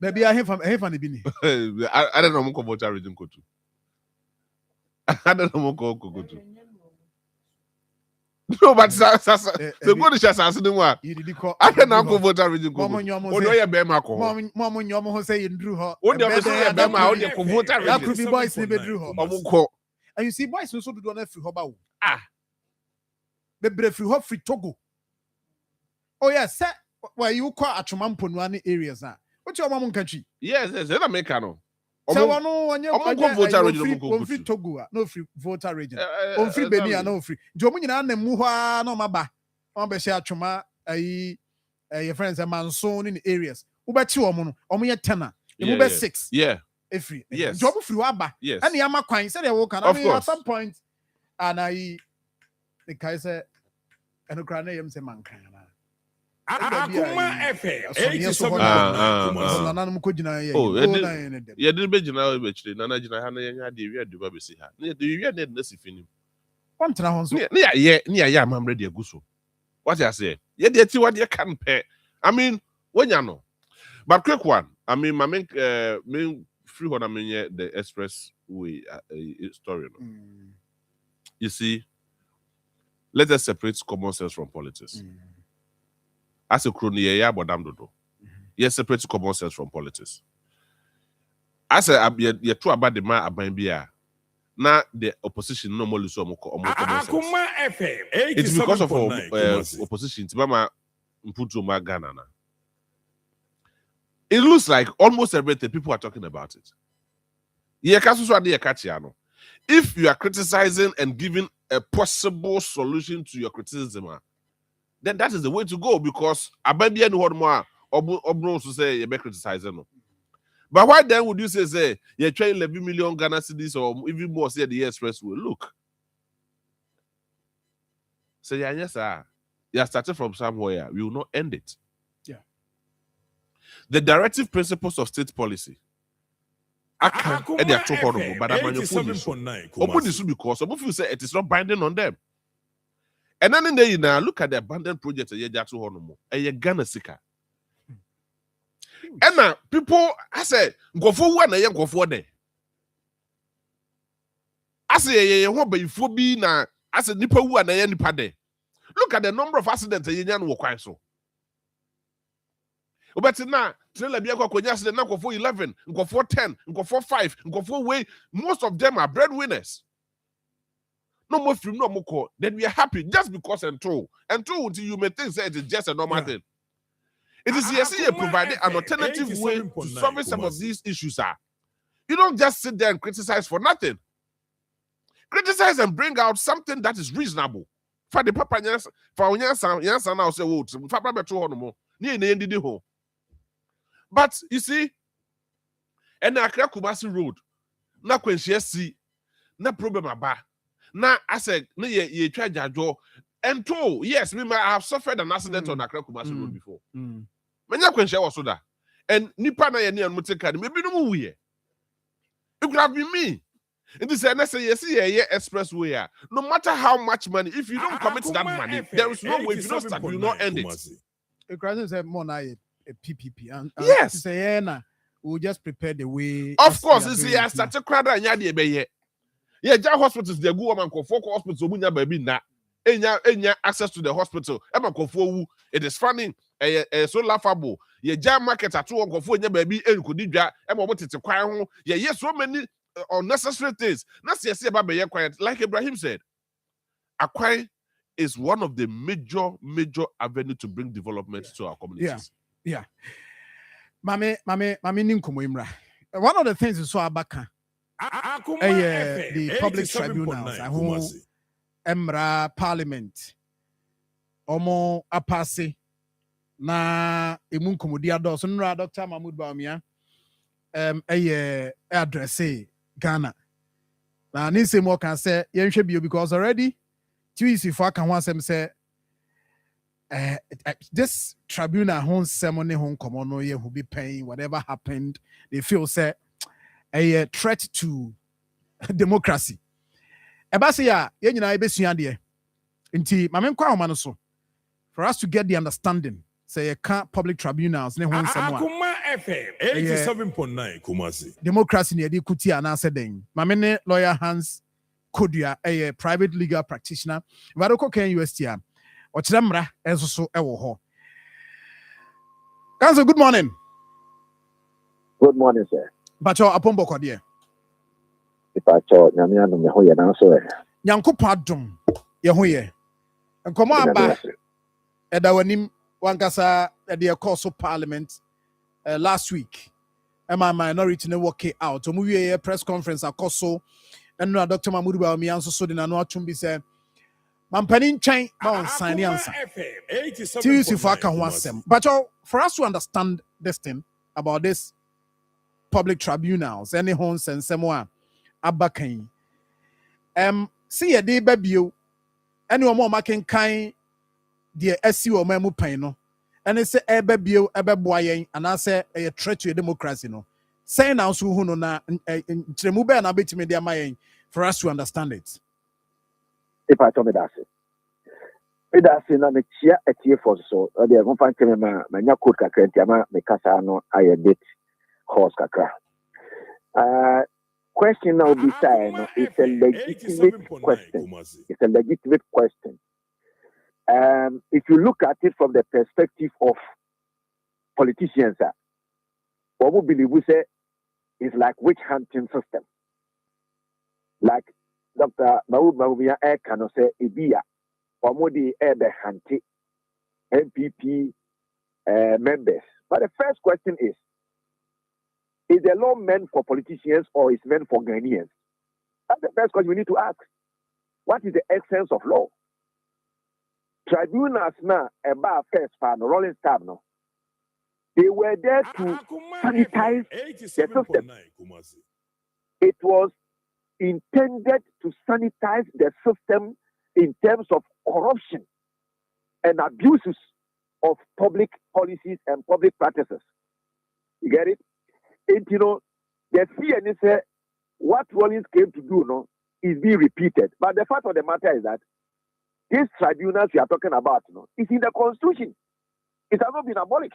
Maybe I have an bini. I don't know more voter region go to. I don't know more go to. No, but the good is just asking what. I can now go voter region go. Oh, no, you be my call. Mom, your mom say in Drew her. What do you say about my own voter region? That could be boys in the Drew her. And you see, boys also do not free hobble. The brave free Togo. Oh, yes, sir. Why you call at Chumamponwani areas now? What's your mom country? Yes, it's an Americano. So I know when you're voter region, free Togo, no free voter region. On free Benia, no free. Jomina and Muha, no maba. On Besha Chuma, your friends are Manson in areas. Uber 2 or tenor. Uber 6. Yeah. Free. Yes. Job free Waba. Yes. And the Yama Quine said, I woke at some point. And the Kaiser and Ukrainian say mankind. Akoma FM. Yeah, didn't be general which Nana Jana had the Baby see her. Near the year, Nessie Finim. One town, near I'm ready a gusso. What I say? Yet, that's what you can pay. I mean, when you know. But quick one. I mean, my main free what I mean, the expressway story. You see, let us separate common sense from politics. As a crony, but damn do. Yes, separate common sense from politics. As a you're true about the man about now the opposition normally so Akoma FM. It's because of opposition. Mama put to my Ghana. It looks like almost everything people are talking about it. If you are criticizing and giving a possible solution to your criticism, then that is the way to go, because Ababi and what more or to say you're criticizing. But why then would you say you're trying 11 million Ghana cedis or even more say the expressway? Look. Say yes, sir. You are starting from somewhere. We will not end it. Yeah. The directive principles of state policy. I can't and they are too horrible, but I'm on your phone. Because some of you say it is not binding on them. And then in there now look at the abandoned projects and you're too horrible. And you're Ghana seeker. And now people, I said, go for one and you go for there. I say, you want to be now. I said, Nipa one and Nipa there. Look at the number of accidents and you walk so. But now, trailer be accident now go for 11, go for 10, go for 5, go for way. Most of them are breadwinners. No more film, no more call. Then we are happy just because and true until you may think that it's just a normal thing. It is here provided an alternative way to solve some of these issues. You don't just sit there and criticize for nothing. Criticize and bring out something that is reasonable. For the papa, for Yansan now say, oh, but you see, and Accra Kumasi Road, na kwenye see, na problem aba. Na I said, na ye try jajo. And two, yes, I have suffered an accident on Accra Kumasi Road before. Manya kwenye was so that. And nipa na ye ni anmuteka, maybe no more we. It could have been me. It is necessary, expressway. No matter how much money, if you don't commit that money, there is no way. If you don't start, you will not end it. The crisis is more like a PPP. And yes, say, we'll just prepare the way. Of course, you see, I started crying and yadi ebeye. Yeah, Jai hospitals, they go and for hospitals, munya baby na. Enya access to the hospital. It is funny. So laughable. Yeah, Jai market at 2 for baby and could didja. What it's a choir. Yeah, yes, so many. Unnecessary things. Not say about being quiet. Like Ibrahim said, Akwai is one of the major avenue to bring development to our communities. Yeah. Mame ninkumo imra. One of the things is so abaka. The public tribunals, Emra Parliament, Omo Apase, na emunkumo diado. So nra Dr. Mahmoud Bawumia, address Ghana. Now, Nisi more can say, because already, 2 years before I can want them say, this tribunal home ceremony home common no year who be paying whatever happened. They feel say a threat to democracy. Ebasia, yenina ebesua inti mamen kwa manoso. For us to get the understanding, say a public tribunals ne home Akoma FM 87.9 Kumasi. Democracy near the kuti anase den. Mamene lawyer Hans Kodia, a private legal practitioner. Varoko Ken USTR. Ochramra esoso ewo ho. Council, good morning. Good morning, sir. Bacho apombo kodie. Bacho nyamia no me ho ye na so e. Nyankopa adom ye ho ye. Nkomo aba edawanim wankasa the course of parliament last week. My minority ne work out. Omu wie press conference akoso eno Dr. Mahmoud Bawumia so so de na no atumbi say mampani nchan ma on sign answer. Seriously for aka ho asem. But for us to understand this thing about this public tribunals, any hons and semwa abakan. See a day babio any more making kind the SC or memu pain no. And it's a babio boy and I say a threat to democracy no. Say now so who no na tremube and abit media my for us to understand it. If I told me that na me chia etie for so they go find me ma nya code kakra ntiama me kasa no aye bit horse kakra. Question now be say no, it's a legitimate question. It's a legitimate question. If you look at it from the perspective of politicians, what we believe we say is like witch hunting system. Like Dr. Mahmoud Bawumia cannot say Ibia, Omodi the hunting MPP members. But the first question is the law meant for politicians or is meant for Ghanaians? That's the first question we need to ask. What is the essence of law? Tribunals now about first fan rolling stab no. They were there to sanitize the system. It was intended to sanitize the system in terms of corruption and abuses of public policies and public practices. You get it? And you know, the fear is what Rollins came to do no is being repeated. But the fact of the matter is that these tribunals we are talking about no, is in the Constitution. It has not been abolished.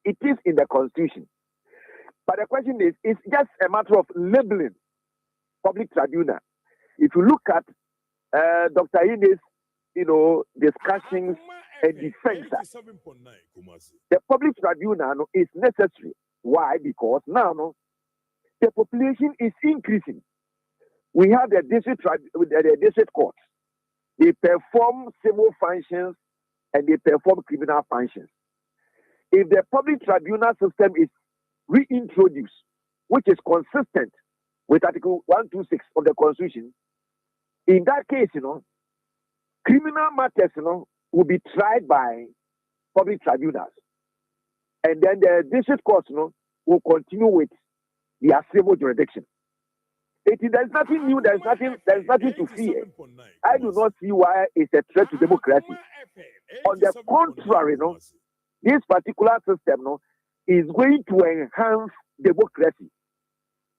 It is in the Constitution. But the question is, it's just a matter of labeling public tribunal. If you look at Dr. Ines, discussions and defense, the public tribunal is necessary. Why? Because now the population is increasing. we have the district courts. They perform civil functions and they perform criminal functions. If the public tribunal system is reintroduced, which is consistent with Article 126 of the Constitution, in that case, criminal matters, will be tried by public tribunals. And then the district courts, will continue with their civil jurisdiction. There's nothing new, there's nothing to fear. I do not see why it's a threat to democracy. On the contrary, this particular system is going to enhance democracy.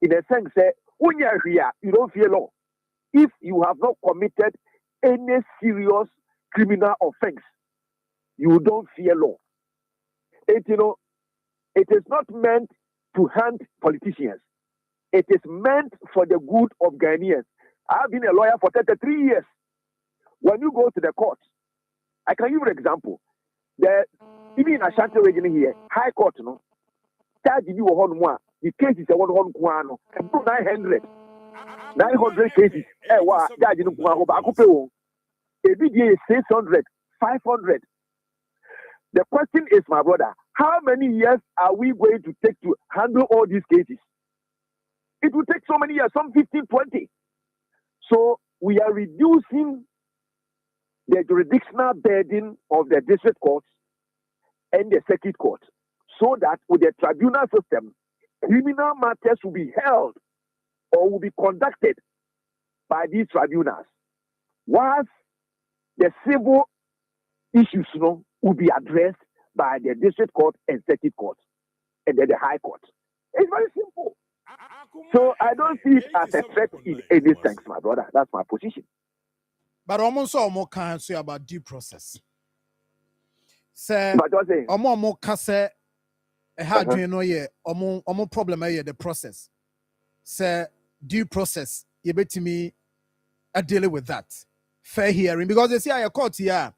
In a sense, when you're here, you don't fear law. If you have not committed any serious criminal offense, you don't fear law. It is not meant to hunt politicians. It is meant for the good of Ghanaians. I've been a lawyer for 33 years. When you go to the court, I can give you an example. Even in Ashanti region here, High Court, charge you the case is a 900 cases. Charge you every day is 600, 500. The question is, my brother, how many years are we going to take to handle all these cases? It will take so many years, some 15, 20. So we are reducing the jurisdictional burden of the district courts and the circuit court, so that with the tribunal system, criminal matters will be held or will be conducted by these tribunals, whilst the civil issues will be addressed by the district court and circuit court and then the high court. It's very simple. So I don't see it as a threat in any sense, my brother. That's my position. But almost all more can say about due process. Say, almost can say a hard almost problem here the process. Say due process. You bet me I deal with that fair hearing because they say I court here.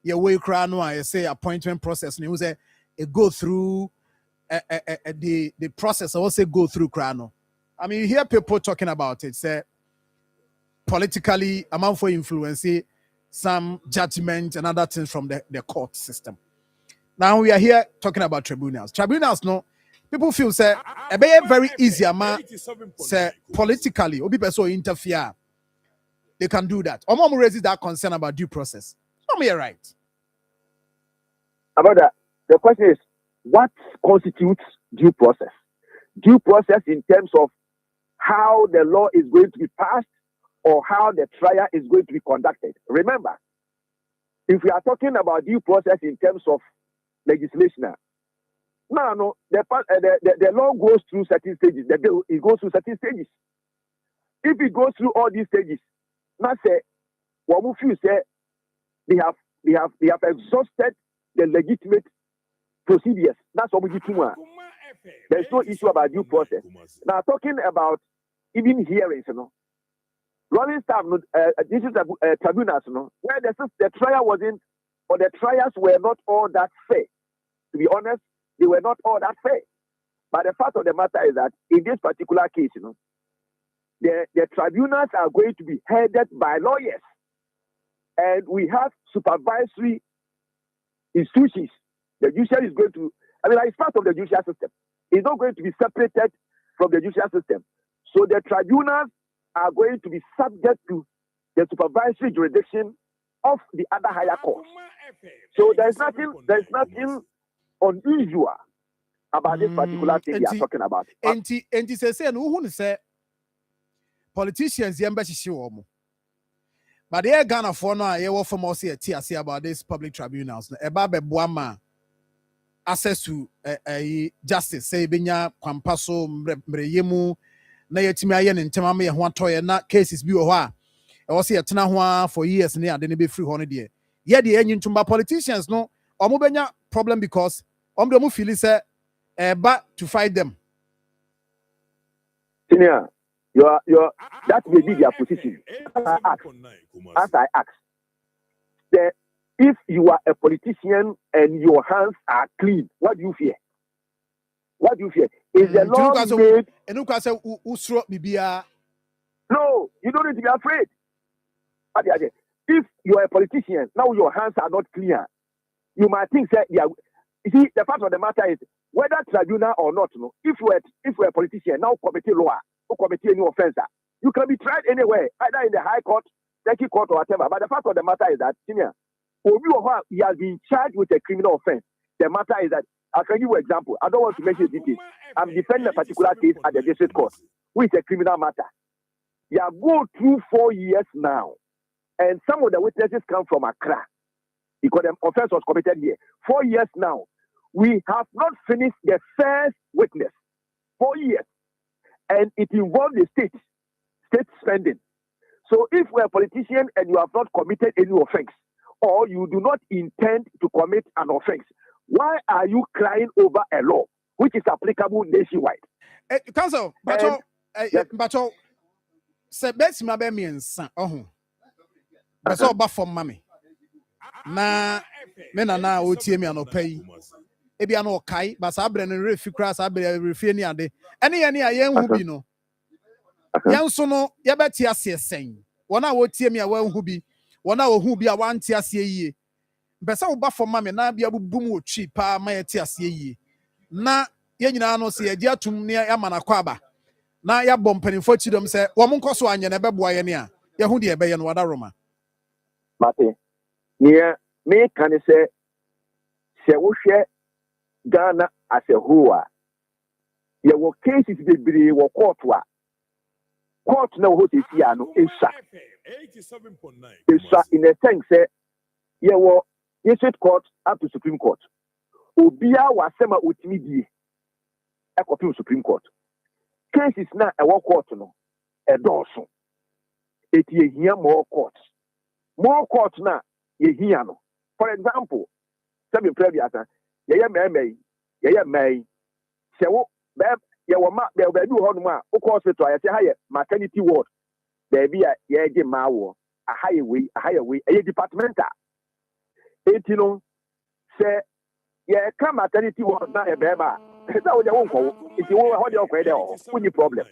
Your way crown I say appointment process. And you say it go through the process. I also go through crown. I mean, you hear people talking about it. Say politically, amount for influence, some judgment and other things from the court system. Now we are here talking about tribunals. Tribunals, people feel say a very easy say politically, or people so interfere. They can do that. Or mom raises that concern about due process. Tell me right. About that, the question is, what constitutes due process? Due process in terms of how the law is going to be passed or how the trial is going to be conducted. Remember, if we are talking about due process in terms of legislation, the law goes through certain stages. The bill, it goes through certain stages. If it goes through all these stages, not say, what you say, they have exhausted the legitimate procedures. That's what we do. There's no issue about due process. Now, talking about even hearings, rolling staff, this is tribunals, where the trial wasn't, or the trials were not all that fair. To be honest, they were not all that fair. But the fact of the matter is that in this particular case, the tribunals are going to be headed by lawyers. And we have supervisory institutions. The judiciary is going to, it's part of the judicial system. It's not going to be separated from the judicial system. So the tribunals are going to be subject to the supervisory jurisdiction of the other higher courts. So there's nothing unusual about this particular thing we are talking about. And say, say politicians, but they are Ghana for now. You will from us here about this public tribunals. Access to justice. Say binya kwampaso mreyemu na yetimi aye ne ntema me ho atoye na cases bi wo ho a e wo se yetena ho for years ne ade ne be free ho no de ye de enyi ntumba politicians no omo benya problem because omo dem feel say ba to fight them. Senior, your that may be their position. As I ask, if you are a politician and your hands are clean, what do you fear? What do you fear? Is the law made? And who can say usro bibia No, you don't need to be afraid. If you are a politician, now your hands are not clear. You might think that you see, the fact of the matter is whether tribunal or not. No, if you are a politician now, committee law or committee any offense, you can be tried anywhere, either in the High Court, Circuit Court, or whatever. But the fact of the matter is that senior, he has been charged with a criminal offense. The matter is that I'll give you an example. I don't want to mention details. I'm defending a particular case at the district court, which is a criminal matter. You have gone through 4 years now, and some of the witnesses come from Accra because the offense was committed here. 4 years now, we have not finished the first witness. 4 years, and it involves the state spending. So if we're a politician and you have not committed any offense, or you do not intend to commit an offense, why are you crying over a law which is applicable nationwide? Council, but say best ma be miensa but so ba for mami na me na o tie mi anopai e bia no kai ba sa bre no refi kra sa bre refi ni ade ene ye ne ayen hu bi no yan so no ye beti ase sen wona wo tie mi a wan hu bi wona wo hu bi a wan tie ase yie besa wo ba for mami na bia bubum wo twi pa ma ye tie ase yie na ye nyina no se ye di atum ne ya manakwa ba na ya bom panimfo chidom se wo mon koso anye na beboa ye ne a ye hu de ebe ye no wada roma mate near me can say wo hwe Ghana as a whole ye wo cases bebre wo court na wo te sia no esa 87.9 esa in a sense say ye wo district court up to Supreme Court obia wasema otimi die e copy Supreme Court cases na e wo court no e doso eti ehia more court na ehia no. For example, some previous ye may se wo ye wo ma be do ho no a wo hospital ye se ha ye maternity ward baby a ye ge ma wo a highway a departmental eti no se ye ka maternity ward na e be ba se wo je won ko eti wo ho de okwa de o any problem,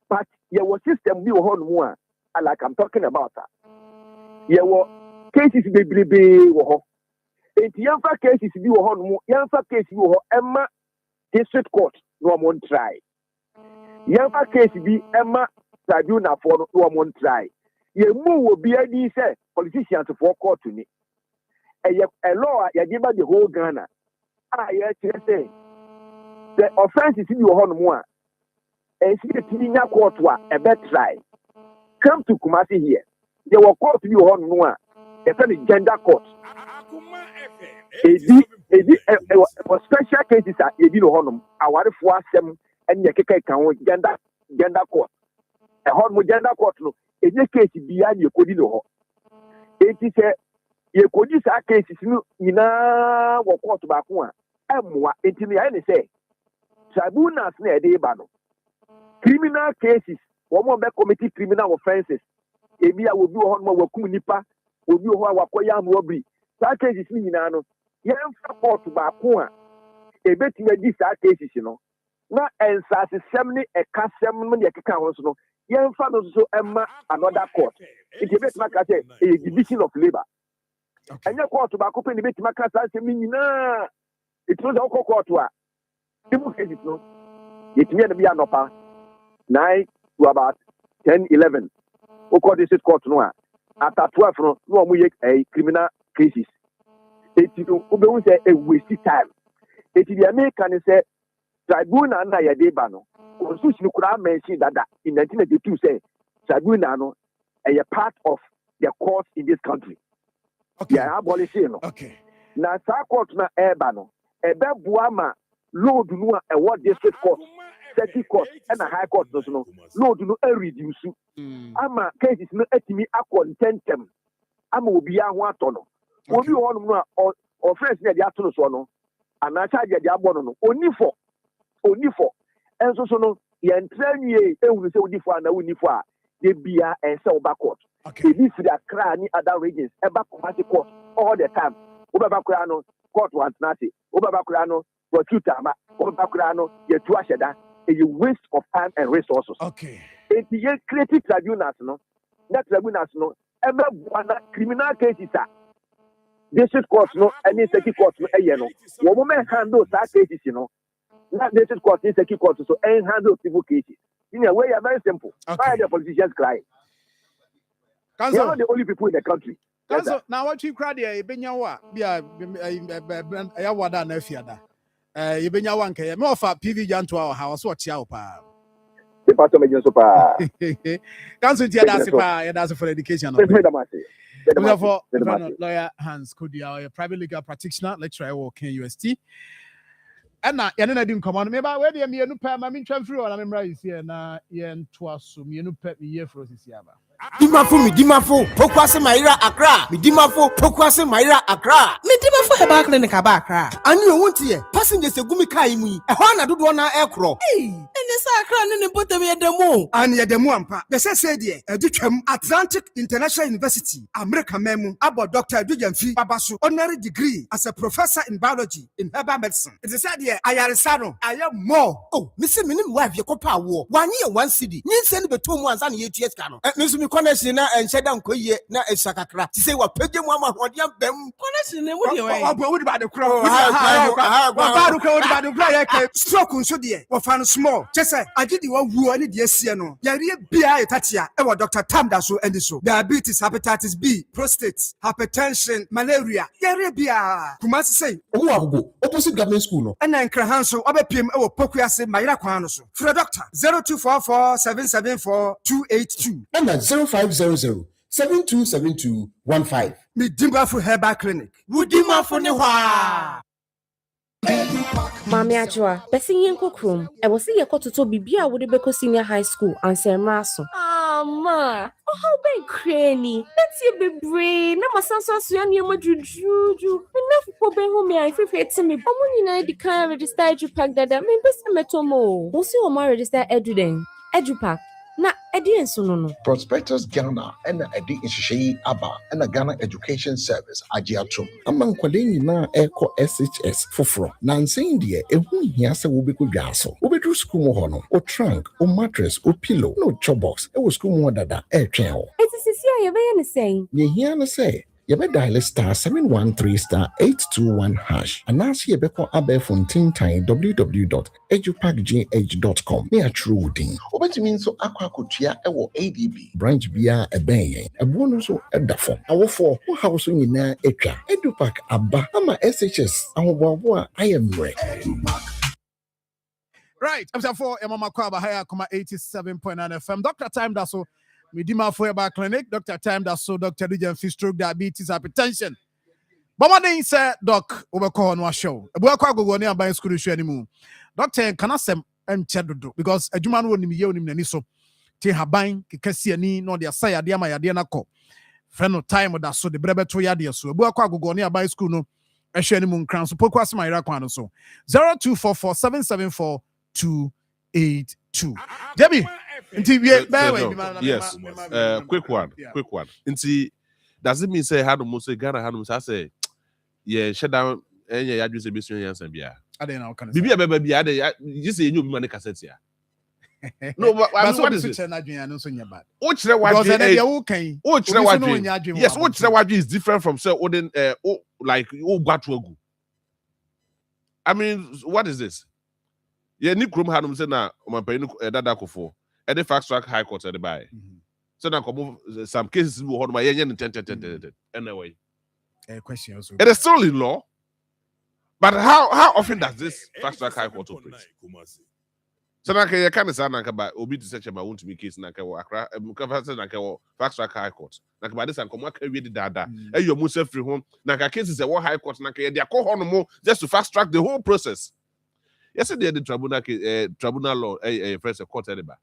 but ye wo system bi wo ho no a like I'm talking about ye wo cases be wo ho enti yamfa cases bi wo ho no yamfa case bi wo ho emma district court no mon try yamfa case bi emma tribunal for no mon try ye mu wo bi adi say politicians for court ni a law ya give the whole Ghana ye say the offenses bi wo ho no a and see the tinya court a bet try come to Kumasi here there were court bi wo ho no a a gender court. For special cases are ebi no honum aware fo asem enya keke kan ho gender court e honum gender court no eje case bia na ekodi no ho enti se ye kodi sa cases no nyina wo court ba ko a emwa enti me ya ne se tribunals na e dey ba no criminal cases wo mo be committee criminal offenses ebi a wo bi wo honum wakum nipa obi ho a wakoya am robbery sa cases ni nyina no yemfa court ba ko a ebetime di sa cases no na ensase semni ekasem no ne keka ho so no yemfa no so emma another court it ebetime ka say a division of labor anya court ba ko pe ne betime ka sa sem nyina it no the court a people cases no it me na be anopa 9 to about 10-11 o court district court no a after 12 no mo ye criminal cases it you be say a waste time it the American say tribunal na ya dey ba no constitution kura mention that in 1992 say tribunal no a part of the court in this country. Okay. Yeah, abolition no. Okay. Na sa court na eba no ebe buama load no a what district court, circuit court and a high court no load no a reduce. Ama cases no etimi akontentem ama obi ahụ atọ no obi ho no a offense na dey atọ so no ana charge dey abọ no onifo enso so no ye ntranwie ehuru se odifo ana onifo a de bia ense oba court ebi fi Accra ni other regions eba Kumasi court all the time obaba kura no court want nati obaba kura no prosecutor ma obaba kura no ye tu asheda a waste of time and resources. Okay. It's creative tribunals, no. That tribunals, no. Criminal cases, district courts, no, and circuit courts, no, no. One moment handle that cases, you know. Not district courts, circuit courts, so and handle civil cases. In a way, very simple. Why are the politicians crying? They are not the only people in the country. Now what you cry there, Benyawa, I wada na fiada. Benyawa nke me ofa PV Janto our house what ya pa. The pastor me so pa. Council tia da se pa, ya da se for education. Therefore, lawyer Hans Kodia, a private legal practitioner, lecturer work in UST. And now, you know, didn't come on. Maybe where the me no pay my min tram through. I'm right here na yen twaso me no pay me here for this year. Dimafo, Pokwase Maira Accra. Dimafo, Pokwase Maira Accra. Dimafo Heba Clinic Aba Accra. And you won't hear passengers a gumi kaimi. A Hana do one aircraw. Hey, and the Accra and put them at the moon. And yet the Muampa. The said here, Atlantic International University, America Memo, about Dr. Dujanfi Babasu, honorary degree as a professor in biology in herbal medicine. It is said here, I am more. Oh, Mr. Minim wife, your copa war. 1 year, 1 city. Need send the 2 months and 8 years cano. Connection and said down Koye na Esakakra. To say what Peggy Mama what young them connection what about the crowd? Stroke on so dear, what found small. Just say I did the one who any dear Siano. Yari Bia Tatia, ever Dr. Tamdaso and so diabetes, hepatitis B, prostate, hypertension, malaria. Yari Bia. Kumasi say, oh, opposite government school. And then Krahanso, Obepim, or Pokuase, Maira Kwanoso. For a doctor 0244 774 282 and 0500-727215. Me Dimafo Herbal Clinic. Dimafo Newa. Mami Ajwa, Bessie Yanko Krum. I was see a cototo bibia would be senior high school and Sam Rasso. Ah, ma. Oh, how big cranny. Let's see be brain. I'm a sansa suani juju. Enough for be home. I feel to me. But when you know the car register you pack that, I mean, best metomo. Who see what my register eduden? Edupack. Na edi ensunono. Prospectus Ghana and edi inshishi aba and a Ghana Education Service ajiatum. Among kwaleni na eko SHS foforo. Nanse indie ehu hiase wobeko dwaso. Obedu school mo hono. O trunk, o mattress, o pillow, no chop box. E wo school mo dada twen ho. Eti sisi a ye be ne say. Ye hia na say. You may dial *713*821# and now see a beco abe fontin time www.edupackgh.com. Me a true ding. Obet means so aqua kutia ewo ADB branch bia a bay a bonus a dafo. Our four who house in na etra Edupack abba ama SHS and I am ready. Right, I'm for Mama Kwaba Higher, 87.9 FM. Dr. Time Daso. Dimafo Herbal Clinic, Dr. Time Daso, Dr. Dujanfi stroke, diabetes, hypertension. But my name said, Doc, Obeko on our show. A boy go near by school show anymore. Doctor, can I say Chedodo? Because a Juman won't be young so. Te Habain, Kikasiani, no, their say, Adiama, Yadianako. Friend time with that so the brebe to Yadia. So a boy go near by school, no, a shiny moon crown. So Pokwas my Raquano so 0244 774 282. Debbie. Yes, quick one. Inti, does it mean say had almost Ghana had almost I say, yeah, shut down and yeah, you say business and Sambia. I don't know. Bibi baby, you say you money cassette here. No, but what is it? Which yes, which is different from say like Guatuagu. I mean, what is this? Yeah, Nick Room had him say now, my pay Dadako for. And the fast track high court at the buy. So now some cases will hold my yen anyway. Question also. It is still in law. But how often does this fast track high court operate? So now you can't say about Obi to such a want to be case Naka fast track high court. Naka this and come work with the dada. And you must free home. Naka case is a war high court. Naka they are called more just to fast track the whole process. Yesterday, the tribunal law, first a court at the back.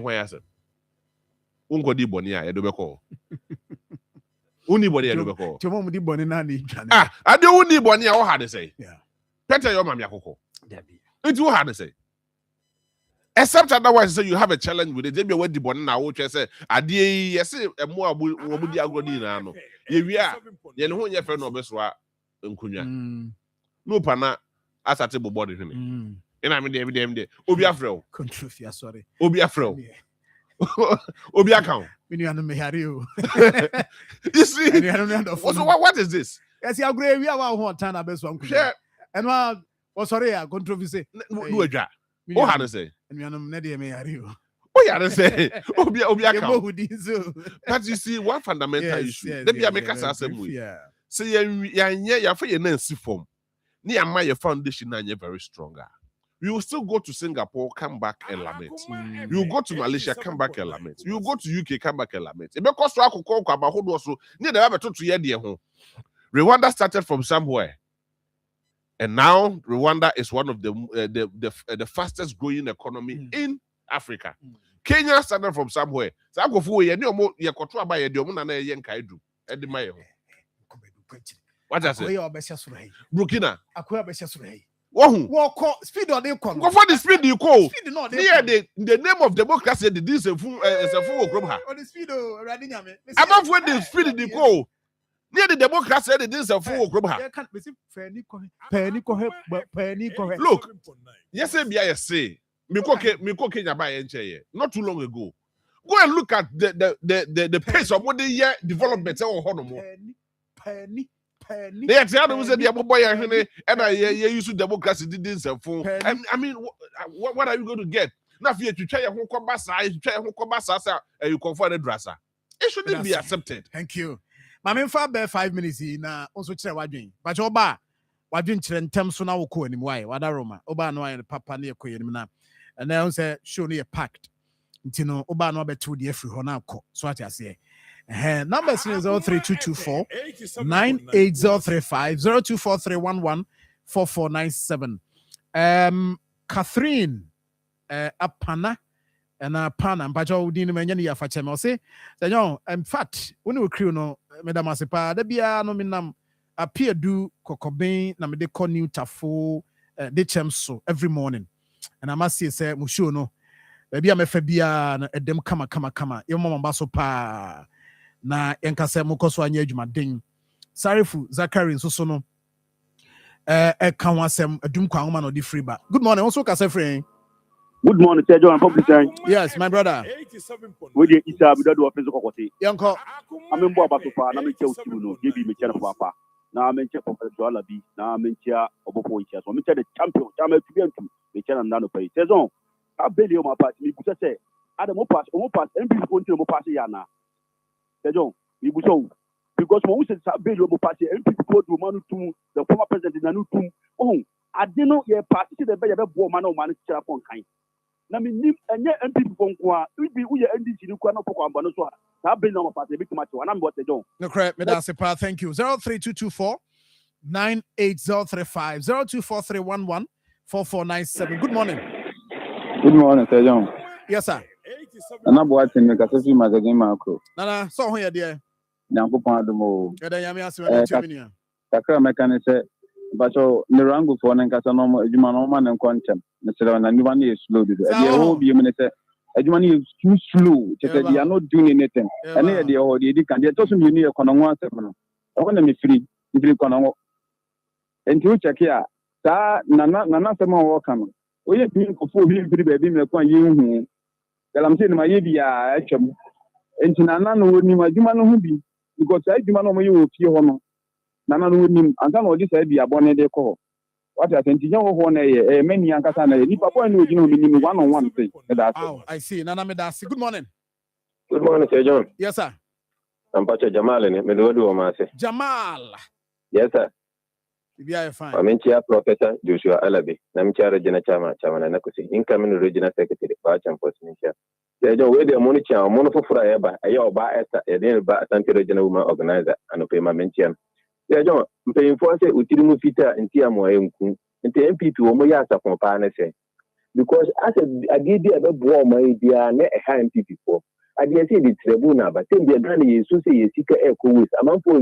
Why I said, Unkodi Bonia, a double Unibody, a double call. Tomorrow, Bonnie, I don't need Bonia, or how to say. Yeah. Peter, your mamma, it's too hard to say. Except otherwise, so you have a challenge with it. They be what the Bonina, which I say, I did, yes, a more would be agrodina. If we are, you know, your friend or best, Uncunya. No, Pana. As a table body to me. And I mean them. Obi afro. Controfia, sorry. Obi afro. Obi account. You see? So what is this? Yes, you agree. We have our time best one. Yeah. And what? Oh, sorry, controversy. No, oh, how to say? And you know, me are you? Oh, yeah, to say. Obi account. But you see, one fundamental issue. Let me make us ask them. So yeah, for your Nancy form. Near my foundation, and you're very stronger. You will still go to Singapore, come back and lament. You will go to Malaysia, come back and lament. You will go to UK, come back and lament. Because Rwanda started from somewhere, and now Rwanda is one of the fastest growing economy in Africa. Kenya started from somewhere. So I go for you. What does it? Burkina. Walk speed or they come. Go for the speed you call. Near the name of democracy, the this is a full group. On the speed of Radiname. Above when the speed you call. Near the democracy, the this is a full group. Look, yes, I say, Miko Kenya by NCA, not too long ago. Go and look at the pace of what the year development or penny. They are telling us that the boy and I use democracy didn't say full. I mean, what are you going to get? Now, if you try a home combat, you try a home combat, and you confront a dresser. It shouldn't be accepted. Thank you. My main for 5 minutes in also tell what doing. But Oba, what doing in terms of now, co anymore. What are Roma? Oba no and Papa near Queen. And then say, show me a pact. You know, Oba no bet to the every honor. So what I say. Number is 03224 98035 024311 4497. Catherine Apana and Apana and Pajo Dini Many of Fachemo say, in fact, when we crew no, Madame Asepa, the Bia nominam appear do Cocobain, Namade New Tafo, de Chemso every morning. And I must say, Mushono, maybe I'm a Fabia, a dem kama, your mama basso pa. Na enkase mukoso anya adwuma den Sarifu Zakari nso no kan wasem adum kwa homa no di free ba. Good morning, also kase free. Good morning, Sir John Public. Yes, my brother. We dey isa bi do office kokote. Yanko amembo abasopa na menche utu no gibi meche na papa. Na menche Professor Alabi, na menche obofo icha. So menche the champion, chama tubiantu meche na ndano pay. Sir John, abeli o ma pass mi busa se adamu pass MPP ko ntino mo pass ya na. Because when we said Sabelio Mopati, MPP go to Manutum, the former president Nanutum, I didn't know your party the better woman or man upon kind. Nami and yet MPP from Kwa, we NDC, you can't put on Banoswa. I've been on a party, big much, and I'm what they don't. No correct, Medasepa, thank you. 03224 98035 024311 4497. Good morning. Good morning, Sir John. Yes, sir. And I'm watching the Cassisi magazine, Marco. Nana, so here, dear. Yanko Pandamo. Takra mechanic said, but so Nirango for an Casanoma, Jumanoman and Quantum. Mr. Nani is slow. The whole be a minute. Edumani is too slow. They are not doing anything. And they are already can. They told me you need a Conongo 7. I want to be free. If you Conongo. And to check here, Nana Sama Wakam. We have been for 4 baby, me kwa you. I'm saying my Yabia, actually. And Nana would name a Jumano Hubi because I Jumano you feel honor. Nana would name and some of this idea bonnet de call. What I think you know, many young Casana, if I know you know, one on one thing. Oh, I see. Nana Medasi. Good morning. Good morning, Sir John. Yes, sir. I'm Pacha Jamal in Medodo. Jamal. Yes, sir. Fine. I'm in chair Professor Joshua Alabi. I'm chair Regina Chama, Chamanakusi, incoming regional secretary, Pacham Postminster. They don't wait the money chair, monofo forever, a year by Esther, a day by Santi Regional Woman Organizer, and pay my mention. They don't pay for say, Utimu Fita and Tiamo and the MPP Omoyasa from Panese. Because as I did the other war, my dear, a high MPP for. I did say the tribuna, but then the Danny is to say a seeker echo with a man for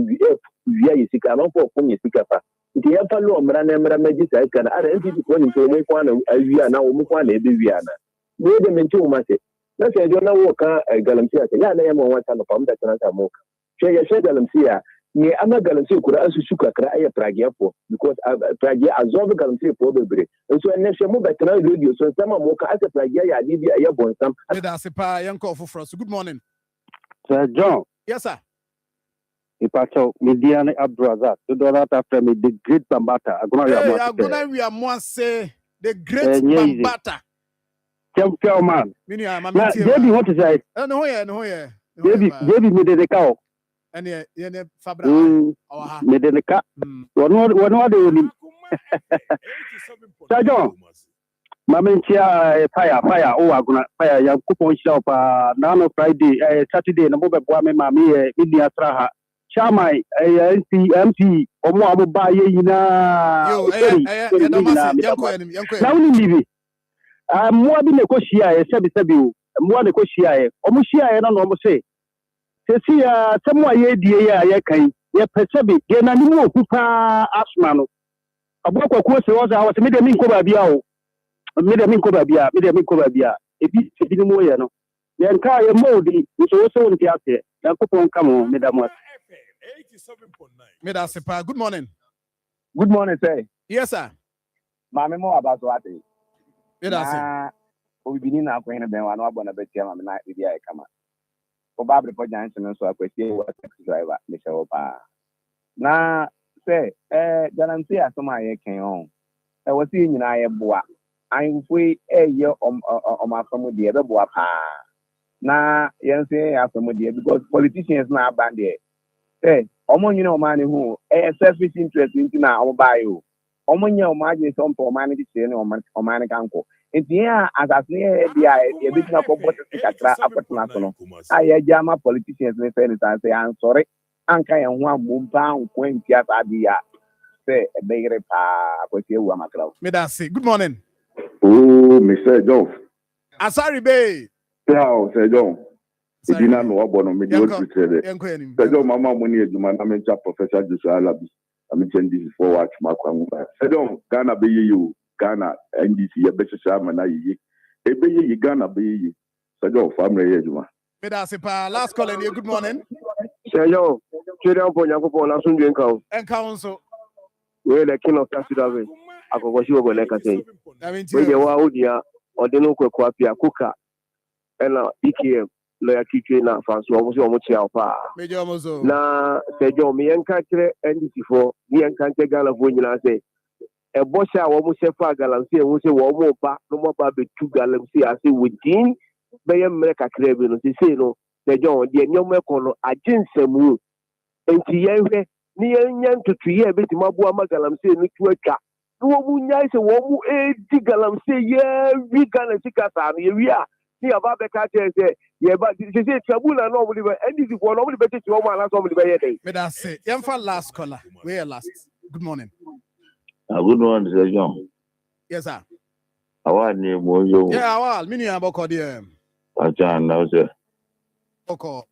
via Sika, a man for Sika. The upper law, Mranamra Magis, I can add MPP going to make one a year now, Mukwan, a Viviana. No, the mental must say. Let's say, I don't know what Galamsia, yeah, I am on one time of that Moka. Share Galamsia, ne ama galamsey kura asusu kakra aye pragia po because pragia absorb galamsey po bebre so ene hwe mo betena radio so sama mo ka ase pragia ya di bia ye bonsam me da se pa yanko for us. Good morning. Sir John. Yes, sir. Ipacho Mediane Abdrazak, the dollar after me the great Bambata. Agona we are more say the great Bambata. Champion man. Baby, what is that? No, yeah. Baby, me the cow. And yeah, Fabra. Me the cat. One more day. Sir John. Mamentia fire. Oh, Agona fire. Young coupon shop. Nano Friday, Saturday. No more boy, mammy, India Traha. Chamai, MP, or more about ye na. Now, Libby. I'm more than a coshia, Sabi, more than a coshia, Omushia, and almost say. See, somewhere ye dear, ye percebi, ye nanu, Pupa Asmano. A book of course was our Midamin Cobabia, Midamin Cobabia, if you didn't know, you know. The entire Modi is also in the after. Come on, Madam. Good morning. Good morning, sir. Yes, sir. Mami mo about what? Na we begin now going to be one of the best young men with the Akoma. Probably for Johnson, so I could see what taxi driver, Mr. Opa. Na say, Janancy, as my came on. I was seeing in I boa. I'm free a year on my family, the other boa. Na, yes, because politicians now banned there. Hey, you know, man who a selfish interest into now buy you. You imagine some for managing or man uncle. In the air, as I say, a bit of national. I jama politicians may say, I'm sorry. Anka and one move down when Tias Adia say a bigger with you, Macro. Good morning. Oh, Mr. John. Asari Bay. Ciao, Sir John. I didn't know about me. Sir Mama Money, my name Professor Joshua Alabi. I'm saying this is for what Macron. Sir John, Ghana be you, Ghana, NDC, a better shaman. I be Ghana be you. Sir John, family, last call and good morning. Sir John, Children for Yakopo, Lasun Genko. And council. We're the king of Cassidave. I go what you were like I say. When you are out here, or the local Quapia Kuka, and EKM. Lawyer Kiki na Francois Omuchi Alpha. Na Sejo, me and Catcher NDC4, me and Cante Gala Vunya say. A bosha Omusefa Galamsi, and we say one more back, no more baby 2 Galamsi, I say within Bayam Meka Cravin, they say no, Sejo, the young Mekono, I didn't say move. And Tiye, near young to 3 years, bit Mabua Galamsi, and Mitweka. No Munya is a woman, Galamsi, yeah, we can see Katan, yeah. See about the catcher say, yeah, but she said, Tabula normally, and this is one normally better to one last normally by a day. May I say, young for last caller, we are last. Good morning. Good morning, Sir John. Yes, sir. I want name you. Yeah, well, mini about the I can't know, sir. Okay.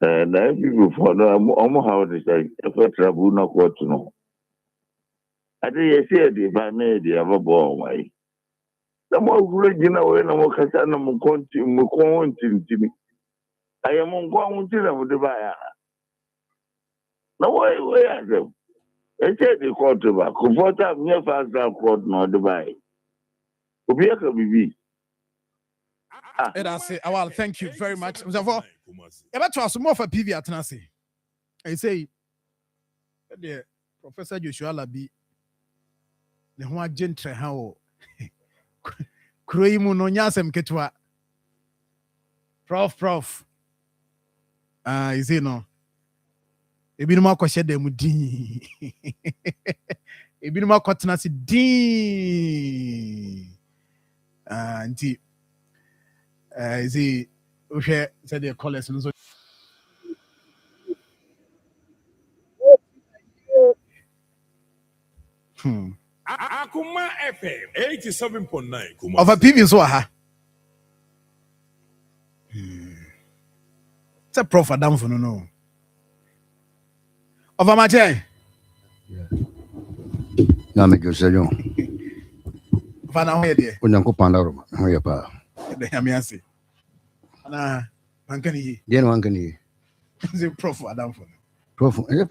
And I people for no, how to say, if I trouble, not what to know. I think I said, if I made the other boy. The more original way, no more Casana Mukonti to me. I am on going to the buyer. No way, where are them? I said the quarterback, comfort up near fast court, not the buy. Obiaka BB. And I say, well, thank you very much. Ever try some more for PV at Nasi. I say, the Professor Joshua Labi, the one gentle how. Kroimu no nyasem ketwa. Prof. Is it no? Ebinuma kwashe dem din. Ebinuma kwatena si din. Nti is it okay said the callers no so Akoma FM 87.9 Kumasi. Of a previous one. It's a prof Adam for no. Of a matter. Na me go say yo. Fana ho ye. Onyanko panda ro. Ho ye pa. De amiase. Na mankani yi. De no mankani yi. It's a prof Adam for. Prof, me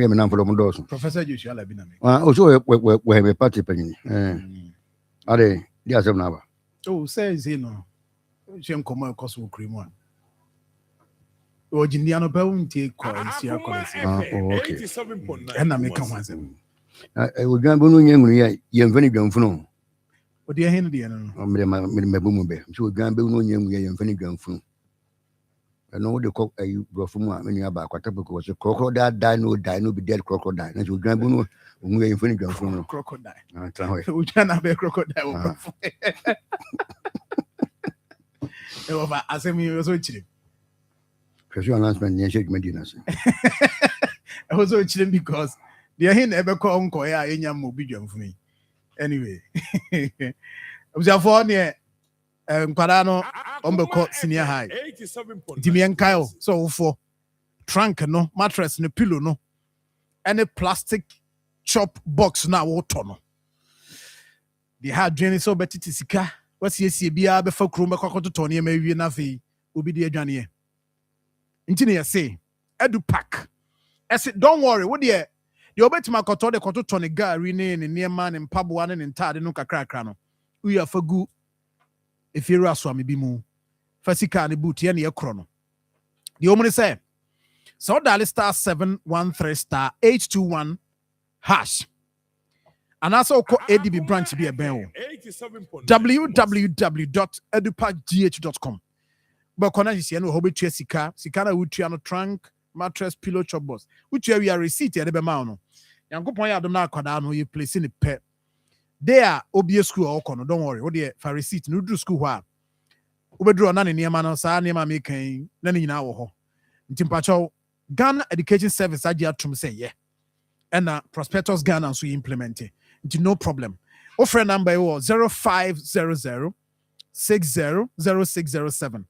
na for them doors. Professor Joshua Labina. Also, we have a party penny. Are they? They are some now. Oh, says he no. Shem come across with cream one. O Jindiano Bounty call Sia Collins. Okay. 87.9. And I make one them. I would jump on young very young phone. What do you hear? My boom be. So jump on young very young phone. I know the cock a brought from when you are back. What was a crocodile dino be dead crocodile. And you jump on young very young phone. Crocodile. We can have a crocodile. I say me was watching. Because your announcement near Shake Medina. I was watching because the hin ever call uncle ya in your mobile for me. Anyway, I was a phone here. Quadano Ombeko Senior High. Dimian Kyle, so for trunk no mattress no pillow no any plastic chop box na water no. The hard drain so better to sika. What's yes, ye be a before Kruma Cocoto Tony, maybe enough. Will be the Johnny. Engineer say, Edu pack. I said, don't worry, what dear? You bet my coto the coto Tony guy rename in near man and Pabuan and Tad no crackano. We are for good. If you're a swami bimu, Fasika and booty any a chrono. The woman say, so dial star 713 star 821 hash. And also call ADB branch be a bell. www.edupacgh.com. But connect you know how to sika would on trunk, mattress, pillow, chop box. Which we are receipt at the Bemano. Yanko point out na no you place in the pet. There OBS school or corner, don't worry. What the for receipt no do school wa. Ubedro none near man sa near ma making none in our Timpacho Ghana Education Service Agiatum say yeah. And prospectus Ghana so implement it. No problem. Offer number was 0500 600607.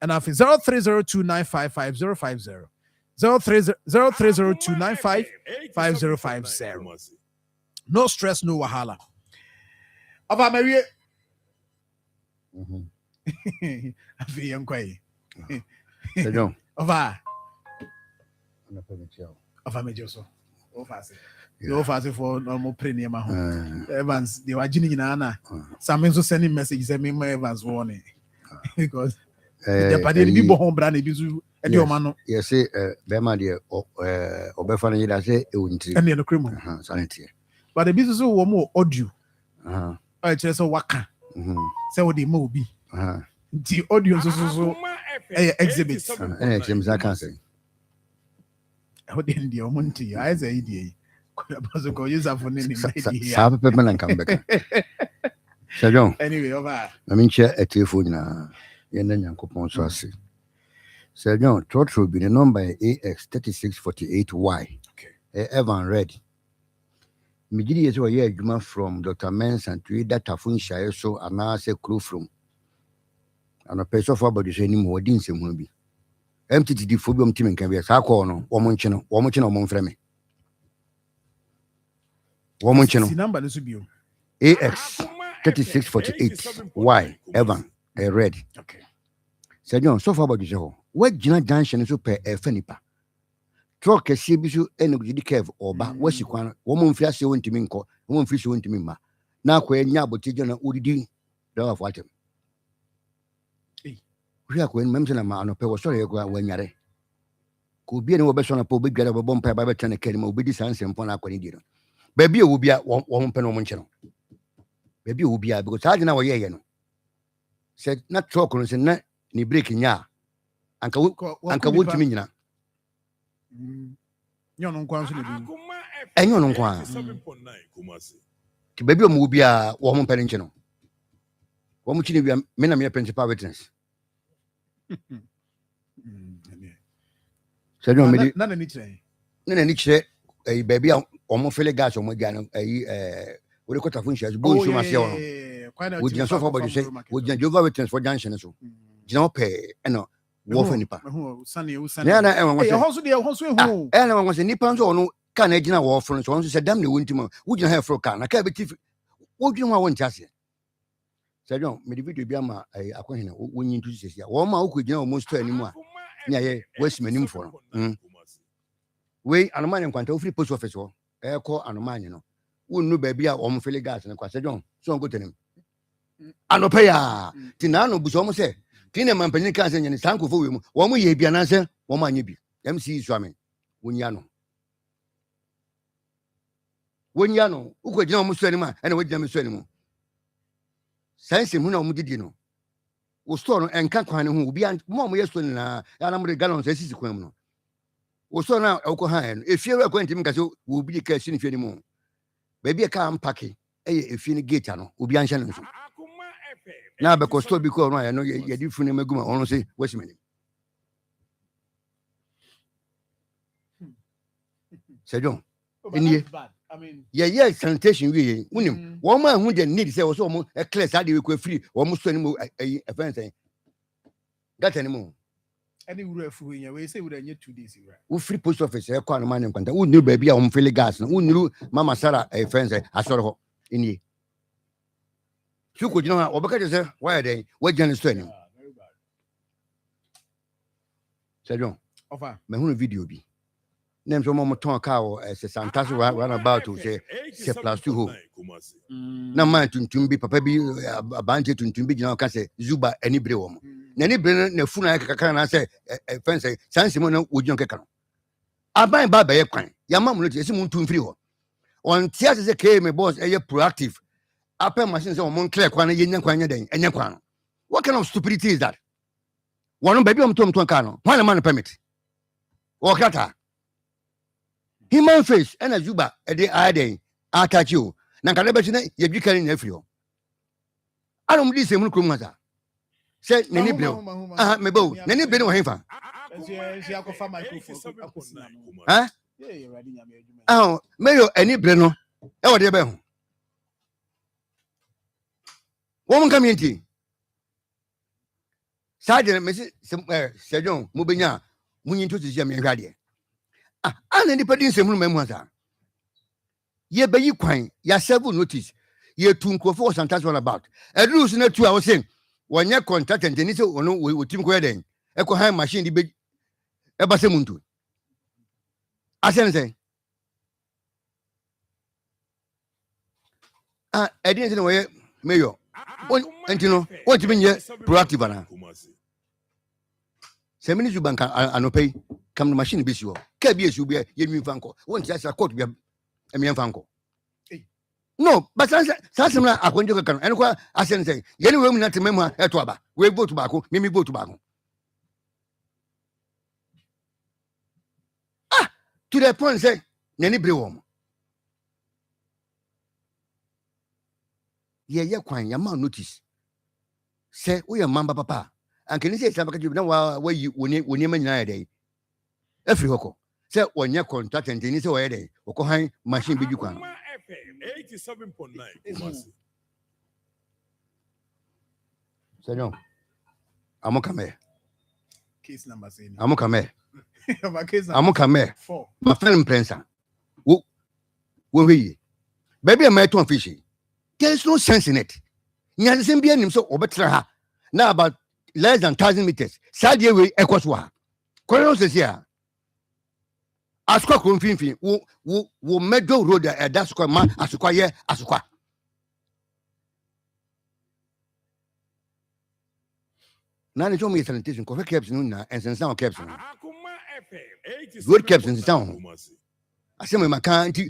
And after 0302955050. 0302955050. No stress, no wahala. Ava Marie. I feel young quay. Ava. Ava Majoso. So fast for normal premium. Evans, they were Ginny Nana. Some also sending messages and me Evans warning. Because the party people home brand bizu and your man. Yes, say Bema dear Obefan I say it wouldn't and the criminal sanity. But the business were more audio. I just a waka. So what the movie. The audience also exhibits. James, I can't say. How did the Monty? I say, idea. Could use a phone in Sabbath Pepper and come back. Sir John. Anyway, over. I mean, chair at your food now. And then Uncle Ponsassi. Sir John, thought will be the number AX3648Y. Okay. Evan read. Mijidi is where you from Dr. Manson to read that Tafun Shire so and now say crew from. And a person for body saying more didn't say will be. Empty the phobium team can be a saco, woman channel, frame. Woman channel. Number this will be AX3648Y. Evan, I read. Okay. Sir John, so far about the show. What Gina Junction is super a fenipa. Truck a CBU and the curve or back, what you can, woman flash you went to me, woman fish you went to me, ma. Now, when Yabot would do the of what him. We are going mention a man of power, sorry, when you're could be an obession of public get a bomb by the turn a kelly, obedience and pon aquanidian. Baby will be at one pen channel. Baby will be at because I didn't know ye, said not talk on not ni breaking ya. Uncle would to me, you know, and you know, baby will be a woman pen channel. One much in a men of principal witness. So don't make none of it. None of it, a baby almost feel gas on my gun. What a quarter of function, bullshit myself. Would you suffer about you say, would you over witness for Johnson? So, you know, pay and no wolf any pa. Sunny, and I was a nippons or no Canadian war from so said, damn the winter. Would you have for a can? I can't be what do you want just yet? So don't me the video be ama akwahina when you introduce ya wo ma ku gina almost anymore nya ye west menim for we anoman nkwanta free post office ho e call anoman no wonu ba bia o mfele gas ne kwase John so go tenem anope ya tinano buso mo se tine mampanyin kan se nyane sankofo we mu wo mo ye bia na se wo ma anye bi MC so amen wonya no ukogina wo so anima ene wogina me so animo sense mu na wo didi no wo store no enka kwan ne ho obi mo ye so na ya na mo de gallons asisi kwan mu no wo so na wo ha en efie we kwan tim ka se wo bi ka si ne fie ni mu ba bi ka ampake eye efie ni gate ano obi anhye no so na be ko store bi ko no ya no ye di funu maguma ono se wasimani Sejon enie yeah sanitation we unim wo ma hu de need say wo so mo clear sa de we ko free wo mo so ni mo fence gata ni mo any wura fu nya we say we dey 2 days wura wo free post office e kwa no man nkwanta wo niru ba bia wo mfele gas no wo niru mama Sara fence asore ho enie chuko jina wo beka je why dey wo jan so ani Sejon ofa me hu video bi nem so mo ton ka o se santaso run about to say se plus 2 ho na man tuntum bi papa bi abanje tuntum bi gina ka se zuba ani bre wo mo na ni bre na fu na kaka na se fence sanse mo na wogion kaka no aban ba ba ye kwan ya ma mo no ese mo ntum free ho on tia se ke me boss e proactive apem machine se o mo clear kwan ye nyan kwan nya den enya kwan what kind of stupidity is that one baby om tom ka no why man permit o kata human face and a zuba a day I attach you. Nankabet, you can in every. I don't believe him. Kumasa said Neniblo. Mebo, Neniblo Hefa. Huh? Oh, Mayo, any Breno. Oh, dear Bell. Woman community. Sergeant Mrs. Sergeant Mubina, Munin to the German radio. And independence in Memaza. Ye be you quine, ya several notice. Ye tun for Santas one about. A rules in a 2 hours saying, when your contact and Denise or no, we would team wedding. Echo high machine debate. Ebasemuntu. I say, I didn't know where Mayor. And you know, what you mean, ye proactive. Semini Zubanka, I no pay. Come the machine be sure. KBS you be ye fanko. Won't just a court be a fanko. No, but Sassamla, I want you to come and what I say, Yenny women not remember at Waba. We go tobacco, Mimi go tobacco. Ah, to the point say, Nenny Brewom. Ye quine, your man notice. Say, we are Mamba Papa. And can you say something you know where you when you mean day? Every hoko. Say when your contract and Denise away day, or high machine be you can. 87.9. Senor, I'm okay. Case number saying. I'm okay. I'm okay. 4. My friend Prensa. Who we? Baby, I'm my fishy. There's no sense in it. You're the same being so over now about less than 1,000 meters. Sadie way equals. Korean says here. Asukwa kumfinfin wo medo road that's called man asukwa ye asukwa na ne jomo sanitation ko keps no na ensensan o keps no road keps in town asema maka nti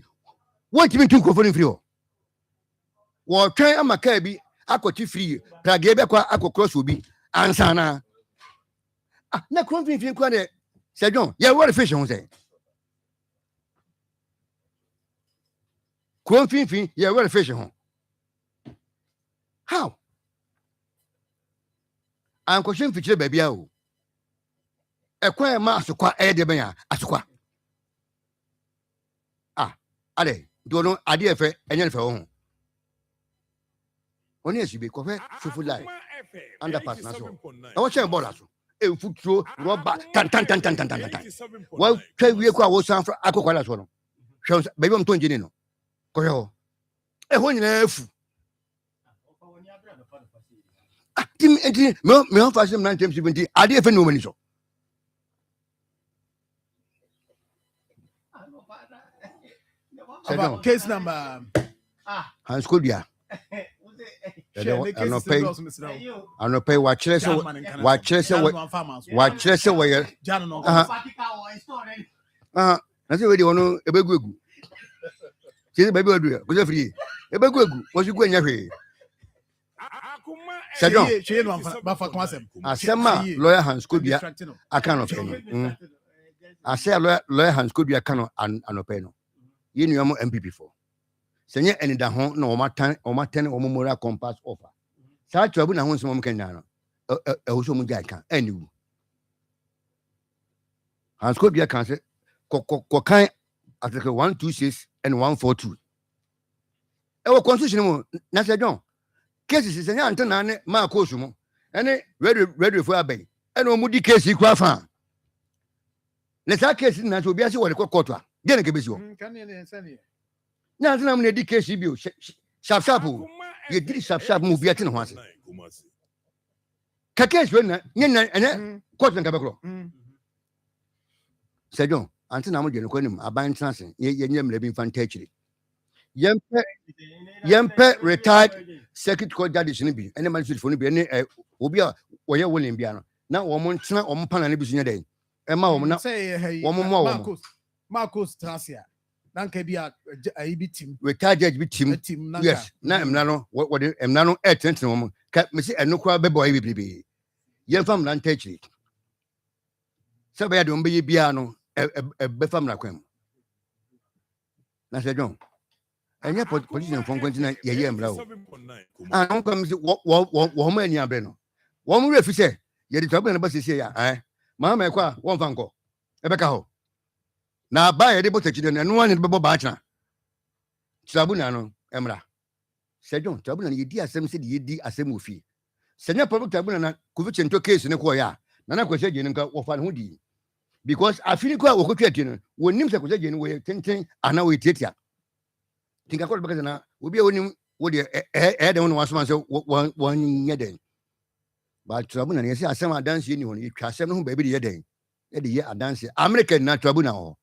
won timi tun ko fo free o wo twen amaka bi akoti free plage be kwa akokross obi ansana na kumfinfin kwa de sejon ye what fish on say Confin, yeah, well, fish home. How? I'm question feature baby. A quite mass of qua air de baya, asqua. Ah, Ade, don't know idea for any for home. When yes, you be coffee, so life. Underpass, Naso. I was saying about us. A foot throw, rubber, tan. Well, try we was some for Aqualas one. Shows baby, I'm 20. Koyo. When you have Tim and me on fashion 1970, I did for no many so. Case number. Hans Kodia. Anɔpɛ wakyerɛ sɛ wɔyɛ na sɛ wede ɔno ɛbɛgu egu sɛ baabi ɔduru kɔsɛ firi ɛbɛgu egu wɔsi gu ɛnyɛ hwee sɛdɔn asɛm a lawyer Hans Kodia aka anɔpɛ no asɛ lawyer Hans Kodia aka no anɔpɛ no yɛ nua mo MPP fo sɛ nyɛ ɛnida ho na ɔmatɛn ɔmo moral compass offer saa twabu na ho nsɛm ɔmo kɛnya no ɛwɔ so ɔmo gya ka ɛni wu Hans Kodia kan sɛ kɔkan article 126 and 142 ɛwɔ constitution mu na sɛ dɔn cases sɛ nyɛ antena ne maa koosu mu ɛne radio fo abɛn ɛna ɔmo di case yi kura fa ne saa case na sɛ obi ase wɔ ne kɔ court a deɛ na kebesi wɔ na antena mu na di case bi o sharp ye diri sharp mu bi ate ne ho ase ka case we na nyɛ ɛnɛ court nka bɛkorɔ sɛ dɔn antena mu deɛ ne kɔ nim aban tena se yɛnyɛ mmerɛ bi mfa nta akyiri yɛmpɛ retired circuit court judges no bi ɛne magistrate fo no bi ɛne obi a wɔyɛ wɔlem bia no na wɔn ntena wɔn pana no bi so nyɛ dɛn ɛma wɔn na wɔn mmoa wɔn Marcos Tracia nanka bi a bi team retired judge bi team yes na emna no wɔde emna no ɛtentene wɔn ka mesi ɛno kora bɛbɔ ayi bebrebe yɛmfa mmara nta akyiri sɛ bɛyɛ de wɔn bɛyɛ biara no ɛbɛfa mmara kwan mu na sɛ dɔn ɛnyɛ politician fɔ nkwanti na yɛyɛ mmara o a wɔn kwan sɛ wɔn ani abere no wɔn werɛ fi sɛ yɛde tɔbɛn no ba siesie yɛ maama ɛkɔ a wɔn fa nkɔ ɛbɛka hɔ na aba yɛde bɔ tɛkyi dɛ ɛno wani bɛbɔ baakye tribunal no mmara sɛ dɔn tribunal no yɛdi asɛm sɛ de yɛdi asɛm wɔ fie sɛ nyɛ public tribunal na kofi kyento case ne kɔɔ yɛ a nana kɔhyɛ gye no nka wɔfa ne ho di because afini kɔ a wɔkɔtwa tie no wɔnim sɛ kɔhyɛ gye no wɔyɛ tenten anaa wɔyɛ tiatia tinka kɔɔ bɛka sɛ na obi a wɔnim wɔde ɛyɛ dɛn no wasoma sɛ wɔnyɛ dɛn ba tribunal no yɛsɛ asɛm adanseɛ ni hɔ no yɛtwa asɛm no ho baabi de yɛ dɛn yɛde yɛ adanseɛ america na tribunal hɔ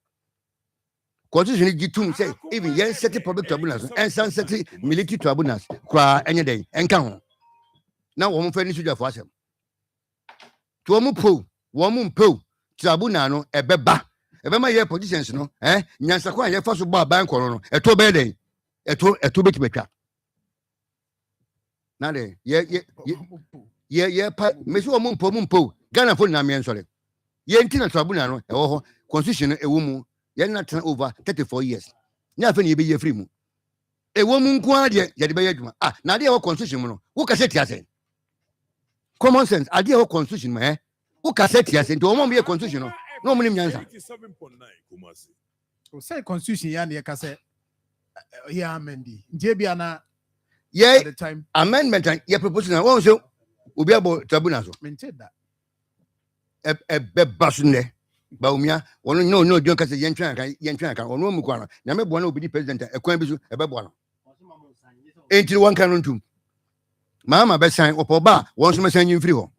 constitution gi tum say even yen set public tribunals and san set military tribunals kwa enye den enka ho na wo mo fa ni soja fo asem to mo po wo mo mpo tribunal no ebeba ebema ye positions no nyansa kwa ye fa so ba ban koro no eto be den eto beti betwa na de ye pa me so mo mpo Ghana fo na me nsore ye ntina tribunal no ewo ho constitution ewo mu yɛn na tena over 34 years ne afɛ ne yɛbɛyɛ firi mu ɛwɔ mu nko ara deɛ yɛde bɛyɛ adwuma na adeɛ ɛwɔ constitution mu no wokasɛ tia sɛ common sense adeɛ ɛwɔ constitution mu wokasɛ tia sɛ nti wɔn mu yɛ constitution no na wɔn nim nyansa sɛ constitution yɛ ne yɛka sɛ yɛ amendi nti ebi ana yɛ amendment yɛ proposition na wɔn sɛ obi abɔ tribunal so ɛbɛba so nnɛ baumia wono no don ka se yentwa kan wono mu kwa no na me boa na obi di president ekwan bi so ebeboa no entiri won kan ntum mama be san opo ba won so me san nyimfiri ho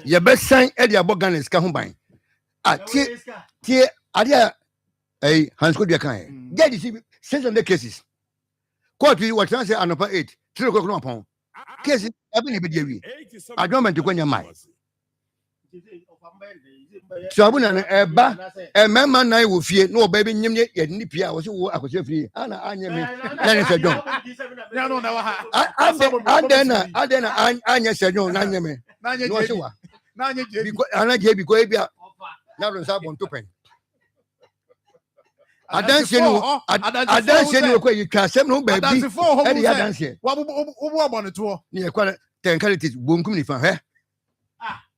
ye be san e dia boganes ka ho ban tie ade Hans Kodia kan get the sense of the cases court we what say anopa 8 3 o'clock no pon case abi ne be dia wi adjournment ko nya mai tribunal no eba emema nan wo fie na oba bi nyim ye ni pia wo se wo akose fie ana anye me na ne sedon na no na wa ha adena anye sedon na anye me no se wa na anye je bi ana je bi ko e bia na ro sa bon to pen adanse ni ko yi twa asem no ba bi e de adanse wo bo no to ni e kwa technicalities bonkum ni fa he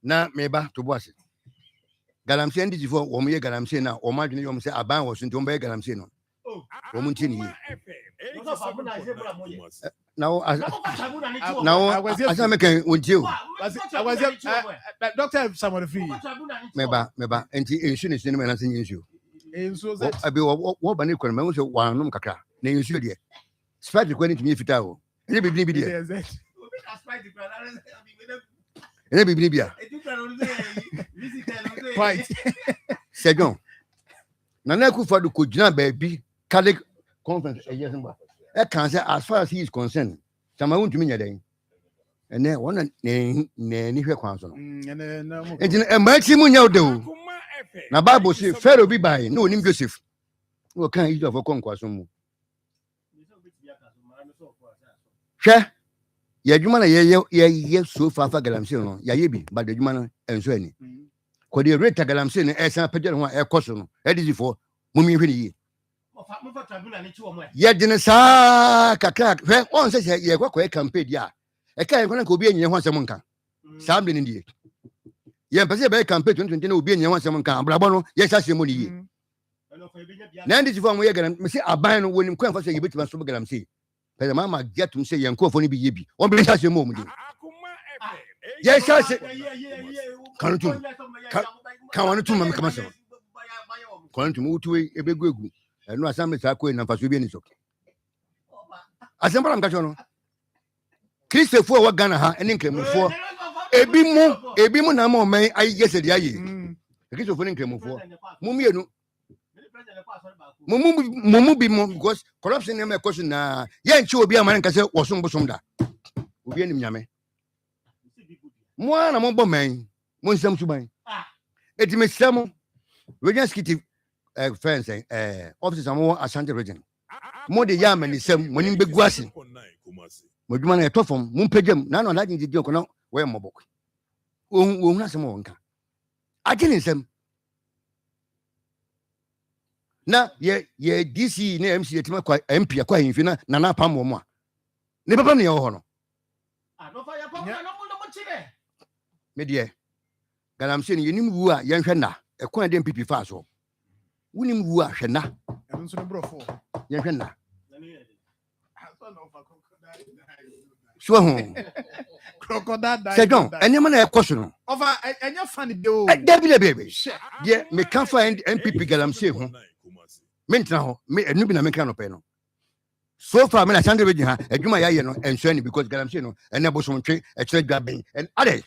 na meba to boase galamse ndi jifo wo mo ye galamse na o ma dwene yo mo se aban wo so nti o ba ye galamse no wo mo ntini na asa me kan wontie o Dr. Samuel Free meba enti ensu ne sinu me na sen ensu ensu ze abi wo ba ne kwara me wo se wanum kakra na ensu de sprite ko ni tumi fita o ni bibini bi de ene bibini bia right second na na ku fadu ko gina ba bi conference yes mba e kan say as far as he is concerned chama won tumi nyeden ene wona ne ni hwe kwan so no enti e ma chi mu nya odo na bible say Pharaoh bi bai no onim Joseph wo kan Israel for konkwaso mu hwe ya adwuma na ye so fafa galamsey no ya ye bi ba de adwuma no enso ani ko de rate galamsey no e san pagye ho e koso no e di for mumi hwe ni ye ye de ne sa kakra hwe on se ye kwakwa campaign dia e kan ko na ko obi enye ho asem nka sa mbe ni die ye mpese be campaign 2020 na obi enye ho asem nka abrabo no ye sha semo ni ye na ndi for mo ye galam me se aban no wonim kwan fa so ye betima so galamsey pẹ̀lú mama get to say yẹn kó fún níbi yé bi wọ́n bẹ̀rẹ̀ ṣáṣe mọ́ ọmọdé yẹ ṣáṣe kanu tún káwọn tún mọ̀ kama sọ̀rọ̀ kanu tún wọ́n tún ebe gu egu ẹnu asan mẹ́ta kó ẹ̀ nàfàṣọ bí ẹni sọ asẹ́npọ̀lá nǹkan sọ̀rọ̀ kírísítẹ̀fọ́ ẹ̀wọ̀ Ghana ha ẹni nkìrìmùfọ́ ebi mu nà mọ̀ ọ̀mẹ́ ayé yẹsẹ̀ di ayé kírísítẹ̀fọ́ ní nkìrìmùfọ́ mú mienu mumu bi mo because corruption na question na ye nchi obi amane nka se wosom bosom da obi anim nyame mo na mo bo man mo nsam suban eti me sam region skiti fence offices am Ashanti region mo de ya mani sam mo nim begu ase mo dwuma na etofom mo mpagam na no lagin didi ko no we mo bok o hu asem wonka agene nsam na ye DC na MC yetima kwa MP kwa himfi na na pam wo mo a ne papa ne ye ho no me de galamsey ne yenim wu a yenhwe na e kwa de MPP fa so wunim wu a hwe na eno so ne brofo yenhwe na so ho crocodile second enema na e koso no over enya fan de o David baby ye me kan fa MPP galamsey ho mentina ho me enu bi na me kan no pe no so far me na Ashanti region ha adwuma ya ye no enso ani because galamsey no ene bosom ntwe e kire dwaben and ade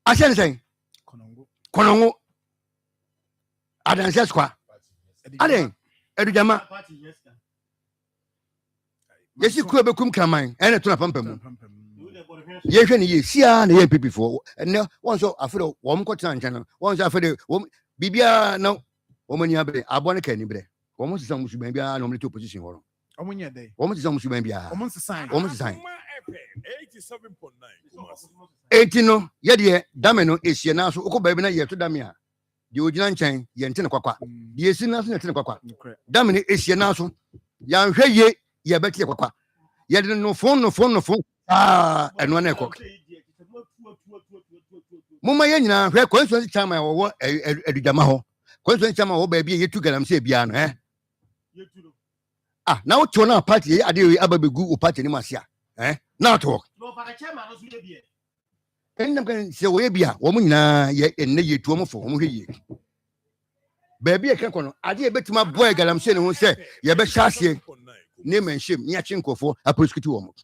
Ashanti say konongo adanse skwa ade edujama yesi ku bekum kraman ene to na pampamu ye hwe ni ye sia na ye MPP for ene won so afero wo mko tena nchana won so afero bibia na omani abre abone ka ni bre omo sisa musuban bia na omle opposition horo omo nya dey omo sisa musuban bia omo sisan 87.9 enti no ye de dame no esie na so ukọ baabi na ye to dame a de ogina nchen ye ntene kwakwa de esi na so ntene kwakwa dame no esie na so ya nhwe ye ye betie kwakwa ye de no fon eno na ekọ muma ye nyina hwe constituency chairman wo edujama ho constituency chairman wo ba bia yetu galamsey bia no na wo to na party ye ade ababegu o party ni masia na to no para chairman no so ye bia enam kan se wo ye bia wo mu nyina ye enne yetu mo fo wo hwe ye ba bia kan kono ade e betima boy galamsey ne ho se ye be hyasie name and shame nya chinkofo aposikuti wo mo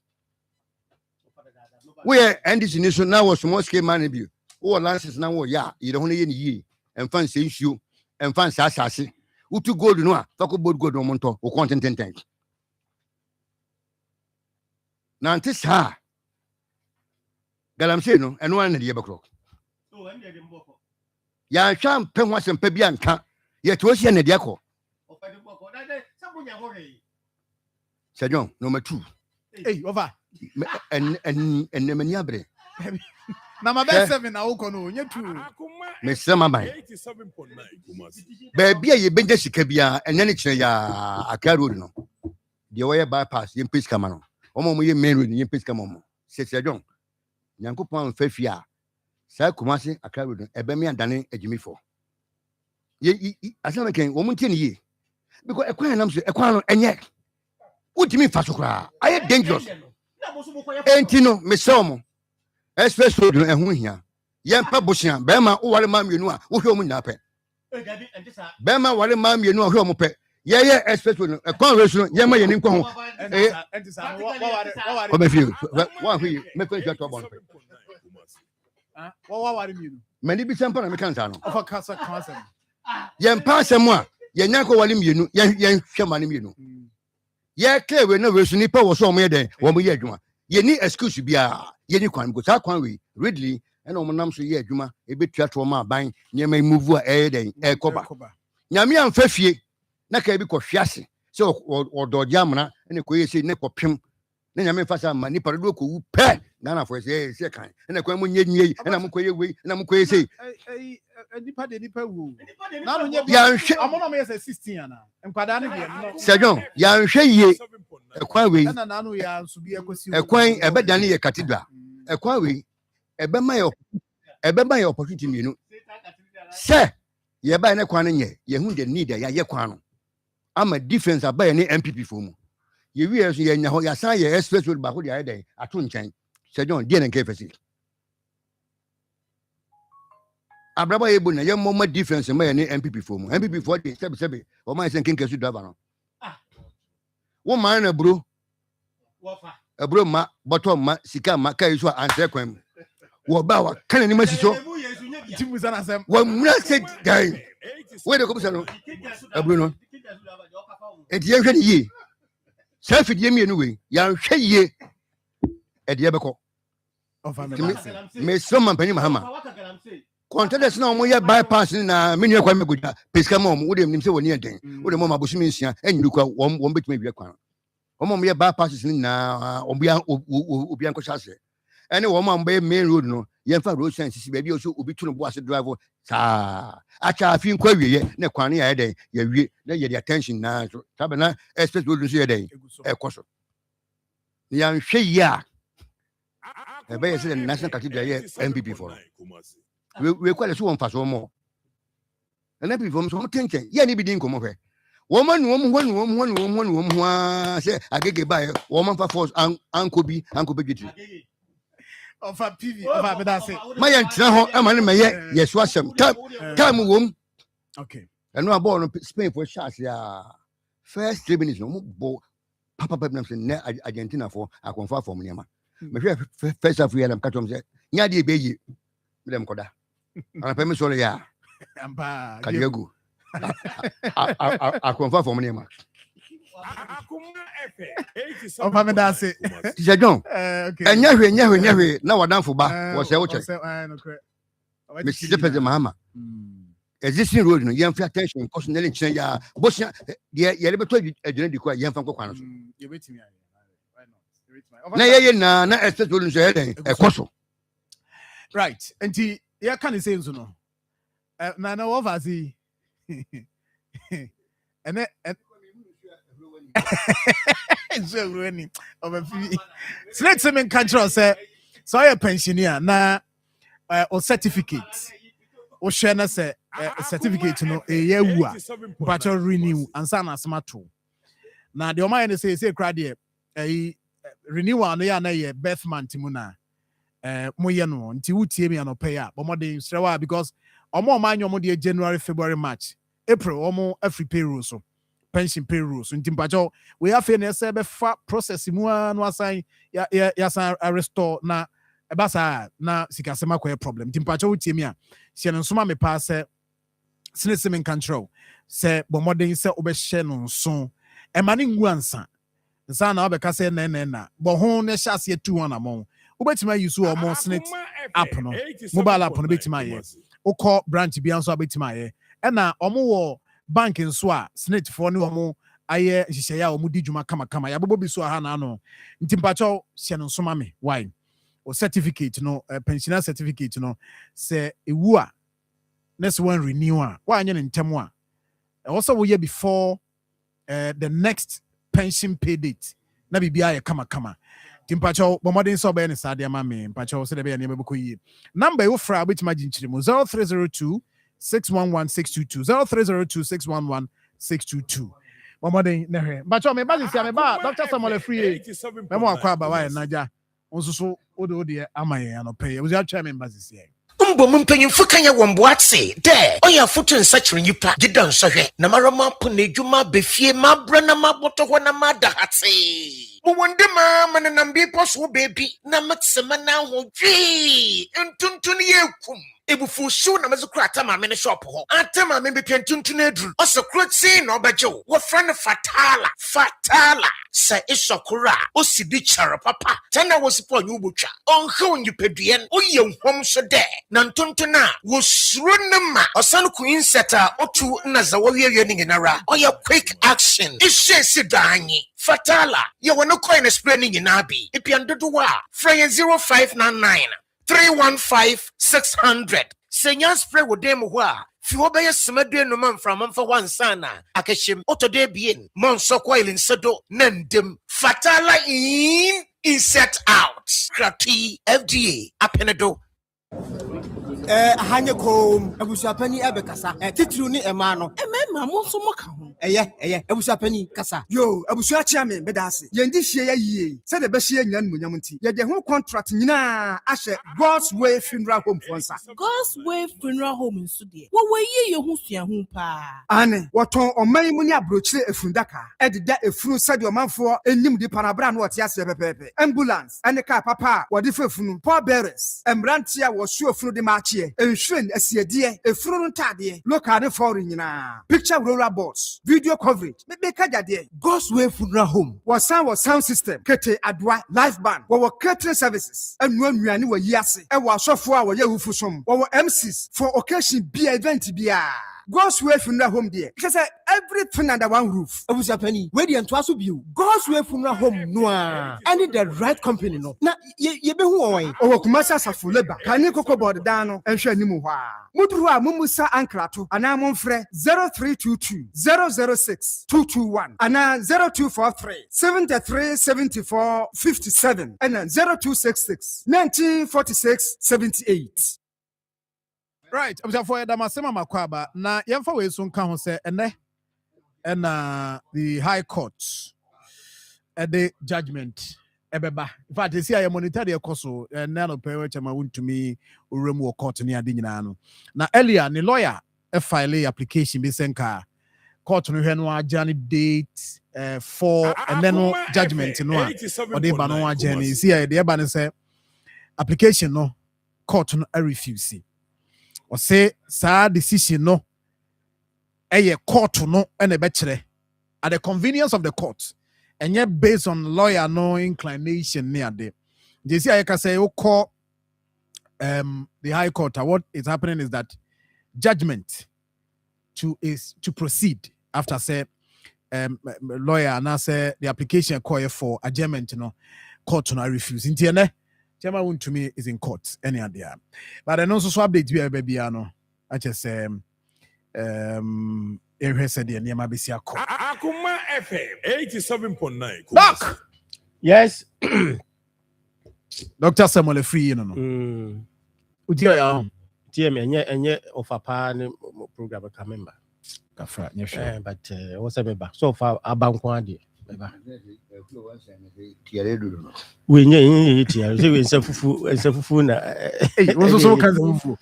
we NDC ni so na wo small scale man bi wo lances na wo ya ire ho ne ye ni yi emfa nse nsuo emfa nsa asase utu gold no a fa ko bold gold no monto wo kontenten na anti sa galamsey no eno an ne ye bekro so en de mboko ya hwam pe ho asem pa bi anka ye to hie ne de akọ o fa de mboko na de sabunya ho re Sejon number 2 over en mani abre na ma be 7 na wo kono onye 2 me sema ban 87.9 ba bia ye benja sika bia enya ne kire ya Accra road no de wo ye bypass ye mpes kama no omo ye main road ye mpes kama mo Sejon Nyankopon fafia sa Kumasi Accra road ebe me andane adwumi fo ye asama ken wo muntie ne ye because ekwan nam so ekwan no enye utimi fa so kra aye dangerous enti no me seomo express road no ehun hia yempa bosia be ma wo wale ma mienu a wo hwe omu nya pe be ma wale ma mienu a hwe omu pe ye express road no ekwan race no yema ye ni nkwa ho enti sa wo o be fi wo hwe me ko jwa to bon pe wo ware mienu mani bi sempa na me kan sa no of kasa kasa yempa asem a Ye nyako wali mienu, ye hwema ne mienu. Ye clear we no we so nipa wo so omo ye den, wo mo ye adwuma. Ye ni excuse bia, ye ni kwan go sa kwan we readily and omo nam so ye adwuma, e betua to ma ban, nyema move a e den e koba. Nyame amfa fie, na ka bi kɔ hwiase. So odoje amana ne koye se ne kopem. Na nyame fa sa ma nipa do ko wu pe. Ghana for say kan. Na kwan mu nyenye, na mo koye we, na mo koye se. Nipa de nipa wu. Na no nye bia amono me say 16 ana. Nkwada ne bia no. Sejon, ya nhwe ye. Ekwan we. Na na no ya nso bi ekosi. Ekwan ebedane ye cathedral. Ekwan we ebema ye opportunity mienu. Se ye ba ne kwan nye, ye hu the need ya ye kwan no. Ama difference abaye ne MPP for mu. Ye wi so ye nya ho ya san ye express road ba ho dia den ato nchen. Sejon die ne nke fesi. Abraba ye bu na ye moma difference ma ye ne MPP for mu. MPP for the sebe o man sen kenke su driver no. Wo man na bro. Bro ma bottom ma sika ma kai so answer kwam. Wo ba wa kan ni masiso. Wo mura se dai. We de ko bisa no. Bro no. Enti ye hwe ni yi. Selfie die mienu we. Ya hwe yi. E de beko. Me so man pani mahama. Contenders na omo ye bypass na menu kwa megoja. Pesika mo wo de nim se woni enten. Wo de mo ma bosumi nsia enyiru kwa wo betuma wie kwan. Omo me bypasses na obi anko chase ene wo ma mbe main road no ye fa road sense si baby so obi tu no bo ase drive sa acha afi nkwa wiye ne kwan ya den ya wie na ye the attention na so tabe na express road so ye den e koso ya nhwe ya e be ye se national cathedral ye MPP for we kwale so won fa so mo MPP for so mo tenken ye ni bi din komo hwe woman say agege buy woman for force anko bi gitu of a PV of a medase my entra ho e man me ye so asem time wom okay and no ball no Spain for shots ya first 3 minutes no bo papa na say ne Argentina for akonfa from niam me hwe first half we am katom say nya de be yi me dem koda ana pe me so ya amba kadiagu akonfa from niam Akoma FM of a medase Teacher John okay enya na wadanfo ba wo say wo che me si de pede mahama existing road no yem free attention cause nele nchen ya bosia ye le beto adwene di kwa yem fa nkwa no so ye betimi na ye na expect road so heden e koso right enti ye kan say nso no na wo vazi ene so ruani of a PV select some control say so your pensioner na or certificate o share na say certificate no e yawu a but renew ansa na asmato na the oman dey say kra dey renewal no ya na ye birth month mu na moye no nti wutie me no pay a but more dey strewa because omo man yo mo dey January February March April omo every payroll so pension payroll so ntimpacho we have na say be fa process mu no assign ya san restore na ebasa na sikasema kwa problem ntimpacho wutie me a se no soma me pa se sinesim control se bomodin se obehye no nso e mane ngu ansa nsa na obeka se na bo ho ne hyase 2 na mo obetima use o mo snit app no mobile app no betima ye ukọ branch bi anso abetima ye e na omo wo bank nso a snit for ne omo aye hihye ya omo di dwuma kama ya bobo bi so ha na no ntimpacho hye no nso ma me why o certificate no pensioner certificate no se ewu a next one renew a why anya ntem a also we year before the next pension pay date na bibia ye kama timpacho bomodin so be ne sade ma me mpacho se de be ne be yi number you fra betima ginchiri mu 0302 611622 0302 611622 bomodin ne hwe mpacho me ba sisi me ba Dr. Samuel Free me mo akwa ba why naja onsusu ode amaye anope we ya chairman ba sisi mbom mpanyimfo kan ya womboatse de oya foto nsakire nyipa gidan sohwe na marama po na edwuma befie mabra na maboto ho na madahate mo wonde ma mananam bi poso baby na matsema na ho dwi ntuntun ye kum ebufu show na mezo kura tama me ne shop ho atama me be pentuntu na dru oso klotsin na obejo wo friend fatala sa isokura osidi chara papa tana wo sipo nyu botwa onha onyipeduen oye nhom so de na ntonto na wo suro nema osan ku inseta otu na za wo wiye ni nginara oye quick action ishesi danyi fatala ye wono coin spray ni nyina bi epiandodo wa frey 0599 315-600. Senya spray with them who are. Fiobaya Smadre no man from for one sana. Akashim Otode bien. Monso coil in Sado. Nendem. Fatala in set out. Krati FDA. Apenado. Hanya kom. Abusapani abekasa. Titru ni emano. Emema monso moka ho. Abusapani kasa. Yo, abusuachi me bedase. Yendi hie ya yie. Se de be hie nya nmunyam nti. Ye de ho contract nyina ahye God's Way Funeral Home fonsa. God's Way Funeral Home nso de. Wo ye ye ho sua ho pa. Ane, woton oman mu ni abrochire efundaka. Ededa efunu sade omanfo enim di panabra no ote ase pepepe. Ambulance, ane car papa, wodi fefunu. Paul bearers, emrantia wo su efunu de ma Ensuring asiedie efuru ntade local ne foreign nyina picture roller boards video coverage me kajade God's Way Funeral Home was sound system kete adwa live band wo catering services anu anuane wo yiase e wo asofo a wo ye hufusom wo MCs for occasion be event bia God's Way Funeral Home there. Because everything under one roof. Abusapani, where the entwaso view. God's Way Funeral Home noa. I need the right company no. Na ye be who away. Owo kumasa safuleba. Kani koko board dano. Ensure ni muwa. Mudruwa mumusa ankrato. Ana mumfre 0322 006 221. Ana 0243 73 74 57. Ana 0266 1946 78. Right, I'm for Damasema Makwaba. Na yemfa we soon can say and the High Court at the judgment. Ebeba. In fact, they see I monitor the course and none of parents want to me remove court near Dinano. Now earlier, the lawyer a file application be sent car court no henwa journey date for and then no judgment no or they ban journey. See the ban say application no court no refuse. Or say sa decision no court no and a bachelor at the convenience of the court and yet based on lawyer no inclination near there. You see, I can say call the High Court. What is happening is that judgment to proceed after say lawyer and I say the application call for adjournment court no refuse. In TNA Chairman to me is in court any idea. But I also update you baby ano. I just say Akoma FM 87.9. Doc. Yes. Dr. Samuel free you know. Udia ya. TM enye offer pa program ka member. Kafra nyesho. But what's a member? So far abankwa ade. We nye tia so we nsafufu na wo so kan fufu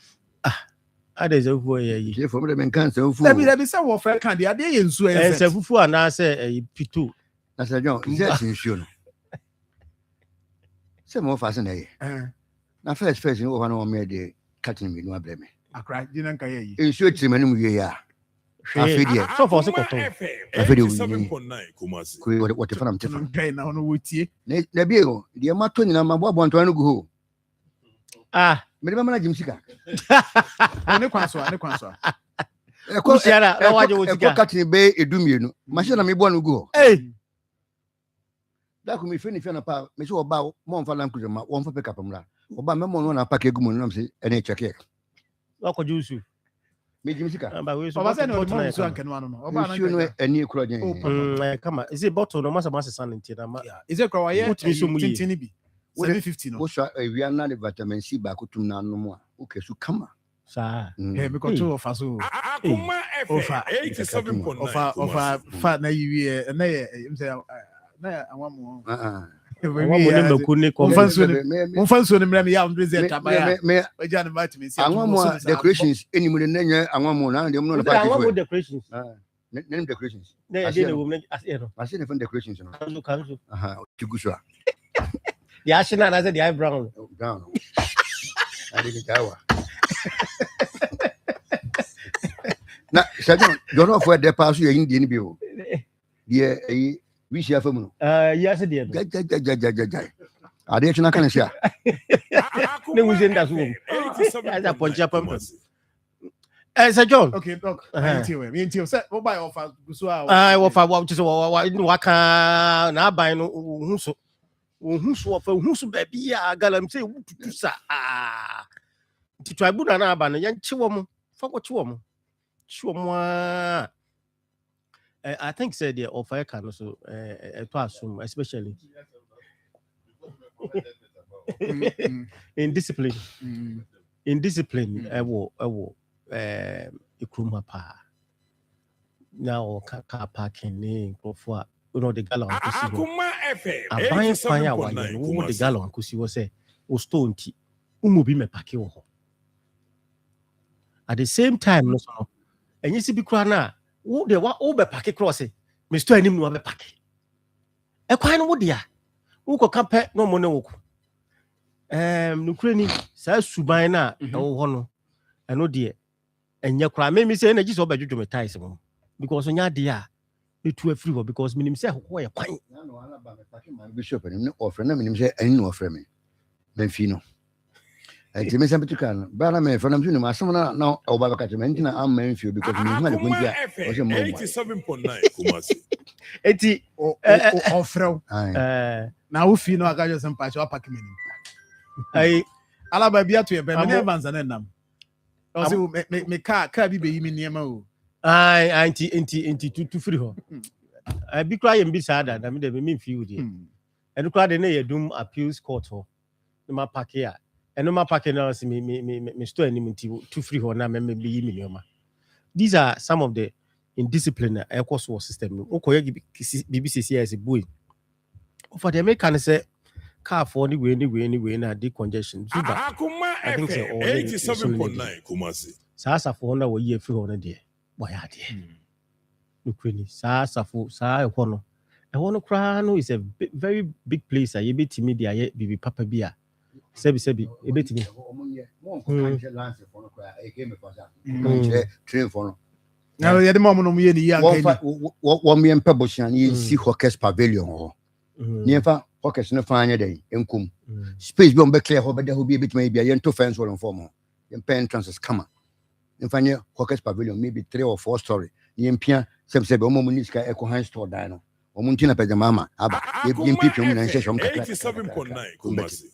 ade nsafufu ye je for me men kan nsafufu let me say wo fa kan de ade ye nsu nsafufu ana say pitu na say John is that nsu no say mo fa se na ye na first no wa no me de cutting me no abreme akra dinan ka ye nsu etirima no ye ya afedia so for se koto afedia what the fam tefa na ono wotie na biego de mato nyina mabo nto anu go me de mama jimsika ne kwanso ko siara na waje wotika ko katini be edumienu machine na me bo anu go da ko mi fe na pa me so oba mo mfa lam kuzema wo mfa pe kapamra oba me mo no na pa ke gumu no se ene cheke ko jusu me jimsika oba se no mo so anke no ano oba na no eni kura jen kama is it bottle no masa san ntina ma is it kwa ye tintini bi 750 no wo so wi na de vitamin C ba ko tum na no mo a o kesu kama sa me ko to ofa so Akoma FM 87.9 ofa fa na yiwe na ye na anwamu Mfanso ni mremi ya mdrize tabaya. Oja ni mati misi. Anwamu decorations eni mu ne nya anwamu na dem no ba. Anwamu decorations. Nem decorations. Ne de wo ne asero. Masi ne fun decorations no. Kanzu. Tiguso. The ashina na say the eye brown. Brown. Ade ni dawa. Na Sergeant, you're not for the pass you Indian bill. Yeah, we share from yes, dear. Are they not going to share? No, we in that room. As a punch up. Sir John. Okay, doc. Me and you said, what by offer? I offer what to waka na buy no who so baby a galam say to sa ah. Ti tribunal na aba no yan chiwo mo. Fa ko chiwo mo. I think said the offer can also to assume, especially in discipline. In discipline, I will ikruma pa. Now car parking for the gallon. Akoma FM. I buy a fire one the gallon because he was o stone tea. Umubi me pake wo. At the same time, no so. And you see, be crying wo de wa wo be pake cross me sto anim no be pake e kwan no wo de a wo ko kape no mo ne wo ko nukrani sa suban na e wo ho no eno de enye kra me say na giso badwodwo me ties mo because onya de a etu afiri ho because minim say ho ye kwan na no ala ba me pake man bishop ni offer na minim say eni no offer me ben fino enti me sampe tukan bara me for nam tunu ma som na oba ba kache me ntina am man fio because me huma de kuntia o se mo 87.9 Kumasi enti offer na wo fi no aka jo sem pa cho pack me ni ai ala ba bia to ye be me Evans na nam o se me ka bi be yi me niema o ai enti tu free ho bi kra ye mbi sada na me de me fi wo de enu kra de na ye dum appeals court ho ma pack ya and no packing us me store any too free or na me be million. These are some of the indiscipline air course system. BBC as a boy. For the American say car for anyway na decongestion. I think say 87.9 Kumasi. Sasa for na we year free on there. Why are there? Look really Sasa for sa econo. I want to cry no is a very big place. I be timid there be papa bia. Sebi ebetimi train for no now ye the mom no ye ni ya kan wo me empa boshan ye si Hawkers pavilion ho ni emfa Hawkers no fa anya den enkum space bi on be clear ho be da ho bi ebetimi bia ye nto fence wall form ho empa entrances kama emfa nye Hawkers pavilion maybe 3 or 4 story ni empia sebi omo ni ska eco hand store dan no omo ntina pede mama aba ye mpipim na nhye shom kakra 87.9 Kumasi.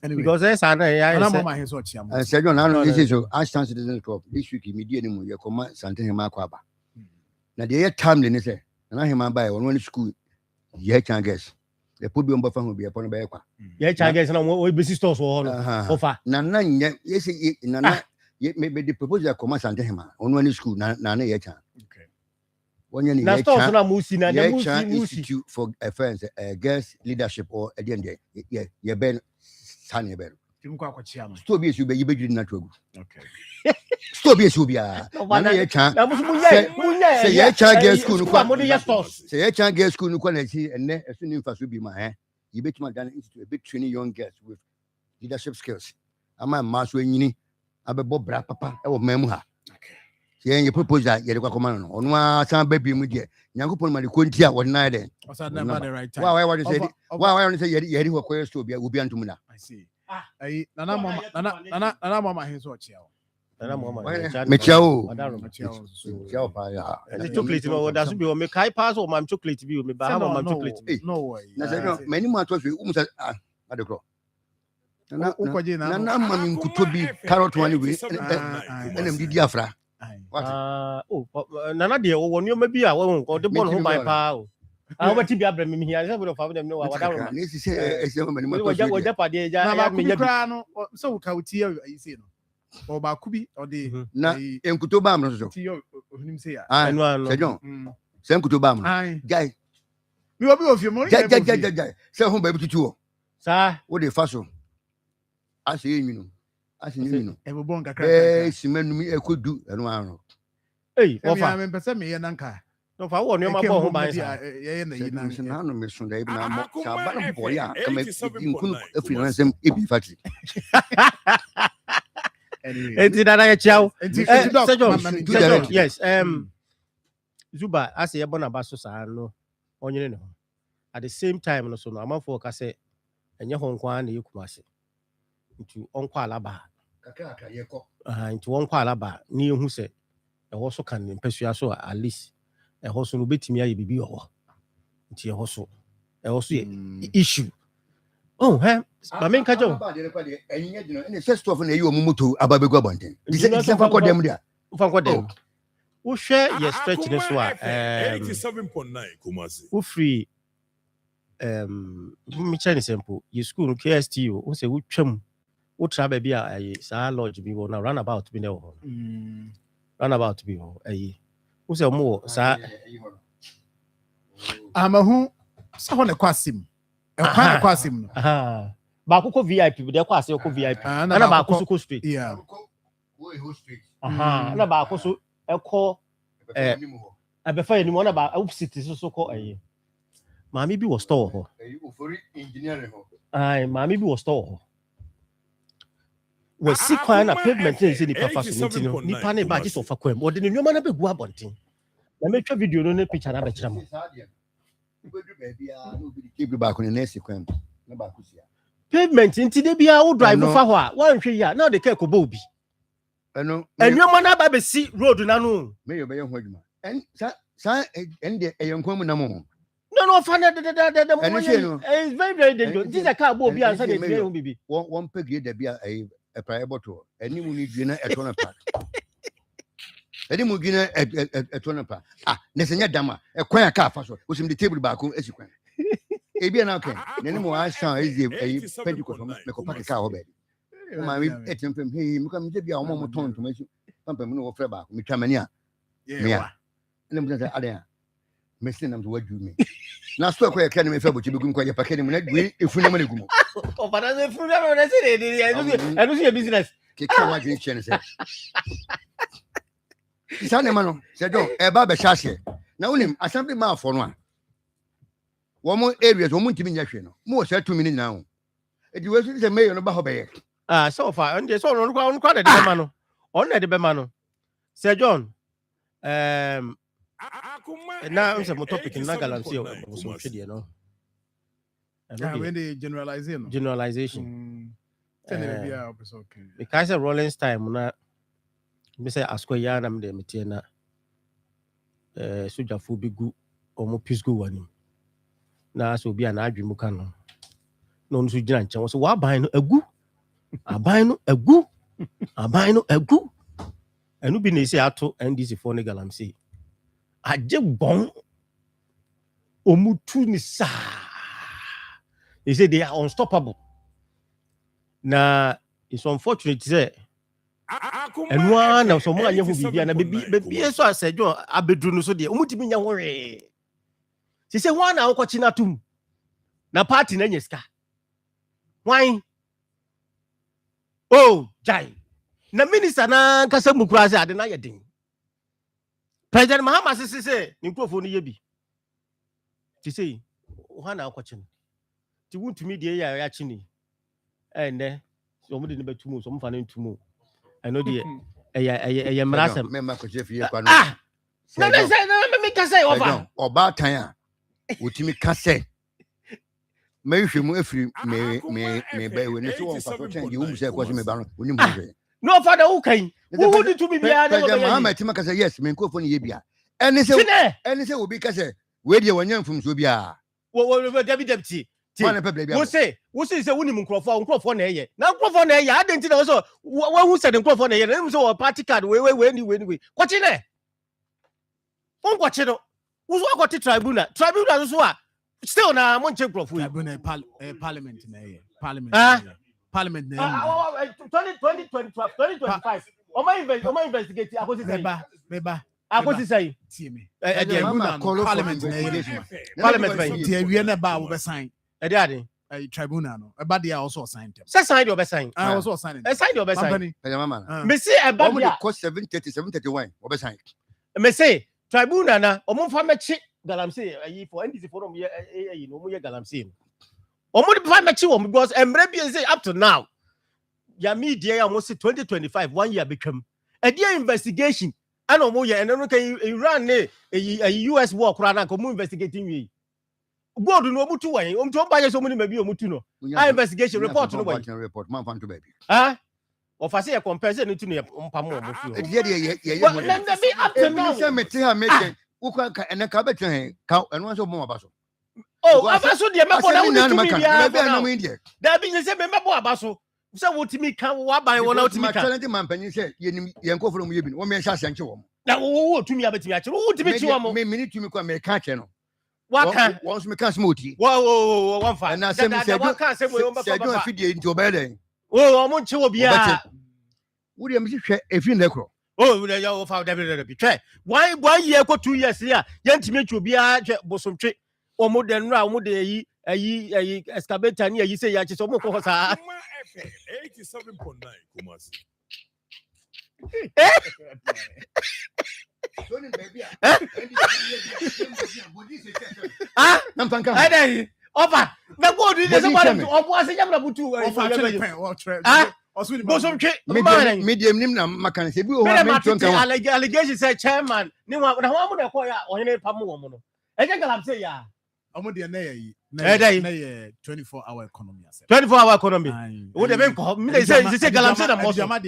Anyway, because I said, I said, no, this is Ashton Citizen Club. This week, immediately, you come something in Makwaba. Now, the timely, they say, and I am by one school. Yeah, can guess. The put on Buffalo will be upon a back. Yeah, can guess, and I'm busy stores for offer. Nana, yes, Nana, yet maybe the proposal of Comas and Tehama on one school, Nana Yeta. Okay. One year, Institute for Affairs, girls leadership or at the end, yeah, Ben. Sani beru. Stop yes you be not to. Okay. Stop yes you be a. Say ye chan girls school no. Say ye chan girls school no quality and ne as soon as you be my you bet my done into a big training young girls with leadership skills. Am I mass when you need abebo bra papa e wo memu ha. Okay. Ye propose that ye kwa command no. Onwa san baby mu de. Nyankopon ma de kontia wo na de. Was that never the right time? Why want to say why want to say ye ri ko yesto bia obi antum na. I see. Nana mama he's watch you. Nana mama. Mechao. Mechao pa ya. The chocolate no that should be me kai pass or my chocolate be me ba ha my chocolate. No way. Na say no many man to say adekro. Nana mama nkutobi carrot one way. Enem di afra. Nana de wo no ma bi a wo ko de ball ho by pa. I want to be able to be here. I would have them know what I need to say. So, how you see, or Bakubi or the Enkutobam. Same Kutobam. Guy, you will be of your money. Say home baby to two. Sir, what the fashion? I see you know. I see you know. Ever born a cement me could do and one. Hey, I'm person me and Anka. No, for one, you're my boy. No, Miss Sunday, now, boy, come if you if you factory. Enti dada ye chiao. Enti Yes, Zuba as ye bona baso sa no onyene ne ho. At the same time no so no amanfo ka say enye ho nkwa na yekumase. Nti onkwa alaba. Kakaka yeko. Nti onkwa alaba ni ehu se ɛhɔ so kan mpɛsua so at least ɛhɔ so no betimi aye bibi ɔhɔ nti ɛhɔ so yɛ issue oh he ma me nka jo ɛnyɛ dino ɛne first of na ɛyi ɔmo moto aba begu abɔnten dise fa kɔ dem dia fa kɔ dem wo hwɛ yɛ stretch ne so a 87.9 Kumasi wo free me kyerɛ ne simple yɛ school no KSTO wo sɛ wo twam wo tra ba bi a aye saa lodge bi wɔ na roundabout bi na wɔ hɔ runabout bi hɔ ayi wo sɛ ɔmo wɔ saa amahu sɛ hɔ ne kɔ asɛm ɛkwan ne kɔ asɛm no baako kɔ VIP bi dɛ kɔ ase kɔ VIP ana baako so kɔ straight ana baako so ɛkɔ abɛfa anim ana ba opposite so kɔ ayi maame bi wɔ store hɔ maame bi wɔ store hɔ wasi kwan na pavement ne se nipa fa so ntino nipa ne ba gye so fa kwam ode ne nyoma na begu abonten na metwa video no ne picture na ba kyerɛ mo pavement nti de bia wo drive fa hɔ a wan hwɛ ya na de ka ko obi nyoma na ba be si road na no me yo be ho adwuma en sa en de eyenkwan mu na mo no fa na de it's very very dangerous this is a car bo obi ansa de bia ho bibi won pegre da bia a prayer bottle any mu ni due na etona pa any mu due na etona pa ne senya dama e kwan aka fa so osim the table back esi kwan e bia na okay ne mu a shan ezi pentecost me ko pack ka ho be ma mi etempem he mi kam je bia o mo ton to machi pampam no wo frɛ back mi twamani a me a ne mu sɛ ade a me sin nam to wadu me na so ko ye kan me fa bo chibi gun ko ye pack ne mu na dwe efu na ma ne gumo o para de fu na ma se de anu se business ke ka ma dwe chen se isa ne ma no se do e ba be hyahye na unim assembly ma afo no a wo mo areas wo mo ntimi nya hwe no mo se 2 minutes na ho e di we se mayor no ba ho be ye so far and so no kwa de be ma no on de be ma no Sir John na unse mo topic na galamsey o so hwe de no when they generalization because a Rollins time na me say asko ya na me de metie na sojafo bi gu omo pisgo wani na so bi na adwemu ka no no nso gina nche so wa ban no agu enu bi na esi ato NDC for ne galamsey aje bon omutu ni sa. They say they are unstoppable. Now, it's unfortunate to say. And one of some money who be and baby, so I said, John, Abedru so dear, Umutibinya worry. She said, one hour watching at him. Now, party in Yeska. Why? Oh, Jai. Na minister na Kasamukraza, I deny a thing. President Mahama says, Nimprofone Yebi. She say, one hour watching. Ti won tumi de ya ya chini ne so mo de ne betumu so mo fa ne ntumu eno de eya mrasem me ma ko je fie kwa no na me ka say oba tan a wotimi ka say me hwe mu afiri me ba we ne so won fa so chen de wo mu say ko se me ba no oni mu hwe no father who kan who did to be bia de go Muhammad tima ka say yes me nkofo ne ye bia eni se obi ka say we de wanya mfum so bia wo deputy wo say say woni nkrofo na eye na nkrofo na eye adenti na so wo hu say nkrofo na eye na so party card we ni kwachi ne on kwachi no wo so akoti tribunal so a still na mo nche nkrofo tribunal parliament na eye parliament na eye 2025 o ma investigate akosi say beba akosi say tie me parliament na eye parliament tie wie na ba wo be sign Ediade tribunal no eba dey also assign them say sign your sign also assign sign your sign mama me say eba dia cost 731 obe sign me say tribunal na omo fa mechi galamsey ayi for NDC for no ye galamsey omo fa mechi wo because emre bi say up to now ya media almost 2025 1 year become a dear investigation and no more and no can Iran a US war krana ko mu investigating we board no mutu way to buy so many maybe mutu no investigation report no way report man fan to baby of I say a comparison to no mpamo mo fi abaso de mebo na woni tumi da bi se mebo abaso se wotimi kan wa ban wona wotimi kan challenge man panyin se yenim yenko fro mu yebi no me hya hyanche wo na wo tumi abetimi ache wo tumi chi wo mo me mini tumi kwa me ka che no waka won so me kan smo oti wo won fa na se me se waka se mo yo se do afidie nti obeden wo mo nche wo bia wo de me hwe efi ndekro we dey yo fa da bi try 1 year ko 2 years ya yentimi ache obia bosomtwe omo de nra omo de yi excavator ni yi say ya che so mo ko sa 87.9 Kumasi. I dey over na go do this somebody obo ase jam na butu medium nim na makan se bi o ha me tonka allegation say chairman ni wa na wa mo de ko ya ohene pam wo mo no e je galam say ya omo de na yi na 24-hour economy 24-hour economy wo de ben ko me say galam say na mo so me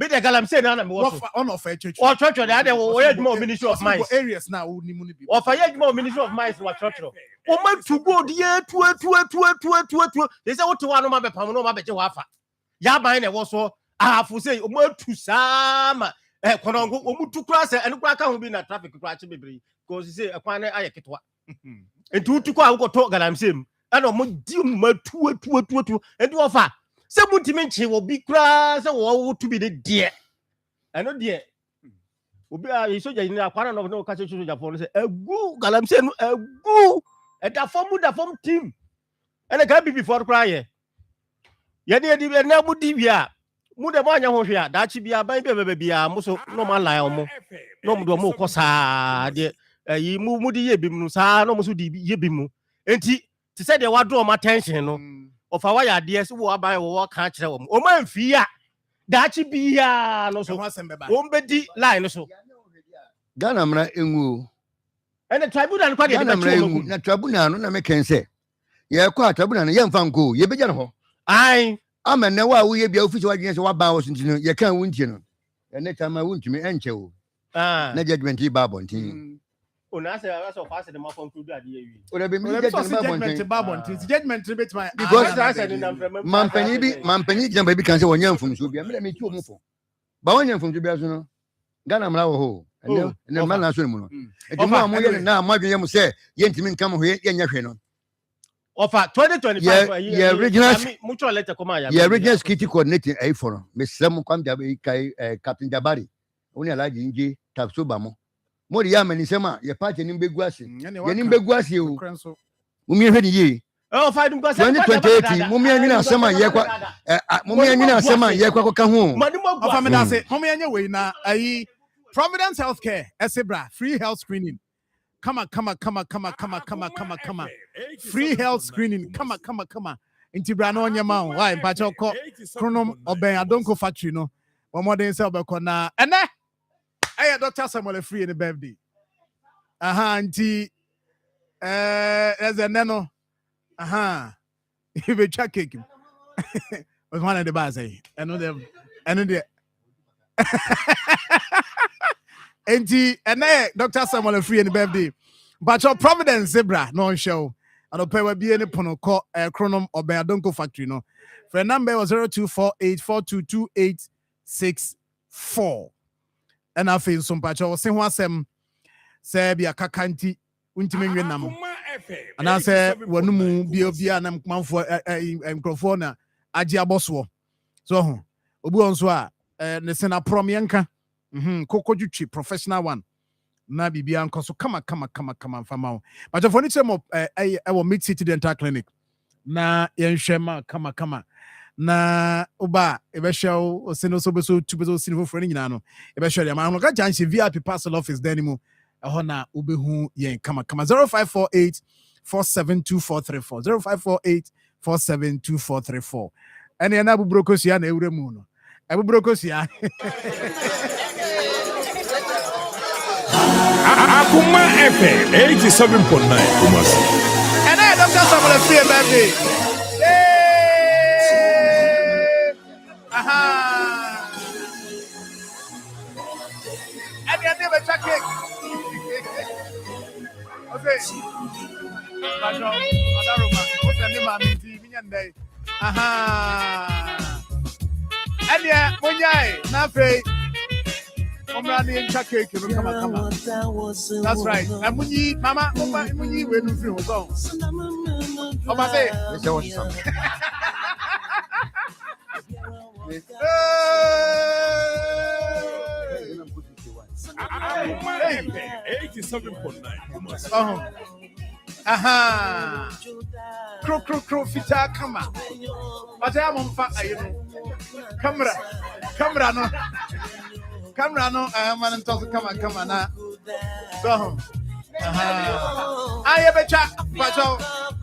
de galam say na me wo so on of a church o church de ade wo ye dmo ministry of mines areas na wo ni mu ni bi o fa ye dmo ministry of mines wa church o ma tu go de tu they say what to wa no ma be pam no ma be je wa fa ya ban na wo so afu say o ma tu sama konongo o mu tu kura say enu kura ka ho bi na traffic kura che bebre ko say ekwan na aye ketwa entu tu ko a wo to galamsem ana mo di ma tu entu ofa se mutimi nche wo bi kura se wo tu bi de eno de obi a soja ni akwana no ka che soja fo no se egu galamsem no egu da form team ene ka bi before kura ye di na mu di bia mu de mo anya ho hwe a da chi bia ban bia bia mo so no man lie omo no mo do mo ko sa de yi mu di ye bi mu sa no mo so di ye bi mu enti ti say de wa draw my attention no of our ya de so wo aban wo ka kire wo o man fi a da chi bia no so o be di line no so Ghana mra enwu ene tribunal kwa de Ghana mra enwu na tribunal no na me ken say ye kwa tribunal no ye mfa nko ye beja no ho ai amene wa wo ye bia ofisi wa dwen se wa ban wo so ntino ye kan wo ntie no ene tama wo ntumi enche wo na judgment ba bontin ona say I so fast the ma conclude ade wi o be mi judgment ba bontin judgment bit my because mampani jamba bi kan se wonya mfum so bia me ti o mu fo ba wonya mfum so bia so no Ghana mra wo ho ene ma na so mu no e di mo amoye na amadwen yem se ye ntimi nkam ho ye nya hwe no offer 2025 yeah regional mutual letter come ya yeah regional security coordinator ai for no me slam kwam da be kai captain Jabari oni alaji nje tapso ba mo mo ri ya mani sema ye party ni mbegu ase ye ni mbegu ase o mo mi hwe ni ye offer dum kwa 2028 mo mi anwina asema ye kwa mo mi anwina asema ye kwa ka ho offer me da say mo mi anya we na ai Providence Healthcare Esebra free health screening come on. Free health screening. Come on. Inti brano on your mouth. Why? But you call Chronom Oben Adonko factory no. One more day sell beko na. And I Dr. Samuel free in the birthday. Inti as a nano. You be check cake. Was one of the bars. I know them. Inti Dr. Samuel free in the birthday. But your Providence Zebra no show. And pay we be any pono call Chronom or Donko factory no. For number was 0248422864. And I feel some patch or say what sem say be a kakanti untimi nam. And I say wanumu bi obi anam manfo microphone agi aboswo. So obu onso a ne sena prom yanka. Kokojuchi professional one. Na bibia nko so kama fama but for any time I will meet city dental clinic na yenhwema kama na oba ebe show osino so be so tubezo sinfo for nyina no ebe show ya ma no ka chance VIP parcel office denimu eho na obehu yen kama 0548 472434 0548 472434 ɛne ɛna abuburokosia na ewura mu no abuburokosia Akoma FM 87.9 Kumasi. And I don't just have a fear, baby. Aha. And you never check it. Okay. What's the name of the aha. And yeah, when you not pay. Come on, check it. Come on. That's right. And when you, Mama, when you win, you go. Oh, my day. Akoma FM 87.9 Aha. Crow, fita, come on. But I'm on fire, you know. Camera, no. Camera no, man, and talk. Come on, now. Go home. I have a chat, but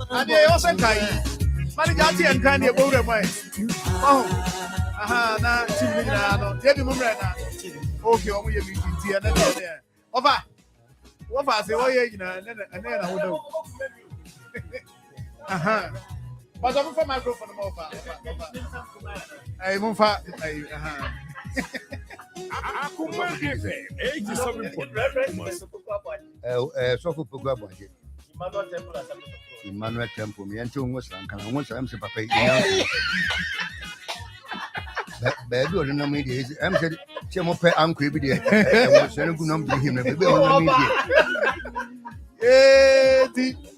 and they also kind. Manigati and kind of both of my. Oh, aha, now, Debbie Mumrana. Okay, I'm going to be here. Over. What I say, oh, yeah, you know, and then I would do. Aha. But I'm for microphone over. I'm on fire. Aha. Akoma FM 87.9 So for program. Emmanuel Temple, me and two was and can once I'm so papa. Baby, or no media. I'm said, Chemope, I'm creepy there. I was saying, good number him. Baby, on media.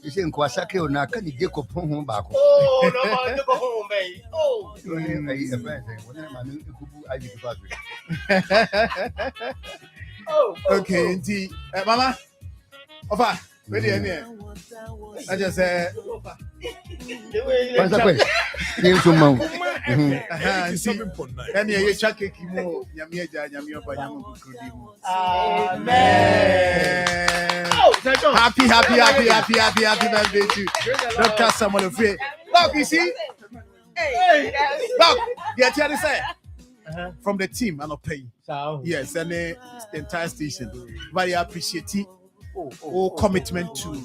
You say, Kwasaki or Naka, you get home back. Oh, no, go home, baby. Oh, okay, indeed. Mama, over. Ready, I just said, what's up? Name to mount. And you check it, Yamia, Happy birthday to Dr. Samuel Frey. Look, you see? Look, get here to say. From the team, and I'll pay. Yes, and the entire station. Very appreciative. All commitment to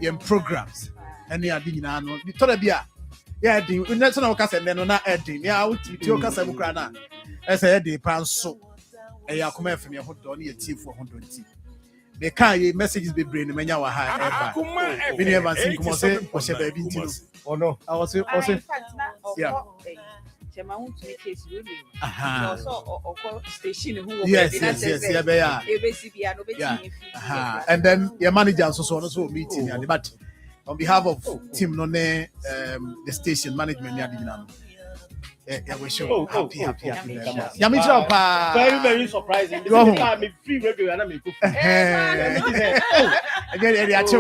your programs. And they are doing now. The Torabia. Yeah, the national cast and then on that editing. Yeah, I would be your cast of Ukraine. As I had the pound so. And you are coming from your hot only a team for 100. They can't messages be bringing when you are high. We never seen come say or baby. Oh no, I was also yeah. Yes. Yeah. And then your manager also meeting but on behalf of team no the station management yeah, we sure. Happy. Very surprising. Me free radio and I'm again, that's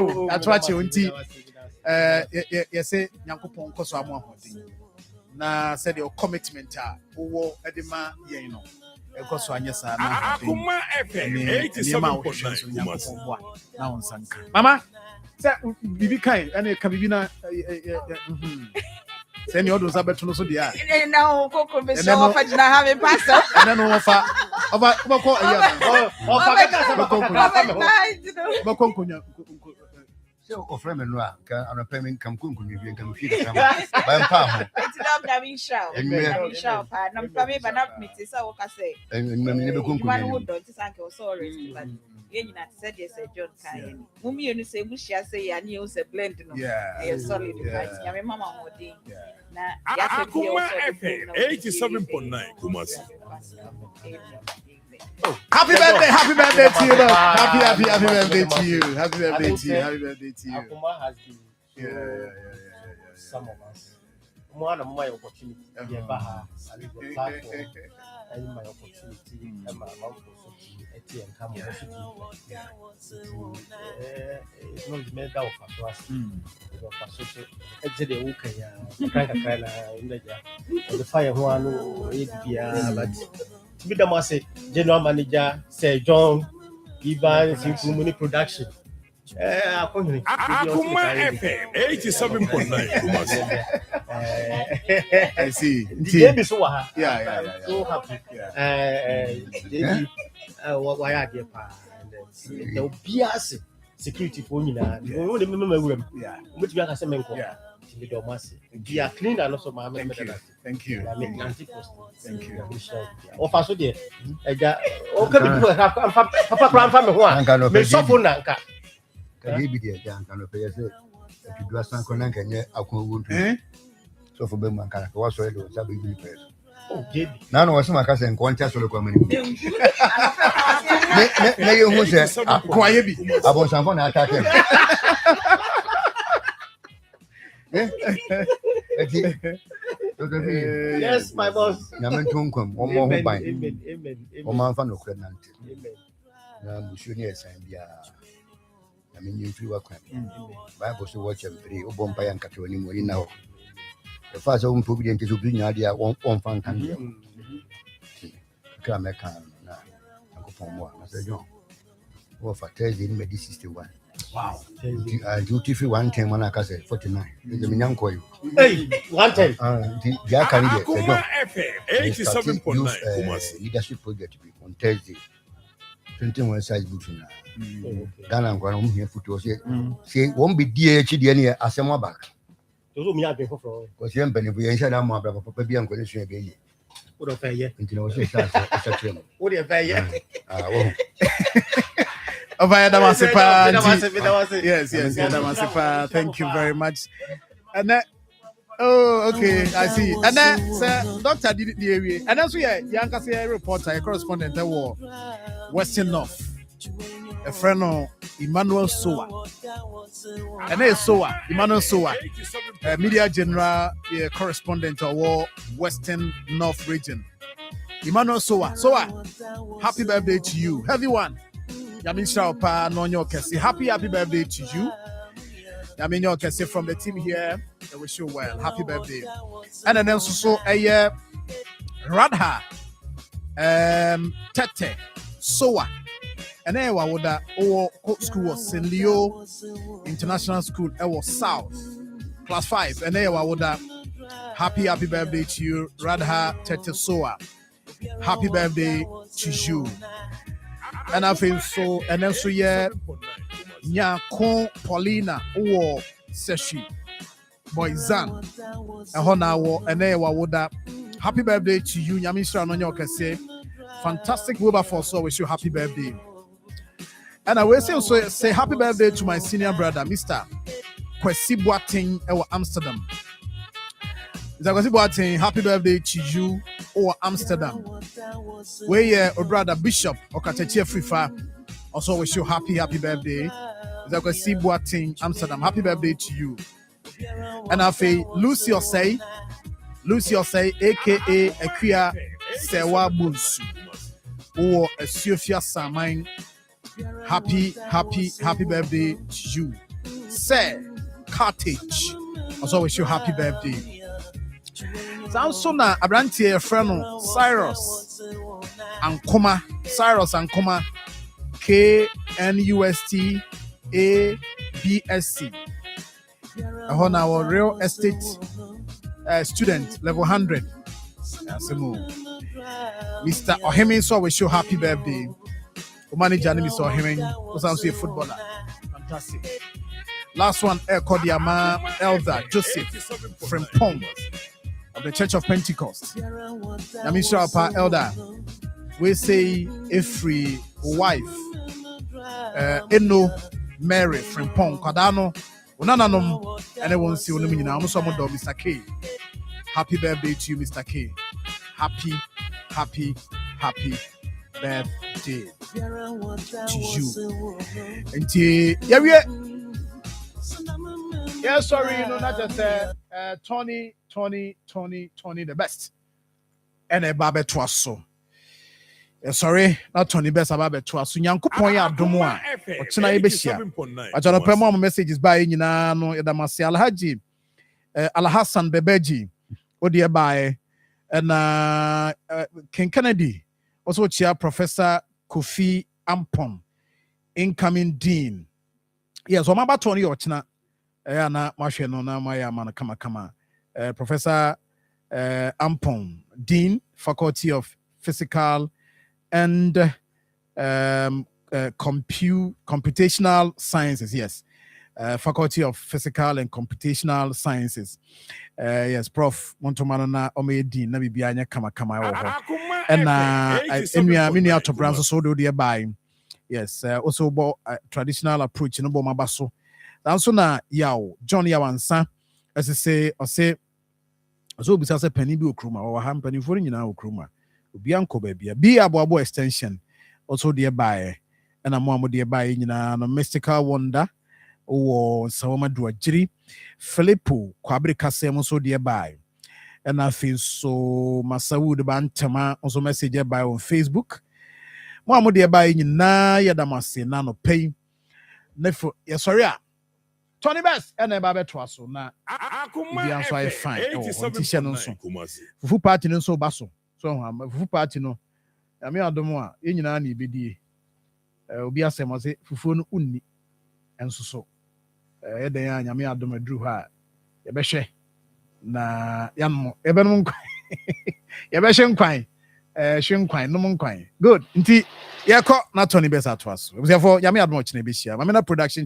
what you want. You say Yankopon koso amoahodi. Na said your commitment owo edema ye no. Ekoso anyesa na. Akoma FM 87.9 na onsanka. Mama, say bibi kai ene ka bibi na send your those abeto no so dia. Na kokko be so ofa jina ha me pastor. Na no ofa. Ofa ko iya. So offer me no a ka anopem kam kunkunyu bi kam fi ka ba mpa ho. It's love na me show. Na pa na mpa me ba na meti sa wo ka say. Me be kunkunyu. Man wo do ti sanke o so already but ye nyina said yes John kai. Mummy enu say bushia say ya ni o say blend no. Yeah, solid right. Ya me mama ho din. Na ya say Akoma FM 87.9 Kumasi. Happy birthday to you, happy birthday to you. Happy birthday to you. Akoma has been some of us. One of my opportunity, and the platform, and my opportunity, and my mouth and come it's not the matter of us. It's the the fire one, but to be the master general manager, Sir John Evans, in production. Akoma FM 87.9 Kumasi. I see. JB so ha. Yeah. So happy. JB why are there pa? The obiase security for nyina. No dem no mawuram. Yeah. Mutu aka se menko. Yeah. We do masi. We are clean and also ma me. Thank you. I mean, Thank you. Ofa so there. Eja o ka bi papa kra mfa me ho a. Me sofo na nka. Ka ye bi dia nka no pe say to do asan ko na nka nye akon wo ntu. So for be man ka wa so ele o sa be bi pe. Oh, JB. Na no wase maka se nko ntia so le kwa mani. Ne ye hu se kwa ye bi. Abon sanfo na attack him. Yes, my boss. Nyamen tunkom wo mo ho ban. Amen. O man fa no kre nante. Na busu ni esan bia. Na me nyimfiri wa kwan. Bible so watch and pray. O bom pa yan katoni mo ni na ho. The first one to be into the nya dia on fan kan dia. Ka me kan na ko pon mo na se jo. Wo fa Thursday in Medi 61. Wow. Duty free 110 man aka say 49. The minyanko you. Hey, 110. The akari there. Akoma FM 87.9 leadership project on Thursday. 21 size book na. Ghana ngwa no here foot say won be die chi die ne asem back. Those me have for because you mbani bu yen sha da mo abra papa bi anko ne so be yi. Wo do fe ye. Nti na wo say sa trem. Wo de fe ye. Wo Yes, Damasipa. Thank you very much. And then, okay, I see. And then, sir, Doctor did the area. And that's why Yanka say reporter, a correspondent at war, Western North, a friend of Emmanuel Soa. And then Soa, Emmanuel Soa, media general correspondent at war, Western North region. Emmanuel Soa. Happy birthday to you. Everyone. Yamisha Opa Nonyo Kesi. Happy birthday to you. Yaminyo Kesi from the team here. I wish you well. Happy birthday. And then also a Radha Tete Soa. And then what would that school was St. Leo International School. It was South Class 5. And then what would that happy birthday to you, Radha Tete Soa. Happy birthday to you. And I feel so, and then so yeah, Nyako Paulina or Seshi Boyzan, and Honawo, and then what would that happy birthday to you, Yamisha Nonyoka say, fantastic Wilberforce, so wish you happy birthday. And I will say happy birthday to my senior brother, Mr. Kwesi Boateng or Amsterdam. Kwesi Boateng, happy birthday to you or Amsterdam. Where brother Bishop or Katetia Frifa also wish you happy birthday. Kwesi Boateng, Amsterdam, happy birthday to you. And I say Lucy Osei, aka Ekia Sewa Bunsu, or a Sofia Samine. Happy birthday to you. Sir Cartage also wish you happy birthday. Samsona Abrantie friend Cyrus Akoma KNUST ABSC. On our real estate student level 100. Mr. Ohemi so wish you happy birthday. Manager name is Ohemi, who's also a footballer. Fantastic. Last one, Kodiama Elder Joseph Frimpong of the Church of Pentecost. Yamisha Pa Elder, we say every wife, Eno Mary Frimpong Kadano, Unananum, and I won't see Unumina, Mr. K. Happy birthday to you, Mr. K. Happy birthday to you. And yeah, sorry, not just Tony, the best. And a babe twasso. Sorry, not Tony Best about twasso. Yanko Poya Domoa. Ochina Ebesia. I don't know more messages by Nino Yadamasi Alhaji Alhassan Bebeji. Odia by and King Kennedy. Also, Chair Professor Kofi Ampon, incoming Dean. Yes, I'm about Tony Ochina. Na Marshall no na Maya man kama. Professor Ampon, Dean, Faculty of Physical and Computational Sciences. Yes, Faculty of Physical and Computational Sciences. Yes, Prof. Montomanana Ome Dean, na bibianya kama and many out of brands so do by. Yes, also about traditional approach no bo mabaso. Also na yaw John Yawansa as I say or say so bisa say penny bi okruma or ha penny for nyina okruma. Obi anko ba bia bi abo extension also there by and amo there by nyina no mystical wonder or sawama duajiri Filippo Kwabri Kasem so there by. And I feel so Masawood Bantama also message by on Facebook. Mo dear by na yadamase na no pay. Nefo sorry. Tony Best and a babe twaso na bi answer I fine. Fufu party no so baso. So fufu party no. Ya me adomo a nyina na ibedie. Obi asem say fufu no unni enso so. Eden ya nyame adom aduru ha. Ye behwe na yam ebenum nkwan. Ye behwe nkwan. Shrinkwan no nkwan. Good. Nti ye ko na Tony Best atwaso. Therefore nyame adom ochine be hia. Mamena production